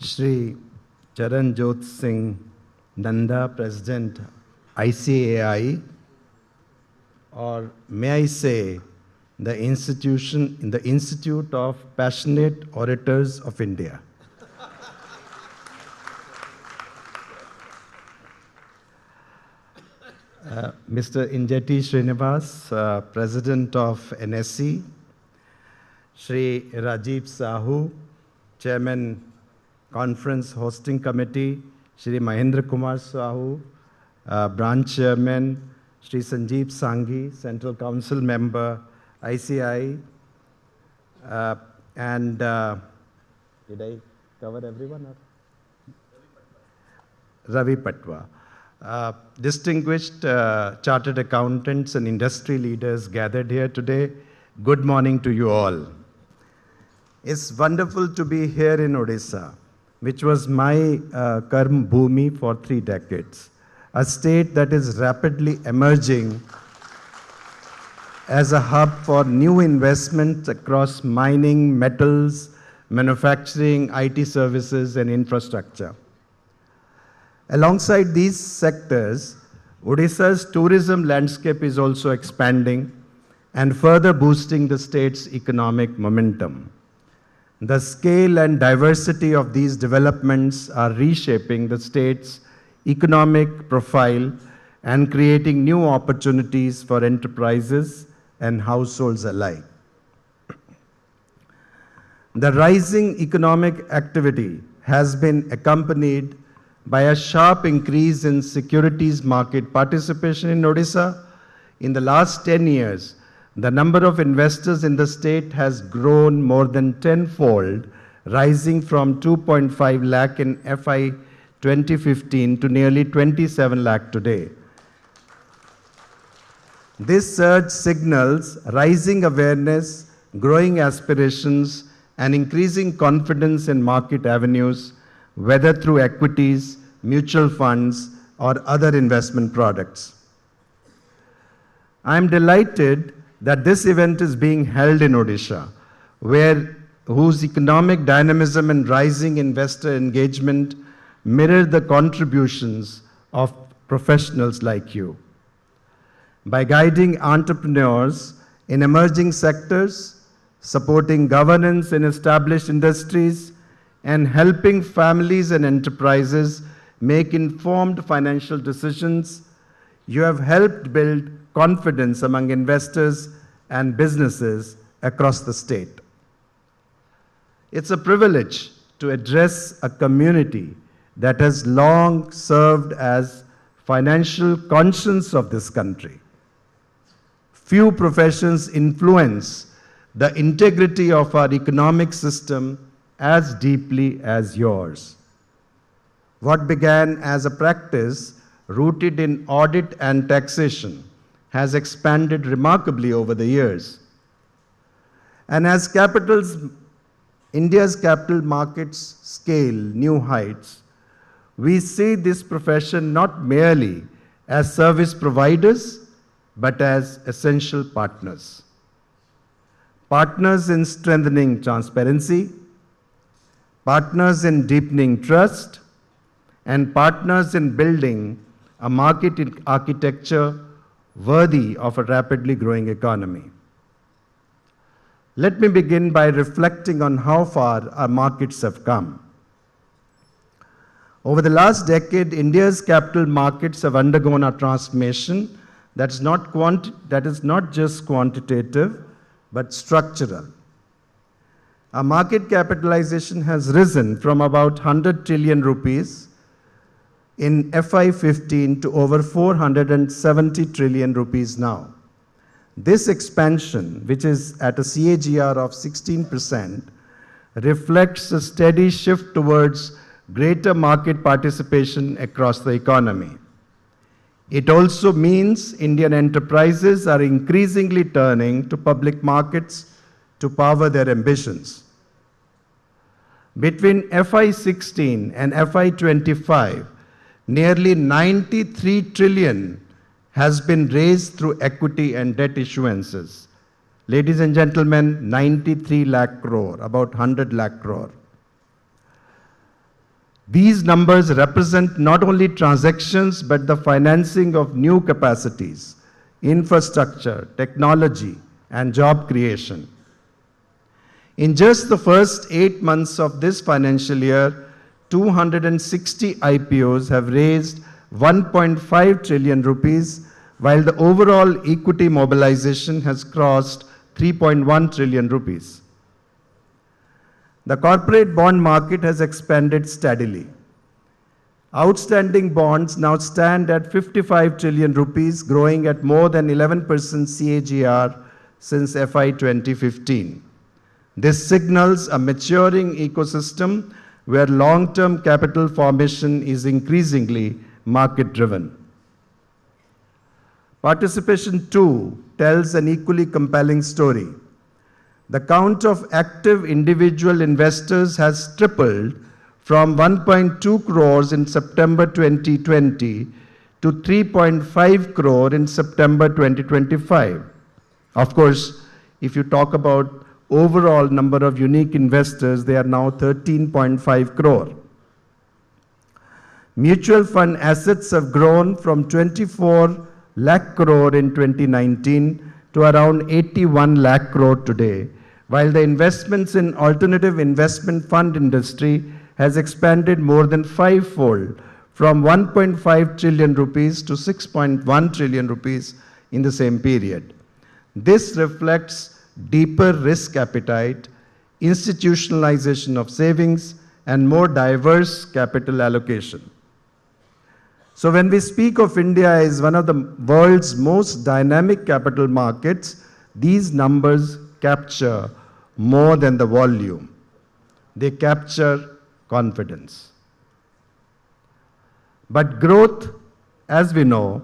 Shri Charanjot Singh Nanda, President ICAI, or may I say the Institute of Passionate Orators of India. Mr. Injeti Srinivas, President of NSE, Shri Rajiv Sahu, Chairman Conference Hosting Committee, Shri Mahendra Kumar Sahu, Branch Chairman, Shri Sanjeev Sanghi, Central Council Member, ICI, and did I cover everyone? Ravi Patwa. Distinguished chartered accountants and industry leaders gathered here today, good morning to you all. It's wonderful to be here in Odisha, which was my Karm Bhumi for 3 decades, a state that is rapidly emerging as a hub for new investment across mining, metals, manufacturing, IT services, and infrastructure. Alongside these sectors, Odisha's tourism landscape is also expanding and further boosting the state's economic momentum. The scale and diversity of these developments are reshaping the state's economic profile and creating new opportunities for enterprises and households alike. The rising economic activity has been accompanied by a sharp increase in securities market participation in Odisha. In the last 10 years, the number of investors in the state has grown more than tenfold, rising from 2.5 lakh in FY 2015 to nearly 27 lakh today. This surge signals rising awareness, growing aspirations, and increasing confidence in market avenues, whether through equities, mutual funds, or other investment products. I am delighted that this event is being held in Odisha, whose economic dynamism and rising investor engagement mirror the contributions of professionals like you. By guiding entrepreneurs in emerging sectors, supporting governance in established industries, and helping families and enterprises make informed financial decisions, you have helped build confidence among investors and businesses across the state. It's a privilege to address a community that has long served as financial conscience of this country. few professions influence the integrity of our economic system as deeply as yours. What began as a practice rooted in audit and taxation has expanded remarkably over the years. And as India's capital markets scale new heights, we see this profession not merely as service providers, but as essential partners. Partners in strengthening transparency, partners in deepening trust, and partners in building a market architecture worthy of a rapidly growing economy. Let me begin by reflecting on how far our markets have come. Over the last decade, India's capital markets have undergone a transformation that is not just quantitative, but structural. Our market capitalization has risen from about 100 trillion rupees in FY15 to over 470 trillion rupees now. This expansion, which is at a CAGR of 16%, reflects a steady shift towards greater market participation across the economy. It also means Indian enterprises are increasingly turning to public markets to power their ambitions. Between FY16 and FY25, nearly 93 trillion has been raised through equity and debt issuances. Ladies and gentlemen, 93 lakh crore, about 100 lakh crore. These numbers represent not only transactions, but the financing of new capacities, infrastructure, technology, and job creation. In just the first 8 months of this financial year, 260 IPOs have raised 1.5 trillion rupees, while the overall equity mobilization has crossed 3.1 trillion rupees. The corporate bond market has expanded steadily. Outstanding bonds now stand at 55 trillion rupees, growing at more than 11% CAGR since FY 2015. This signals a maturing ecosystem where long-term capital formation is increasingly market-driven. Participation, too, tells an equally compelling story. The count of active individual investors has tripled from 1.2 crores in September 2020 to 3.5 crore in September 2025. Of course, if you talk about overall number of unique investors, they are now 13.5 crore. Mutual fund assets have grown from 24 lakh crore in 2019 to around 81 lakh crore today, while the investments in alternative investment fund industry has expanded more than fivefold from 1.5 trillion rupees to 6.1 trillion rupees in the same period. This reflects deeper risk appetite, institutionalization of savings, and more diverse capital allocation. So when we speak of India as one of the world's most dynamic capital markets, these numbers capture more than the volume. They capture confidence. But growth, as we know,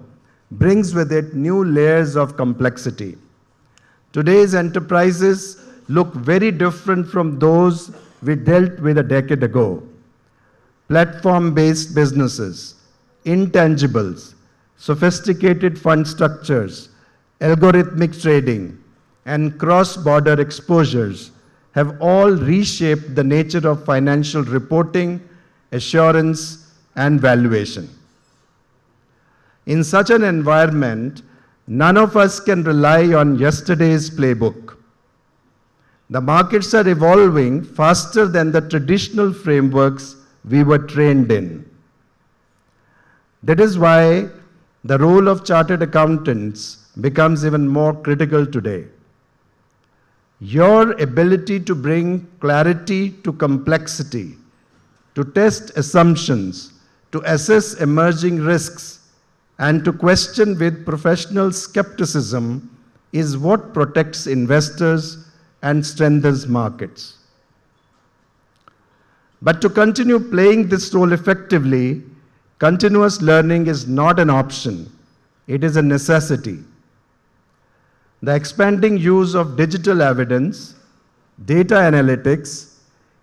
brings with it new layers of complexity. Today's enterprises look very different from those we dealt with a decade ago. Platform-based businesses, intangibles, sophisticated fund structures, algorithmic trading, and cross-border exposures have all reshaped the nature of financial reporting, assurance, and valuation. In such an environment, none of us can rely on yesterday's playbook. The markets are evolving faster than the traditional frameworks we were trained in. That is why the role of chartered accountants becomes even more critical today. Your ability to bring clarity to complexity, to test assumptions, to assess emerging risks, and to question with professional skepticism is what protects investors and strengthens markets. But to continue playing this role effectively, continuous learning is not an option, it is a necessity. The expanding use of digital evidence, data analytics,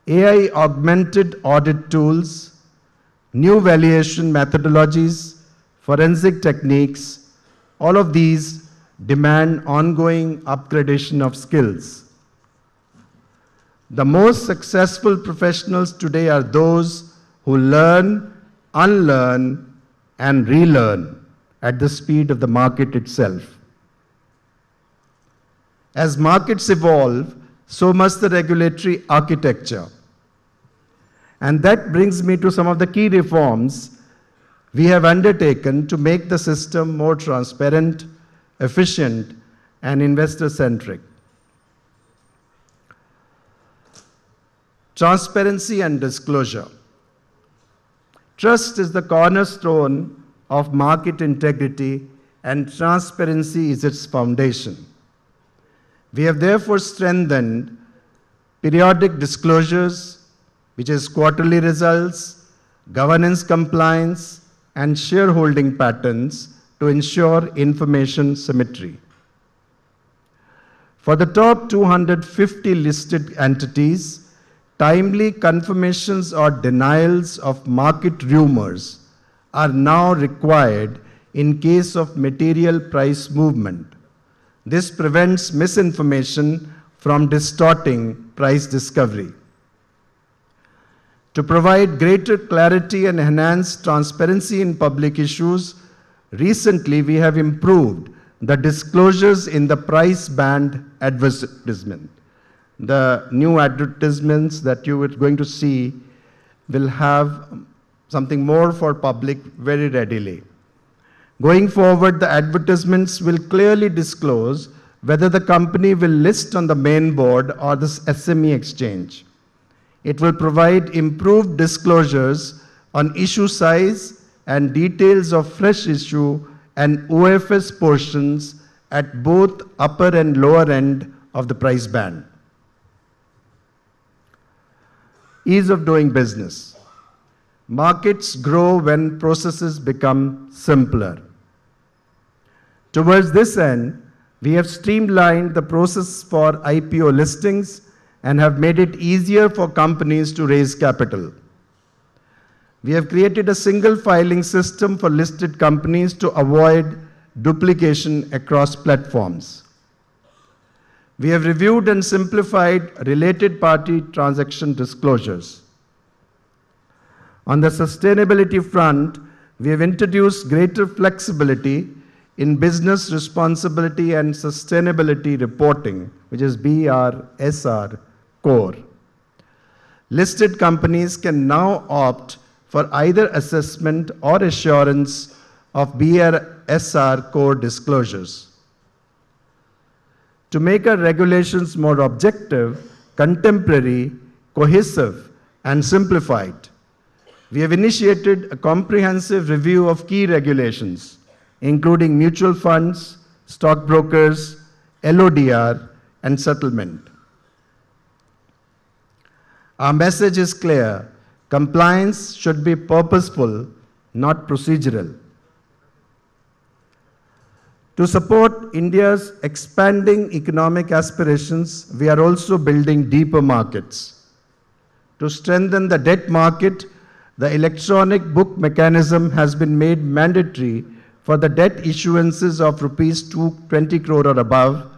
AI-augmented audit tools, new valuation methodologies, forensic techniques, all of these demand ongoing upgradation of skills. The most successful professionals today are those who learn, unlearn, and relearn at the speed of the market itself. As markets evolve, so must the regulatory architecture. And that brings me to some of the key reforms we have undertaken to make the system more transparent, efficient, and investor-centric. Transparency and disclosure. Trust is the cornerstone of market integrity, and transparency is its foundation. We have therefore strengthened periodic disclosures, which is quarterly results, governance compliance, and shareholding patterns to ensure information symmetry. For the top 250 listed entities, timely confirmations or denials of market rumors are now required in case of material price movement. This prevents misinformation from distorting price discovery. To provide greater clarity and enhance transparency in public issues, recently we have improved the disclosures in the price band advertisement. The new advertisements that you are going to see will have something more for public very readily. Going forward, the advertisements will clearly disclose whether the company will list on the main board or the SME exchange. It will provide improved disclosures on issue size and details of fresh issue and OFS portions at both upper and lower end of the price band. Ease of doing business. Markets grow when processes become simpler. Towards this end, we have streamlined the process for IPO listings and have made it easier for companies to raise capital. We have created a single filing system for listed companies to avoid duplication across platforms. We have reviewed and simplified related party transaction disclosures. On the sustainability front, we have introduced greater flexibility in business responsibility and sustainability reporting, which is BRSR core. Listed companies can now opt for either assessment or assurance of BRSR core disclosures. To make our regulations more objective, contemporary, cohesive, and simplified, we have initiated a comprehensive review of key regulations, including mutual funds, stockbrokers, LODR, and settlement. Our message is clear: compliance should be purposeful, not procedural. To support India's expanding economic aspirations, we are also building deeper markets. To strengthen the debt market, the electronic book mechanism has been made mandatory for the debt issuances of rupees 20 crore or above,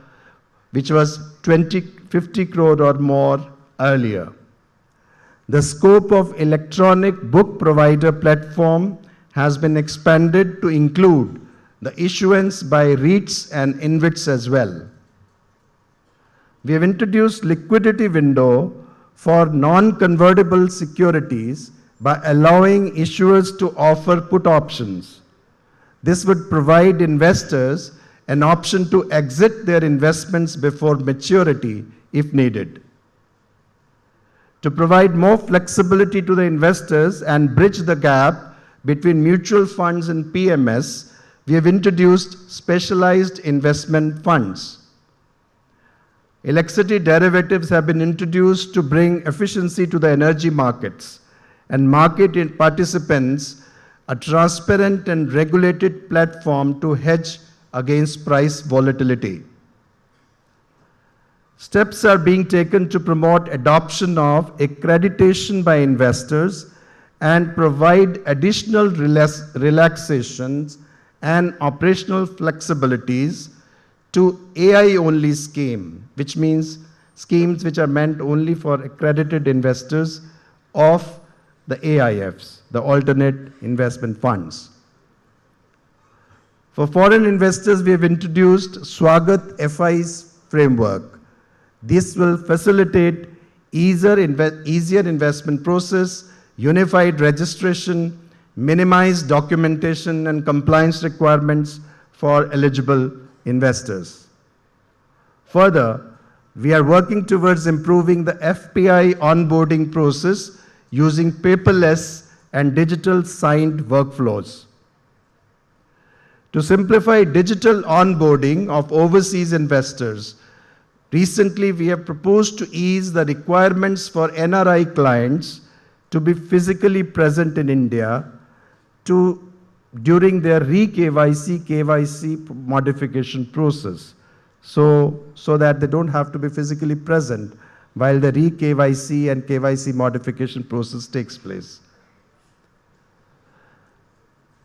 which was 50 crore or more earlier. The scope of electronic book provider platform has been expanded to include the issuance by REITs and InvITs as well. We have introduced liquidity window for non-convertible securities by allowing issuers to offer put options. This would provide investors an option to exit their investments before maturity if needed. To provide more flexibility to the investors and bridge the gap between mutual funds and PMS, we have introduced specialized investment funds. Electricity derivatives have been introduced to bring efficiency to the energy markets and market participants a transparent and regulated platform to hedge against price volatility. Steps are being taken to promote adoption of accreditation by investors and provide additional relaxations and operational flexibilities to AI-only scheme, which means schemes which are meant only for accredited investors of the AIFs, the alternate investment funds. For foreign investors, we have introduced Swagat FI's framework. This will facilitate easier investment process, unified registration, minimize documentation and compliance requirements for eligible investors. Further, we are working towards improving the FPI onboarding process using paperless and digital signed workflows. To simplify digital onboarding of overseas investors, recently we have proposed to ease the requirements for NRI clients to be physically present in India during their re-KYC, KYC modification process, so that they don't have to be physically present while the re-KYC and KYC modification process takes place.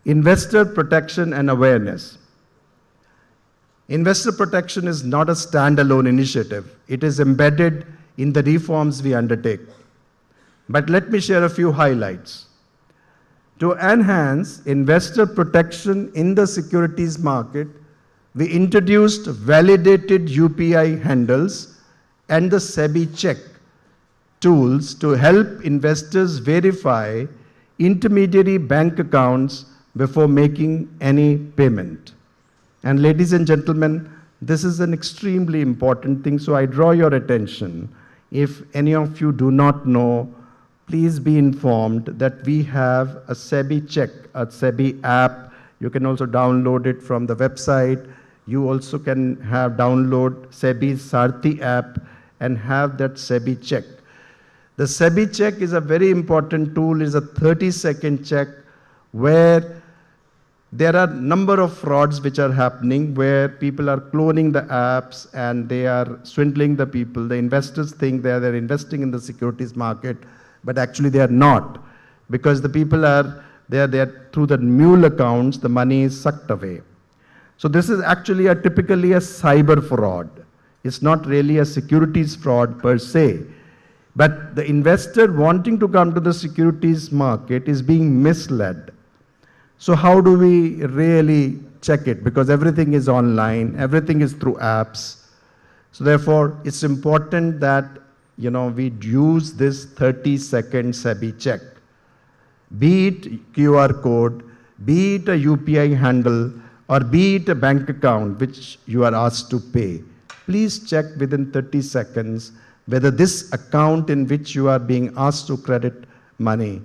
Investor protection and awareness. Investor protection is not a standalone initiative. It is embedded in the reforms we undertake. But let me share a few highlights. To enhance investor protection in the securities market, we introduced validated UPI handles and the SEBI check tools to help investors verify intermediary bank accounts before making any payment. And ladies and gentlemen, this is an extremely important thing, so I draw your attention. If any of you do not know, please be informed that we have a SEBI check, a SEBI app. You can also download it from the website. You also can download SEBI's Sarthi app and have that SEBI check. The SEBI check is a very important tool. It's a 30-second check where there are a number of frauds which are happening where people are cloning the apps and they are swindling the people. The investors think they're investing in the securities market, but actually they are not, because the people are there through the mule accounts, the money is sucked away. So this is actually typically a cyber fraud. It's not really a securities fraud per se, but the investor wanting to come to the securities market is being misled. So how do we really check it? Because everything is online, everything is through apps. So therefore, it's important that we use this 30-second SEBI check. Be it QR code, be it a UPI handle, or be it a bank account which you are asked to pay. Please check within 30 seconds whether this account in which you are being asked to credit money,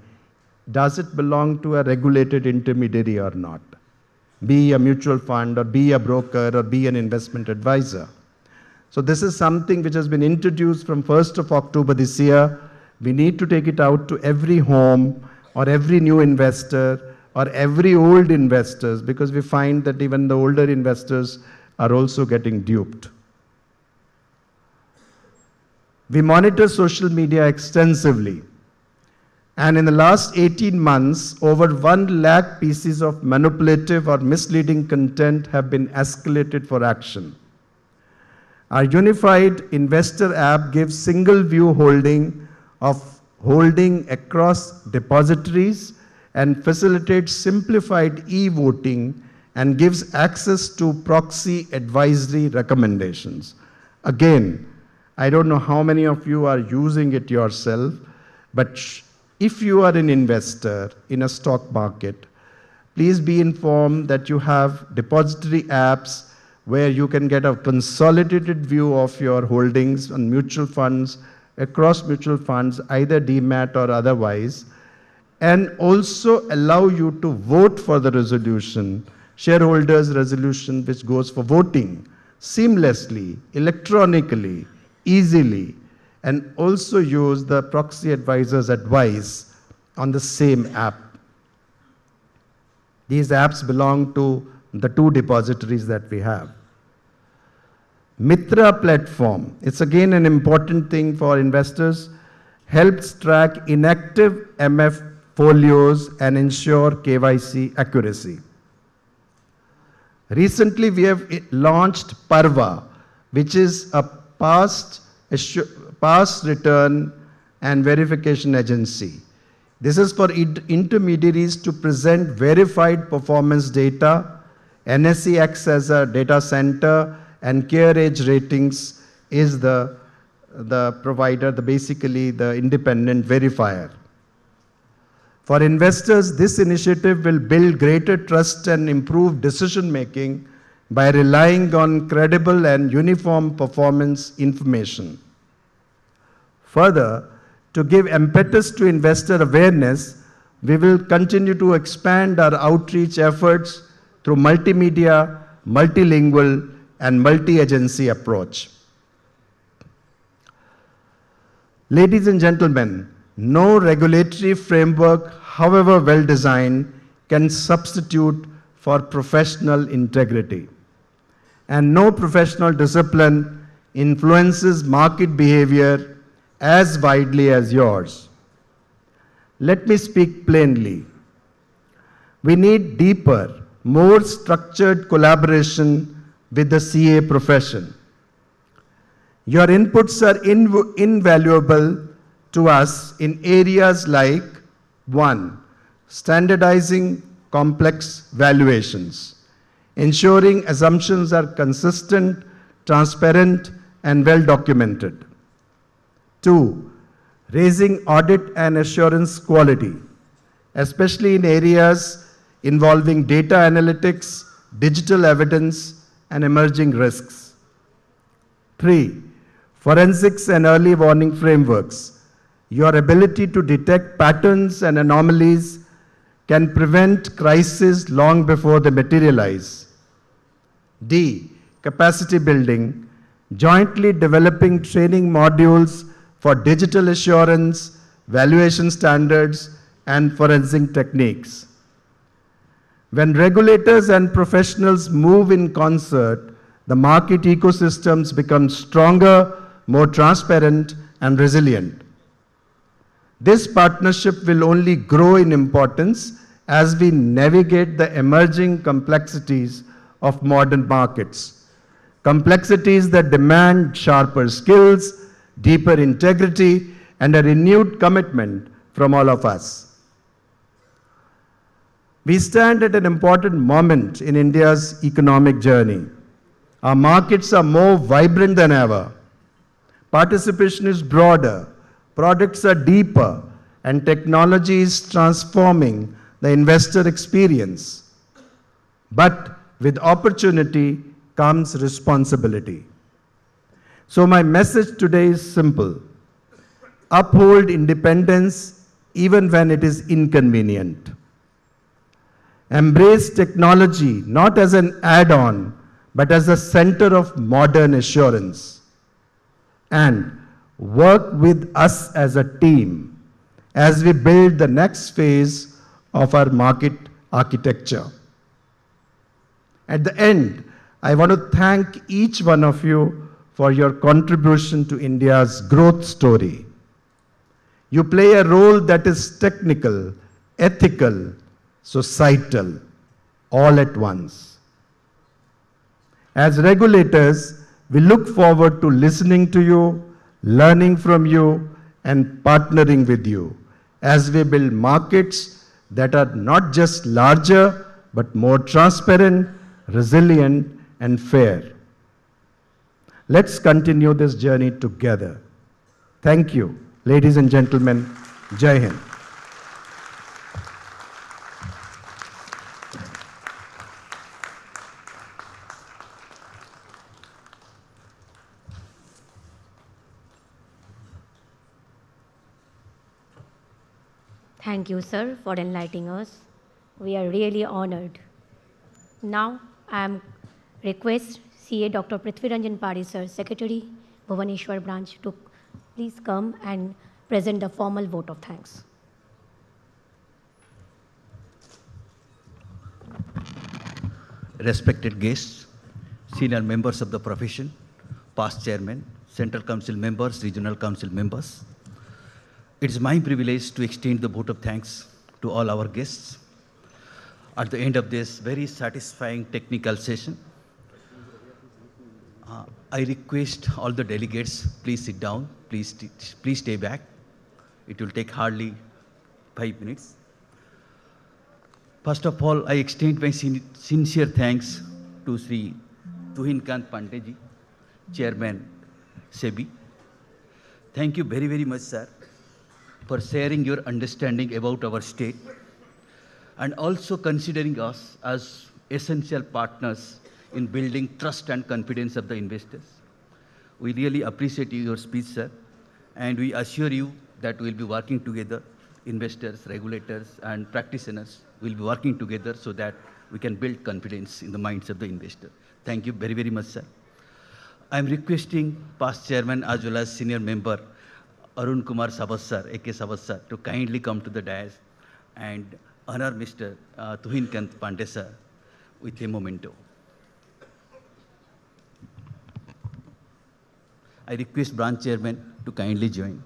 does it belong to a regulated intermediary or not? Be a mutual fund, or be a broker, or be an investment advisor. So this is something which has been introduced from 1st of October this year. We need to take it out to every home or every new investor or every old investors, because we find that even the older investors are also getting duped. We monitor social media extensively. And in the last 18 months, over 1 lakh pieces of manipulative or misleading content have been escalated for action. Our unified investor app gives single view holding across depositories and facilitates simplified e-voting and gives access to proxy advisory recommendations. Again, I don't know how many of you are using it yourself, but if you are an investor in a stock market, please be informed that you have depository apps where you can get a consolidated view of your holdings on mutual funds, across mutual funds, either DMAT or otherwise, and also allow you to vote for the resolution shareholders resolution which goes for voting seamlessly, electronically, easily, and also use the proxy advisor's advice on the same app. These apps belong to the two depositories that we have. Mitra platform, it's again an important thing for investors, helps track inactive MF folios and ensure KYC accuracy. Recently, we have launched Parva, which is a past return and verification agency. This is for intermediaries to present verified performance data. NSE acts as a data center, and CareEdge Ratings is the provider, basically the independent verifier. For investors, this initiative will build greater trust and improve decision making by relying on credible and uniform performance information. Further, to give impetus to investor awareness, we will continue to expand our outreach efforts through multimedia, multilingual, and multi-agency approach. Ladies and gentlemen, no regulatory framework, however well designed, can substitute for professional integrity. And no professional discipline influences market behavior as widely as yours. Let me speak plainly. We need deeper, more structured collaboration with the CA profession. Your inputs are invaluable to us in areas like 1. Standardizing complex valuations, ensuring assumptions are consistent, transparent, and well documented. 2. Raising audit and assurance quality, especially in areas involving data analytics, digital evidence, and emerging risks. 3. Forensics and early warning frameworks. Your ability to detect patterns and anomalies can prevent crises long before they materialize. D. Capacity building, jointly developing training modules for digital assurance, valuation standards, and forensic techniques. When regulators and professionals move in concert, the market ecosystems become stronger, more transparent, and resilient. This partnership will only grow in importance as we navigate the emerging complexities of modern markets. Complexities that demand sharper skills, deeper integrity, and a renewed commitment from all of us. We stand at an important moment in India's economic journey. Our markets are more vibrant than ever. Participation is broader, products are deeper, and technology is transforming the investor experience. But with opportunity comes responsibility. So my message today is simple. Uphold independence even when it is inconvenient. Embrace technology not as an add-on, but as a center of modern assurance. And work with us as a team as we build the next phase of our market architecture. At the end, I want to thank each one of you for your contribution to India's growth story. You play a role that is technical, ethical, societal, all at once. As regulators, we look forward to listening to you, learning from you, and partnering with you as we build markets that are not just larger, but more transparent, resilient, and fair. Let's continue this journey together. Thank you, ladies and gentlemen. Jai Hind. Thank you, sir, for enlightening us. We are really honored. Now I am request CA Dr. Prithvi Ranjan Pari sir, Secretary, Bhubaneswar branch, to please come and present the formal vote of thanks. Respected guests, senior members of the profession, past chairmen, central council members, regional council members. It is my privilege to extend the vote of thanks to all our guests at the end of this very satisfying technical session. I request all the delegates, please sit down, please stay back. It will take hardly 5 minutes. First of all, I extend my sincere thanks to Sri Tuhin Kant Pandeji, Chairman SEBI. Thank you very, very much, sir, for sharing your understanding about our state and also considering us as essential partners in building trust and confidence of the investors. We really appreciate your speech, sir, and we assure you that we'll be working together, investors, regulators, and practitioners will be working together so that we can build confidence in the minds of the investor. Thank you very, very much, sir. I'm requesting past chairman as well as senior member Arun Kumar Sabas sir, A.K. Sabas sir, to kindly come to the dais and honor Mr. Tuhin Kant Pandey sir with a memento. I request branch chairman to kindly join.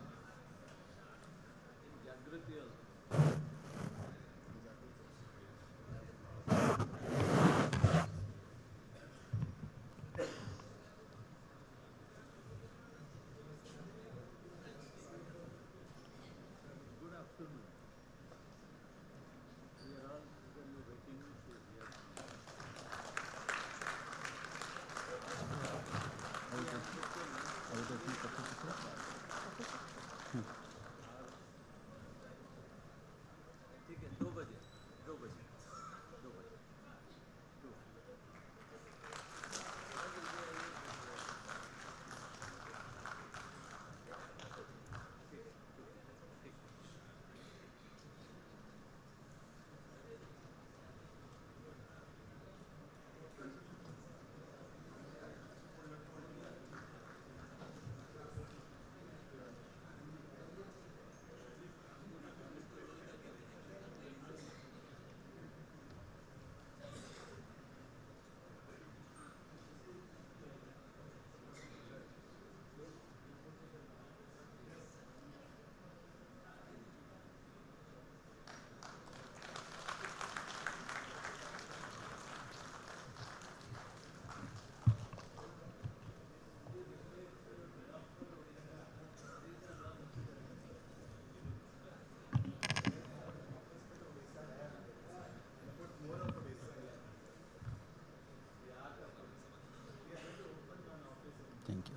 Thank you.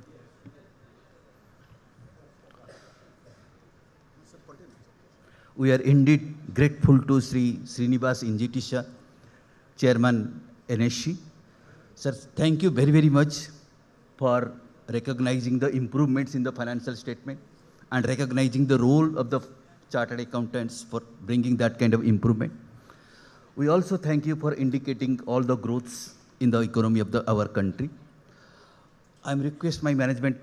We are indeed grateful to Sri Srinivas Injetisha, Chairman NSC. Sir, thank you very, very much for recognizing the improvements in the financial statement and recognizing the role of the chartered accountants for bringing that kind of improvement. We also thank you for indicating all the growths in the economy of our country. I request my management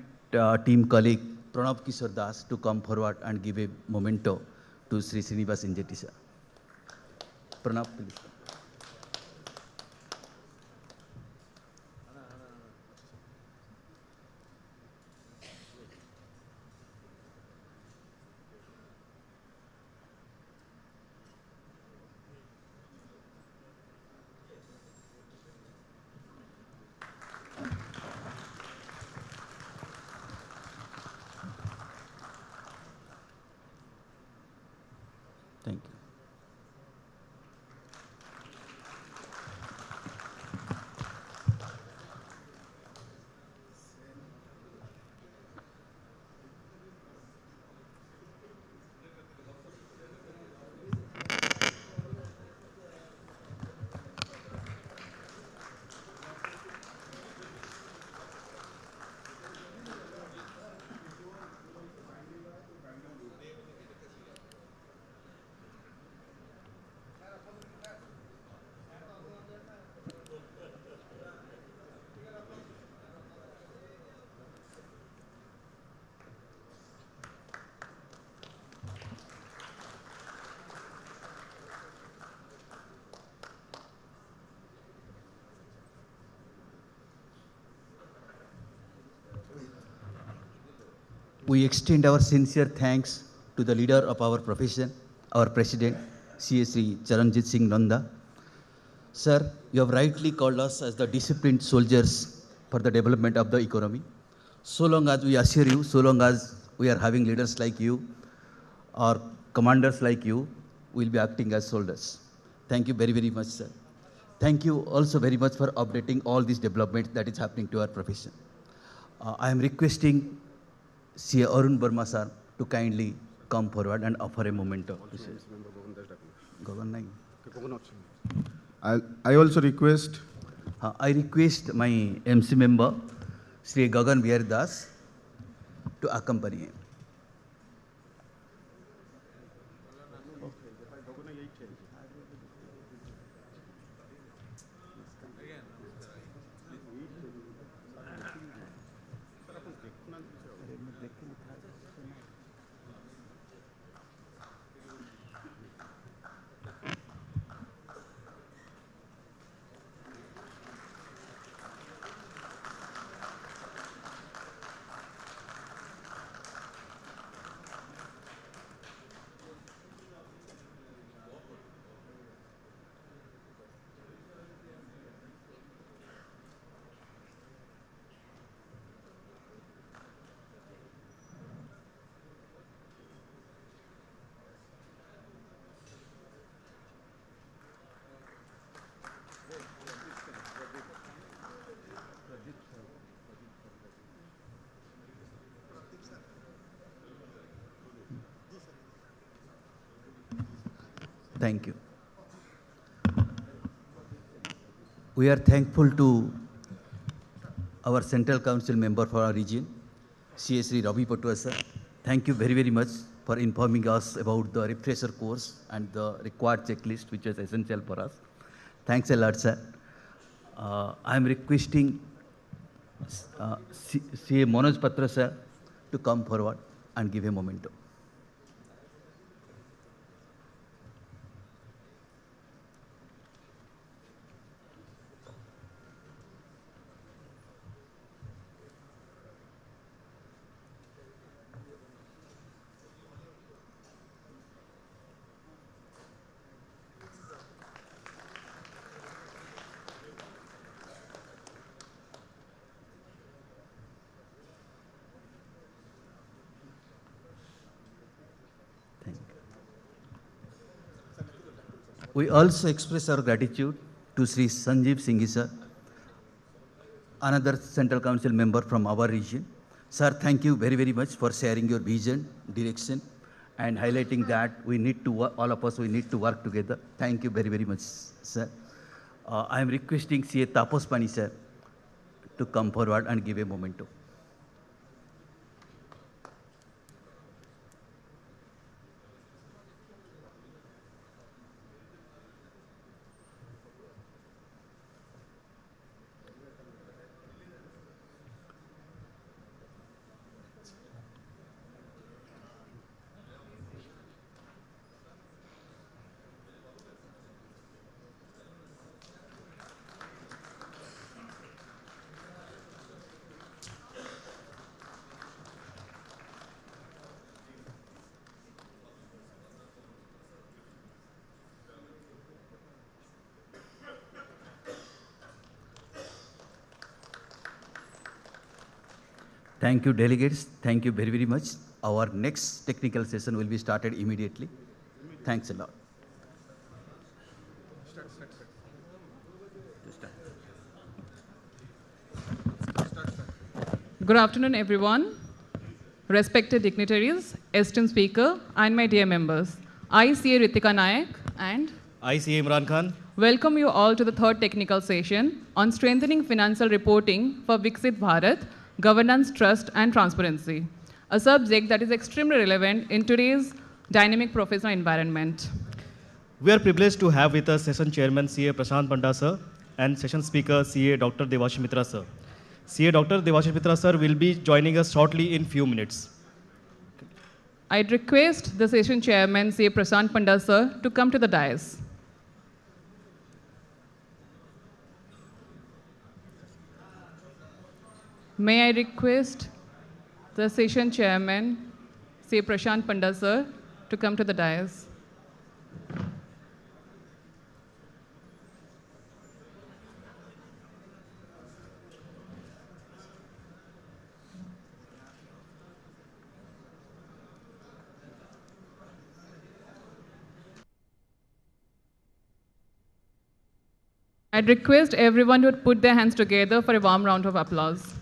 team colleague Pranav Kishore Das to come forward and give a memento to Sri Srinivas Injetisha. Pranav, please. Thank you. we extend our sincere thanks to the leader of our profession, our president, CA Sri Charanjit Singh Nanda. Sir, you have rightly called us as the disciplined soldiers for the development of the economy. So long as we assure you, so long as we are having leaders like you or commanders like you, we will be acting as soldiers. Thank you very, very much, sir. Thank you also very much for updating all these developments that is happening to our profession. I am requesting CA Arun Verma sir to kindly come forward and offer a memento. I also request. I request my MC member, Sri Gagan Bihar Das, to accompany him. Thank you. We are thankful to our Central Council member for our region, CA Sri Ravi Patua sir. Thank you very, very much for informing us about the refresher course and the required checklist, which is essential for us. Thanks a lot, sir. I am requesting CA Manoj Patra sir to come forward and give a memento. We also express our gratitude to Sri Sanjeev Singhi sir, another Central Council member from our region. Sir, thank you very, very much for sharing your vision, direction, and highlighting that we need to, all of us, we need to work together. Thank you very, very much, sir. I am requesting CA Tapos Pani sir to come forward and give a memento. Thank you, delegates. Thank you very, very much. Our next technical session will be started immediately. Thanks a lot. Good afternoon, everyone. Respected dignitaries, esteemed speaker, and my dear members. I, CA Ritika Nayak, and I, CA Imran Khan, welcome you all to the third technical session on strengthening financial reporting for Viksit Bharat, governance, trust, and transparency, a subject that is extremely relevant in today's dynamic professional environment. we are privileged to have with us Session Chairman CA Prashant Panda sir and Session Speaker CA Dr. Devashish Mitra sir. CA Dr. Devashish Mitra sir will be joining us shortly in few minutes. I'd request the session chairman, CA Prashant Panda sir, to come to the dais. May I request the session chairman, Sri Prashant Panda sir, to come to the dais. I'd request everyone to put their hands together for a warm round of applause.